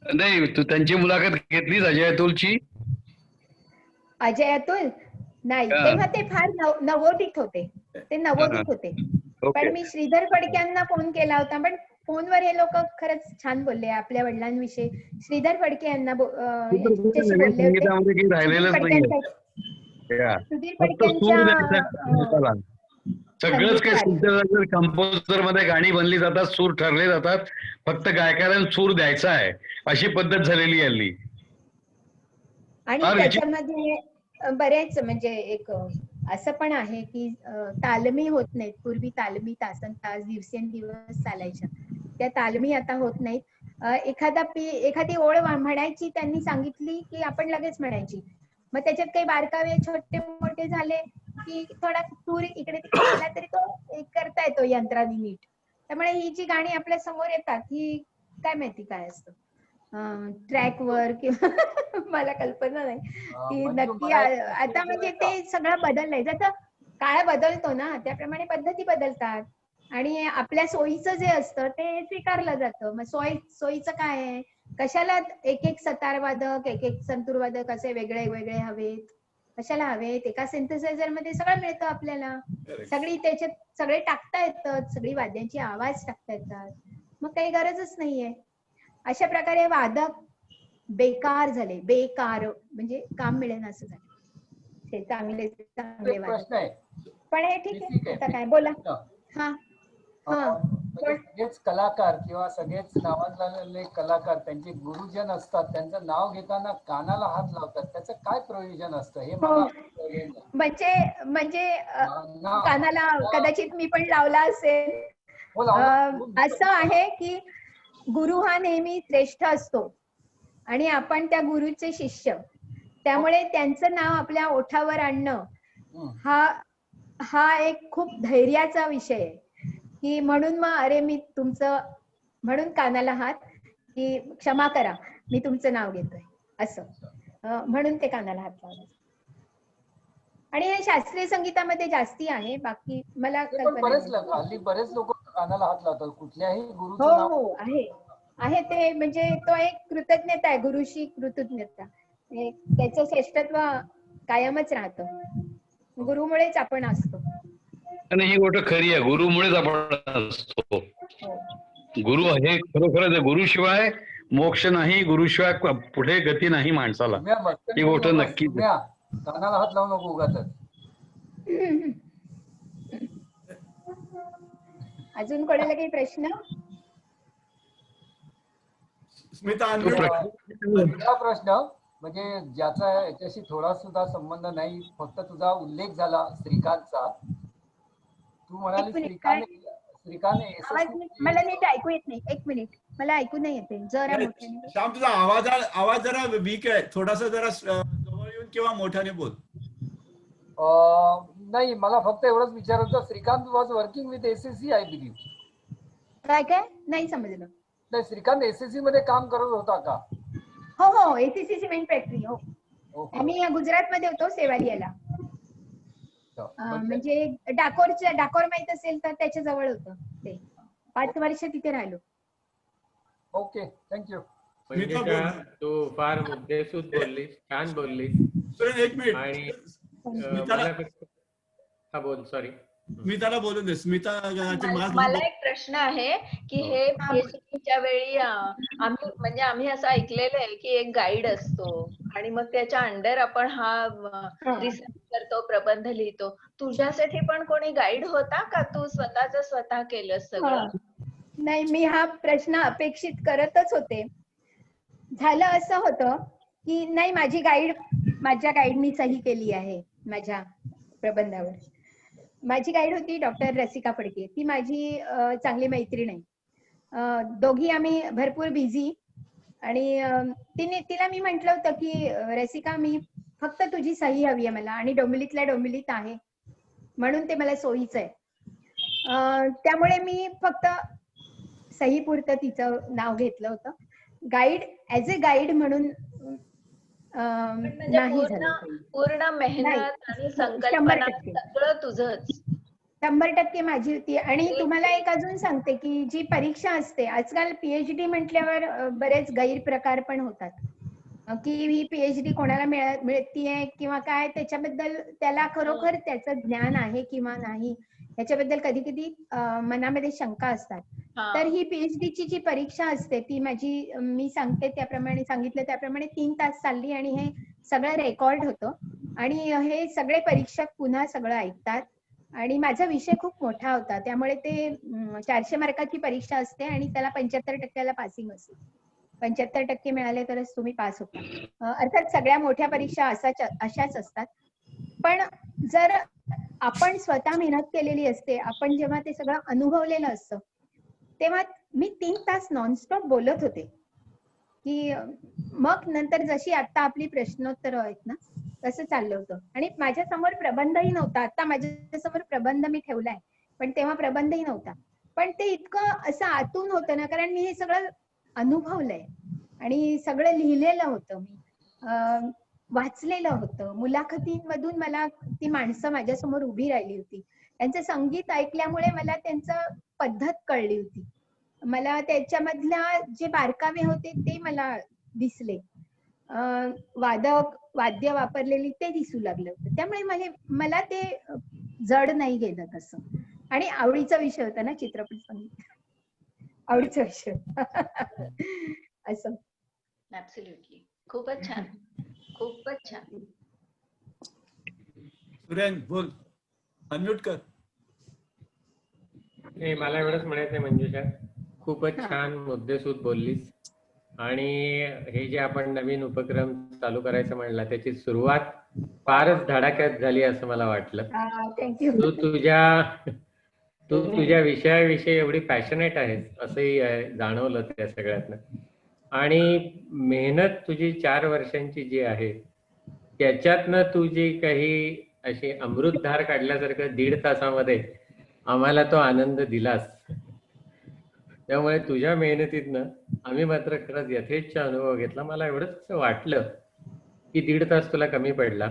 नाही, तू त्यांची मुलाखत घेतलीस अजय अतुलची? अजय अतुल नाही, तेव्हा ते फार नवोदित होते, ते नवोदित होते. पण मी श्रीधर फडक्यांना फोन केला होता, पण फोनवर हे लोक खरंच छान बोलले आपल्या वडिलांविषयी. श्रीधर फडके यांना यांच्याशी बोलले होते. सुधीर फडक्यांच्या सगळंच काही कंपोजर मध्ये गाणी बनली जातात, सूर ठरले जातात, फक्त गायकाला सूर द्यायचा आहे, अशी पद्धत झालेली हल्ली. आणि त्याच्यामध्ये बरेच म्हणजे एक असं पण आहे की तालमी होत नाहीत. पूर्वी तालमी तासन तास दिवसेंदिवस चालायच्या, त्या तालमी आता होत नाहीत. एखादी ओळ म्हणायची, त्यांनी सांगितली की आपण लगेच म्हणायची, मग त्याच्यात काही बारकावे छोटे मोठे झाले की थोडा सूर इकडे तिकडे झाला तरी तो करता येतो यंत्राने नीट. त्यामुळे ही जी गाणी आपल्या समोर येतात ही काय माहिती काय असतं ट्रॅकवर किंवा मला कल्पना नाही की नक्की. आता म्हणजे ते सगळं बदललंय, जसं काळ बदलतो ना त्याप्रमाणे पद्धती बदलतात, आणि आपल्या सोयीचं जे असतं ते स्वीकारलं जातं. मग सोयीचं काय आहे, कशाला एक एक सतार वादक, एक एक संतूर वादक असे वेगळे वेगळे हवेत, कशाला हवेत? एका सिंथेसायझर मध्ये सगळं मिळतं आपल्याला, सगळी त्याच्यात सगळे टाकता येतात, सगळी वाद्यांची आवाज टाकता येतात, मग काही गरजच नाहीये. अशा प्रकारे वादक बेकार झाले, बेकार म्हणजे काम मिळेल असं झालं. ते चांगले वादक, पण हे ठीक आहे, आता काय बोला. हा सगळेच कलाकार किंवा सगळेच नावाजलेले कलाकार त्यांचे गुरुजन असतात, त्यांचं नाव घेताना कानाला हात लावतात, त्याचं काय प्रयोजन असतं हे मला म्हणजे कानाला कदाचित मी पण लावला असेल, असं आहे की गुरु हा नेहमी श्रेष्ठ असतो आणि आपण त्या गुरुचे शिष्य, त्यामुळे त्यांचं नाव आपल्या ओठावर आणणं हा एक खूप धैर्याचा विषय आहे. की म्हणून मग अरे मी तुमचं म्हणून कानाला हात, की क्षमा करा मी तुमचं नाव घेतोय असं, म्हणून ते कानाला हात लावले. आणि हे शास्त्रीय संगीतामध्ये जास्ती आहे, बाकी मला हल्ली बरेच लोक कानाला हात लावतात कुठल्याही गुरुचं हो नाव. हो आहे ते, म्हणजे तो एक कृतज्ञता आहे, गुरुशी कृतज्ञता. त्याचं श्रेष्ठत्व कायमच राहतं. गुरुमुळेच आपण असतो. आणि ही गोष्ट खरी आहे, गुरुमुळेच आपण असतो. गुरु हे खरोखरच गुरुशिवाय मोक्ष नाही, गुरुशिवाय पुढे गती नाही माणसाला. ही गोष्ट नक्कीच. कानाला हात लावू नको उगाच. अजून कोणाला काही प्रश्न? स्मिता दुसरा प्रश्न म्हणजे ज्याचा याच्याशी थोडा सुद्धा संबंध नाही, फक्त तुझा उल्लेख झाला श्रीकांतचा. तू म्हणाली श्रीकांत मला नीट ऐकू येत नाही. एक मिनिट, मला ऐकू नाही येते जरा मोठ्याने. श्याम तुझा आवाज जरा वीक आहे, थोडासा जरा जवळ येऊन किंवा मोठ्याने बोल. नाही, मला फक्त एवढंच विचारायचं, Shrikant was working with SSC I believe. काय नाही समजलं. नाही, श्रीकांत एसएससी मध्ये काम करत होता का? हो, एसीसी सिमेंट फॅक्टरी. हो, आम्ही गुजरातमध्ये होतो, सेवालियाला. म्हणजे डाकोर माहित असेल तर त्याच्या जवळ होतं ते. 5 वर्ष तिथे राहिलो. Okay, thank you. तू फार मुद्देसूद बोललीस, छान बोललीस. एक मिनिट. आणि हा बोल, सॉरी. स्मिताला बोलून दे. स्मिता, मला एक प्रश्न आहे की हे पीएचडीच्या वेळी आम्ही असं ऐकलेलं आहे की एक गाईड असतो आणि मग त्याच्या अंडर आपण हा रिसर्च करतो, प्रबंध लिहितो. तुझ्यासाठी पण कोणी गाईड होता का, तू स्वतः केलं सगळं? नाही, मी हा प्रश्न अपेक्षित करतच होते. झालं असं होतं की नाही, माझ्या गाईडनी सही केली आहे माझ्या प्रबंधावर. माझी गाईड होती डॉक्टर रसिका फडके. ती माझी चांगली मैत्रीण आहे. दोघी आम्ही भरपूर बिझी. आणि तिला मी म्हंटल होतं की रसिका, मी फक्त तुझी सही हवी आहे मला, आणि डोंबिवलीतल्या डोंबिवलीत आहे म्हणून ते मला सोयीचं आहे. त्यामुळे मी फक्त सही पुरतं तिचं नाव घेतलं होतं. गाईड ऍज अ गाईड म्हणून नाही झालं. पूर्ण मेहनत आणि संकल्पना सगळं तुझंच. 100% माझी होती. आणि तुम्हाला एक अजून सांगते की जी परीक्षा असते आजकाल, पीएचडी म्हटल्यावर बरेच गैरप्रकार पण होतात, की ही पीएचडी कोणाला मिळतीये किंवा काय, त्याच्याबद्दल त्याला खरोखर त्याचं ज्ञान आहे किंवा नाही याच्याबद्दल कधी कधी मनामध्ये शंका असतात. तर ही पीएचडीची जी परीक्षा असते ती मी सांगितलं त्याप्रमाणे 3 तास चालली, आणि हे सगळं रेकॉर्ड होतं, आणि हे सगळे परीक्षक पुन्हा सगळं ऐकतात. आणि माझा विषय खूप मोठा होता, त्यामुळे ते 400 मार्काची परीक्षा असते आणि त्याला 75% पासिंग असते. 75% मिळाले तरच तुम्ही पास होता. अर्थात सगळ्या मोठ्या परीक्षा अशाच असतात. पण जर आपण स्वतः मेहनत केलेली असते, आपण जेव्हा ते सगळं अनुभवलेलं असतं, तेव्हा मी 3 तास नॉनस्टॉप बोलत होते. की मग नंतर जशी आता आपली प्रश्नोत्तर आहेत ना, तसं चाललं होतं. आणि माझ्या समोर प्रबंधही नव्हता. आता माझ्या समोर प्रबंध मी ठेवलाय, पण तेव्हा प्रबंधही नव्हता. पण ते इतकं असं आतून होतं ना, कारण मी हे सगळं अनुभवलंय आणि सगळं लिहिलेलं होतं, मी वाचलेलं होतं. मुलाखतींमधून मला ती माणसं माझ्यासमोर उभी राहिली होती. त्यांचं संगीत ऐकल्यामुळे मला त्यांचं पद्धत कळली होती. मला त्याच्यामधल्या जे बारकावे होते ते मला दिसले. वाद्य वापरलेली ते दिसू लागलं होतं. त्यामुळे मला ते जड नाही गेलं तसं. आणि आवडीचा विषय होता ना चित्रपट संगीत, आवडीचा विषय असं. ऍब्सोल्युटली. खूपच छान, खूपच छान. सुरेन बोल, अनम्यूट कर. नाही, मला एवढंच म्हणायचंय मंजुषा, खूपच छान मुद्देसूद बोललीस. आणि हे जे आपण नवीन उपक्रम चालू करायचं म्हणला, त्याची सुरुवात फारच धडाक्यात झाली असं मला वाटलं. थँक्यू. तू तू तुझ्या विषयाविषयी एवढी पॅशनेट आहेस असंही जाणवलं त्या सगळ्यातनं. आणि मेहनत तुझी 4 वर्षांची जी आहे त्याच्यातनं तू जी काही अशी अमृतधार काढल्यासारखं 1.5 तासामध्ये आम्हाला तो आनंद दिलास, त्यामुळे तुझ्या मेहनतीतनं आम्ही मात्र खरंच यथेच्छ अनुभव घेतला. मला एवढंच वाटलं की 1.5 तास तुला कमी पडला.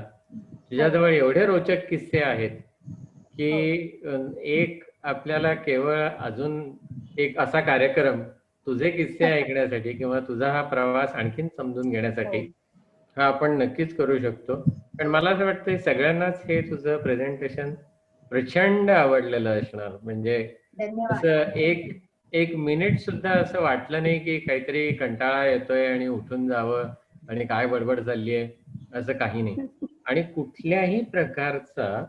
तुझ्याजवळ एवढे रोचक किस्से आहेत की एक आपल्याला केवळ अजून एक असा कार्यक्रम तुझे किस्से ऐकण्यासाठी किंवा तुझा हा प्रवास आणखीन समजून घेण्यासाठी हा आपण नक्कीच करू शकतो. पण मला असं वाटतं सगळ्यांनाच हे तुझं प्रेझेंटेशन प्रचंड आवडलेलं असणार. म्हणजे धन्यवाद. असं एक मिनिट सुद्धा असं वाटलं नाही की काहीतरी कंटाळा येतोय आणि उठून जावं आणि काय बडबड चाललीये, असं काही नाही. आणि कुठल्याही प्रकारचा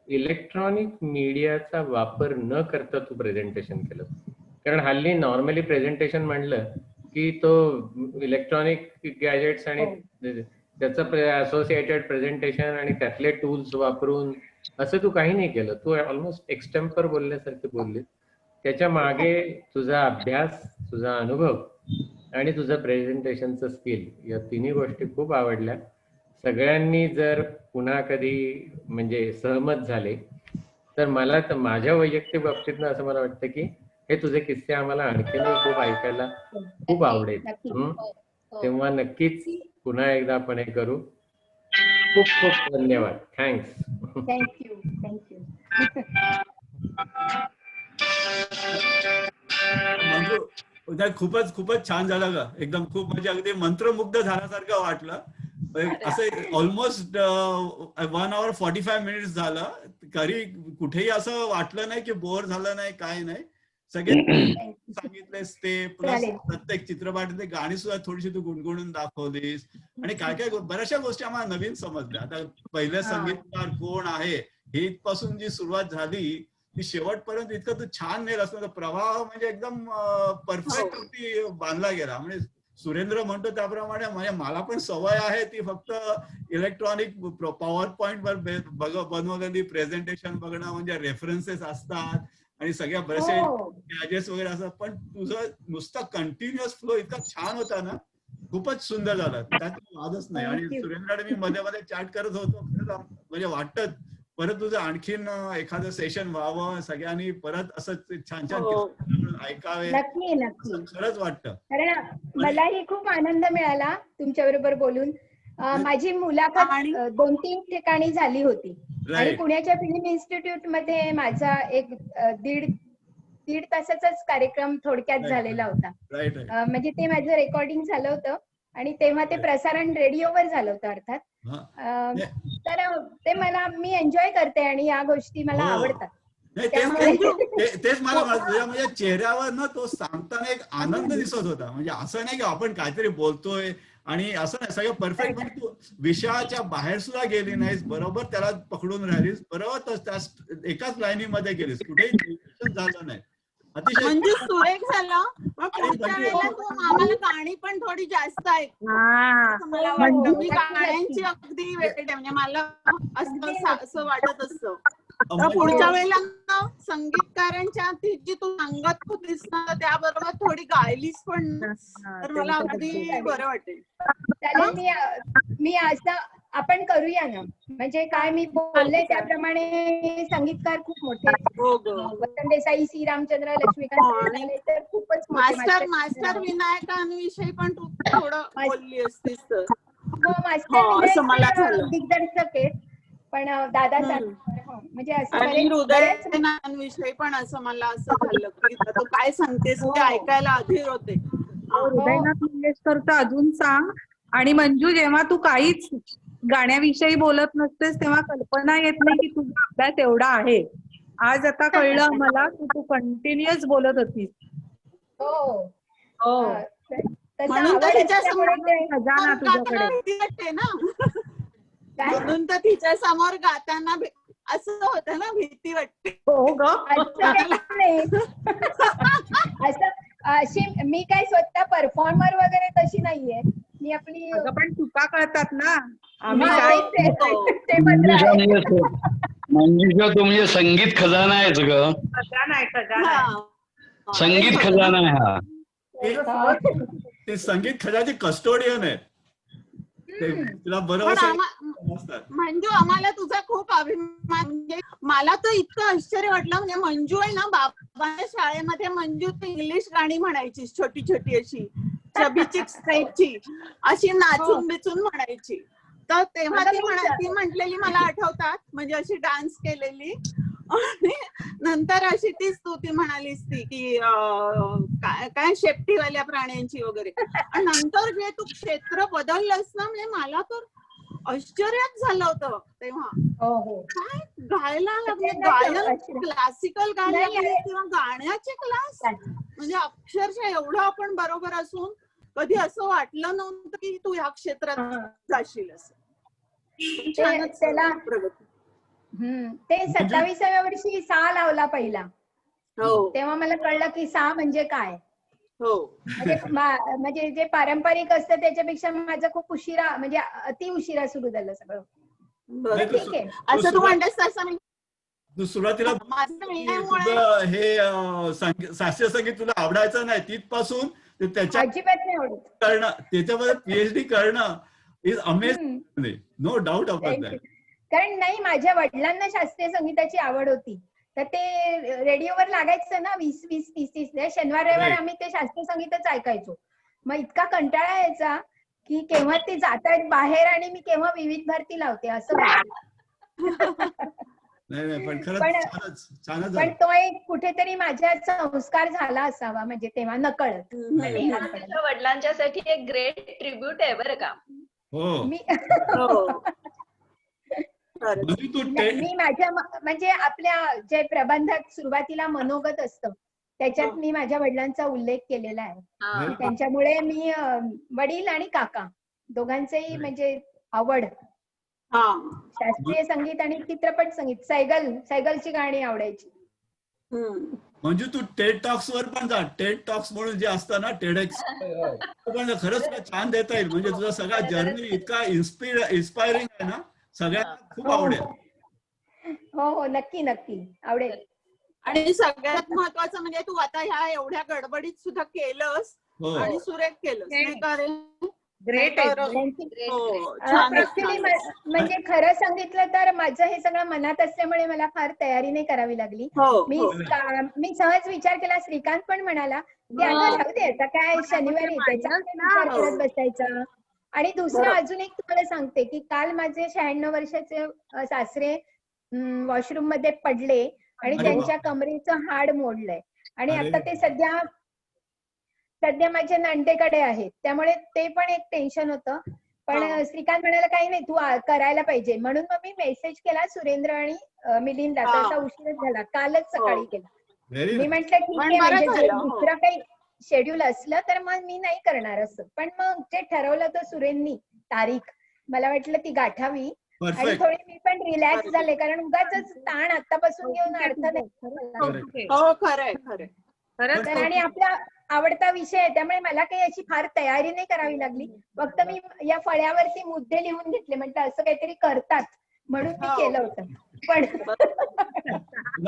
इलेक्ट्रॉनिक मीडियाचा वापर न करता तू प्रेझेंटेशन केलं. कारण हल्ली नॉर्मली प्रेझेंटेशन म्हणलं की तो इलेक्ट्रॉनिक गॅजेट्स आणि त्याचं असोसिएटेड प्रेझेंटेशन आणि त्यातले टूल्स वापरून असं तू काही नाही केलं. तू ऑलमोस्ट एक्सटेम्पर बोलल्यासारखे बोलली. त्याच्या मागे तुझा अभ्यास, तुझा अनुभव आणि तुझं प्रेझेंटेशनचं स्किल या तिन्ही गोष्टी खूप आवडल्या. सगळ्यांनी जर पुन्हा कधी म्हणजे सहमत झाले तर मला तर माझ्या वैयक्तिक बाबतीतनं असं मला वाटतं की हे तुझे किस्से आम्हाला आणखीनही खूप ऐकायला खूप आवडेल. तेव्हा नक्कीच पुन्हा एकदा आपण हे करू. खूप खूप धन्यवाद. थँक्स. थँक्यू. मंजू, उद्या खूपच छान झालं का? एकदम खूप म्हणजे अगदी मंत्रमुग्ध झाल्यासारखं वाटलं. असं ऑलमोस्ट 1 hour 45 minutes झालं. कधी कुठेही असं वाटलं नाही की बोर झालं नाही, काय नाही. सगळे सांगितलेस ते प्लस प्रत्येक चित्रपटातले गाणी सुद्धा थोडीशी तू गुणगुणून दाखवलीस आणि काय काय बऱ्याचशा गोष्टी आम्हाला नवीन समजल्या. आता पहिलं संगीतकार कोण आहे हे इथपासून जी सुरुवात झाली ती शेवटपर्यंत इतकं तू छान नेल असं प्रवाह म्हणजे एकदम परफेक्ट बांधला गेला. म्हणजे सुरेंद्र म्हणतो त्याप्रमाणे म्हणजे मला पण सवय आहे ती फक्त इलेक्ट्रॉनिक पॉवर पॉइंट वर बनवलेली प्रेझेंटेशन बघणं, म्हणजे रेफरन्सेस असतात आणि सगळ्या बरेचसे गॅजेट्स वगैरे असतात. पण तुझं नुसतं कंटिन्युअस फ्लो इतका छान होता ना, खूपच सुंदर झाला, त्यात वादच नाही. आणि सुरेंद्र मी मध्ये मध्ये चॅट करत होतो, म्हणजे वाटत परत तुझं आणखीन एखादं सेशन व्हावं, सगळ्यांनी परत असं छान छान ऐकावे. नक्की खरंच वाटतं. कारण मलाही खूप आनंद मिळाला तुमच्या बरोबर बोलून. माझी मुलाखत 2-3 ठिकाणी झाली होती आणि पुण्याच्या फिल्म इन्स्टिट्यूट मध्ये माझा एक दीड तासाचाच कार्यक्रम थोडक्यात झालेला होता. म्हणजे ते माझं रेकॉर्डिंग झालं होतं आणि तेव्हा ते प्रसारण रेडिओवर झालं होतं अर्थात. तर ते मी एन्जॉय करते आणि या गोष्टी मला आवडतात. तेच मला म्हणजे चेहऱ्यावर ना तो सांगताना एक आनंद दिसत होता. म्हणजे असं नाही की आपण काहीतरी बोलतोय आणि असं नाही, सगळं परफेक्ट. म्हणजे तू विषयाच्या बाहेर सुद्धा गेली नाहीस, बरोबर त्याला पकडून राहिलीस, बरोबर त्या एकाच लाईनीमध्ये गेलीस, कुठेही झालं नाही. म्हणजे सुरेख झालं. मग पुढच्या वेळेला तू आम्हाला गाणी पण थोडी जास्त ऐक. मला वाटतं मी गाण्यांची अगदी वेळ म्हणजे मला असं वाटत असतं. तर पुढच्या वेळेला ना संगीतकारांच्या जी तू सांगत होतीस ना त्याबरोबर थोडी गायलीस पण तर मला अगदी बरं वाटेल. चालेल, मी असं आपण करूया ना. म्हणजे काय मी बोलले त्याप्रमाणे संगीतकार खूप मोठे, वसंत देसाई, सी रामचंद्र, लक्ष्मीकांत तर खूपच मास्टर विनायकांविषयी पण तू थोडं बोलली असतीस तर. मास्टर विनायक दिग्दर्शक आहेत, पण दादा म्हणजे आणि हृदयाविषयी पण असं मला असं झालं की तू काय सांगतेस ते ऐकायला अधीर होते. हृदयनाथ मंगेशकर तर अजून सांग. आणि मंजू, जेव्हा तू काहीच गाण्याविषयी बोलत नसतेस तेव्हा कल्पना येत नाही की तुझा अभ्यास एवढा आहे. आज आता कळलं मला की तू कंटिन्युअस बोलत होतीस. म्हणून तर तिच्या म्हणून तर तिच्या समोर गाताना असं होतं ना, भीती वाटते. हो ग, असं अशी मी काय स्वतः परफॉर्मर वगैरे तशी नाहीये. मी आपली पण चुका कळतात ना. आम्ही मंजुषा तू म्हणजे संगीत खजाना आहेच ग. खजाना आहे, खजाना आहे. हा. संगीत खजाना आहे हा. ते संगीत खजाची कस्टोडियन आहे. ते तुला पण बरोबर मंजू, आम्हाला तुझा खूप अभिमान. म्हणजे मला तर इतकं आश्चर्य वाटलं. म्हणजे मंजू आहे ना, बाबाच्या शाळेमध्ये मंजू इंग्लिश गाणी म्हणायची, छोटी छोटी अशी चबीची स्टेपची, अशी नाचून बिचून म्हणायची. तर तेव्हा ती म्हटलेली मला आठवतात, म्हणजे अशी डान्स केलेली. आणि नंतर अशी तीच ती म्हणालीस ती की काय शेपटीवाल्या प्राण्यांची वगैरे. आणि नंतर जे तू क्षेत्र बदललंस ना, म्हणजे मला तर आश्चर्यच झालं होतं तेव्हा. काय गायला लागले, गायन क्लासिकल गायला लागले किंवा गाण्याचे क्लास. म्हणजे अक्षरशः एवढं आपण बरोबर असून कधी असं वाटलं नव्हतं की तू ह्या क्षेत्रात जाशील असं. त्याला ते 27व्या वर्षी सा लावला पहिला. तेव्हा मला कळलं की सा म्हणजे काय. म्हणजे जे पारंपरिक असतं त्याच्यापेक्षा माझं खूप उशिरा, म्हणजे अति उशिरा सुरू झालं सगळं. ठीक आहे, असं तू म्हणतेस तसं तू सुरुवातीला तुझं हे शास्त्रीय संगीत तुला आवडायचं नाही, तिथपासून त्याच्या अजिबात नाही आवडत करणं, त्याच्यामध्ये PhD करणं is amazing. No doubt about that. कारण नाही, माझ्या वडिलांना शास्त्रीय संगीताची आवड होती, तर ते रेडिओवर लागायचं ना 20-30 शनिवार रविवार आम्ही ते शास्त्रीय संगीतच ऐकायचो. मग इतका कंटाळा यायचा की केव्हा ते जातात बाहेर आणि मी केव्हा विविध भारती लावते असं वाटतं. नाही पण खरंच छानच. पण तो एक कुठेतरी माझ्यात संस्कार झाला असावा, म्हणजे तेव्हा नकळत. वडिलांच्यासाठी एक ग्रेट ट्रिब्यूट आहे बरं का. मी माझ्या म्हणजे आपल्या जे प्रबंधात सुरुवातीला मनोगत असतं त्याच्यात मी माझ्या वडिलांचा उल्लेख केलेला आहे. त्यांच्यामुळे मी वडील आणि काका दोघांचेही म्हणजे आवड, शास्त्रीय संगीत आणि चित्रपट संगीत. सैगलची गाणी आवडायची. म्हणजे तू टेड टॉक्स वर पण जा. टेड टॉक्स म्हणून जे असतं ना, टेडेक्स, पण खरंच छान देता येईल. म्हणजे तुझा सगळा जर्नी इतका इन्स्पायरिंग आहे ना, सगळ्यांना खूप आवडेल. हो नक्की आवडेल. आणि सगळ्यात महत्वाचं म्हणजे तू आता ह्या एवढ्या गडबडीत सुद्धा केलंस आणि सुरेख केलंस. ग्रेट. म्हणजे खरं सांगितलं तर माझं हे सगळं मनात असल्यामुळे मला फार तयारी नाही करावी लागली. मी सहज विचार केला. श्रीकांत पण म्हणाला की आता राहू दे, आता काय शनिवारी त्याचा विचार करत बसायचा. आणि दुसरं अजून एक तुम्हाला सांगते की काल माझे 96 वर्षाचे सासरे वॉशरूम मध्ये पडले आणि त्यांच्या कमरेचं हाड मोडलंय. आणि आता ते सध्या माझ्या नंदेकडे आहेत, त्यामुळे ते पण एक टेन्शन होतं. पण श्रीकांत म्हणाला काही नाही, तू करायला पाहिजे. म्हणून मग मी मेसेज केला सुरेंद्र आणि मिलिंदला. तसा उशीरच झाला, कालच सकाळी केला. मी म्हंटल ठीक आहे, म्हणजे दुसरं काही शेड्यूल असलं तर मग मी नाही करणार असं. पण मग जे ठरवलं तर सुरेंनी तारीख, मला वाटलं ती गाठावी. आणि थोडी मी पण रिलॅक्स झाले, कारण उगाच ताण आतापासून घेऊन अर्थ नाही. आणि आपला आवडता विषय आहे, त्यामुळे मला काही अशी फार तयारी नाही करावी लागली. फक्त मी या फळ्यावरती मुद्दे लिहून घेतले. म्हटलं असं काहीतरी करतात म्हणून मी केलं होतं.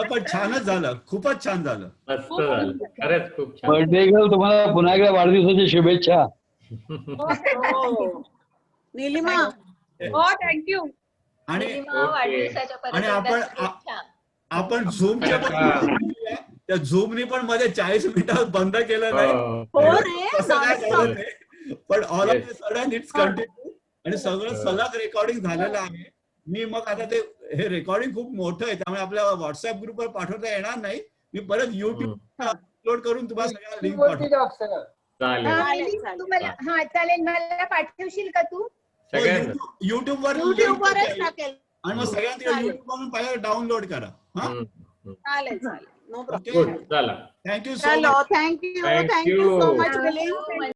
पण छानच झालं, खूपच छान झालं. खरंच खूप छान. बर्थडे गर्ल, तुम्हाला पुन्हा एकदा वाढदिवसाची शुभेच्छा. निलिमा, थँक्यू. आणि वाढदिवसाच्या आपण झूमच्या त्या झूमनी पण मध्ये 40 मिनिटात बंद केलं नाही. पण all of sudden it's continue आणि सगळं सलग रेकॉर्डिंग झालेलं आहे. मी मग आता ते हे रेकॉर्डिंग खूप मोठं आहे, त्यामुळे आपल्या व्हॉट्सअप ग्रुपवर पाठवता येणार नाही. मी परत युट्यूब अपलोड करून तुम्हाला सगळ्या लिंक पाठवतो. चालेल, मला पाठवशील का तू? युट्यूबवरच टाकेल आणि मग सगळ्यांना युट्यूब वरून पाहिजे डाउनलोड करा. चालेल. थँक्यू. Thank you so much.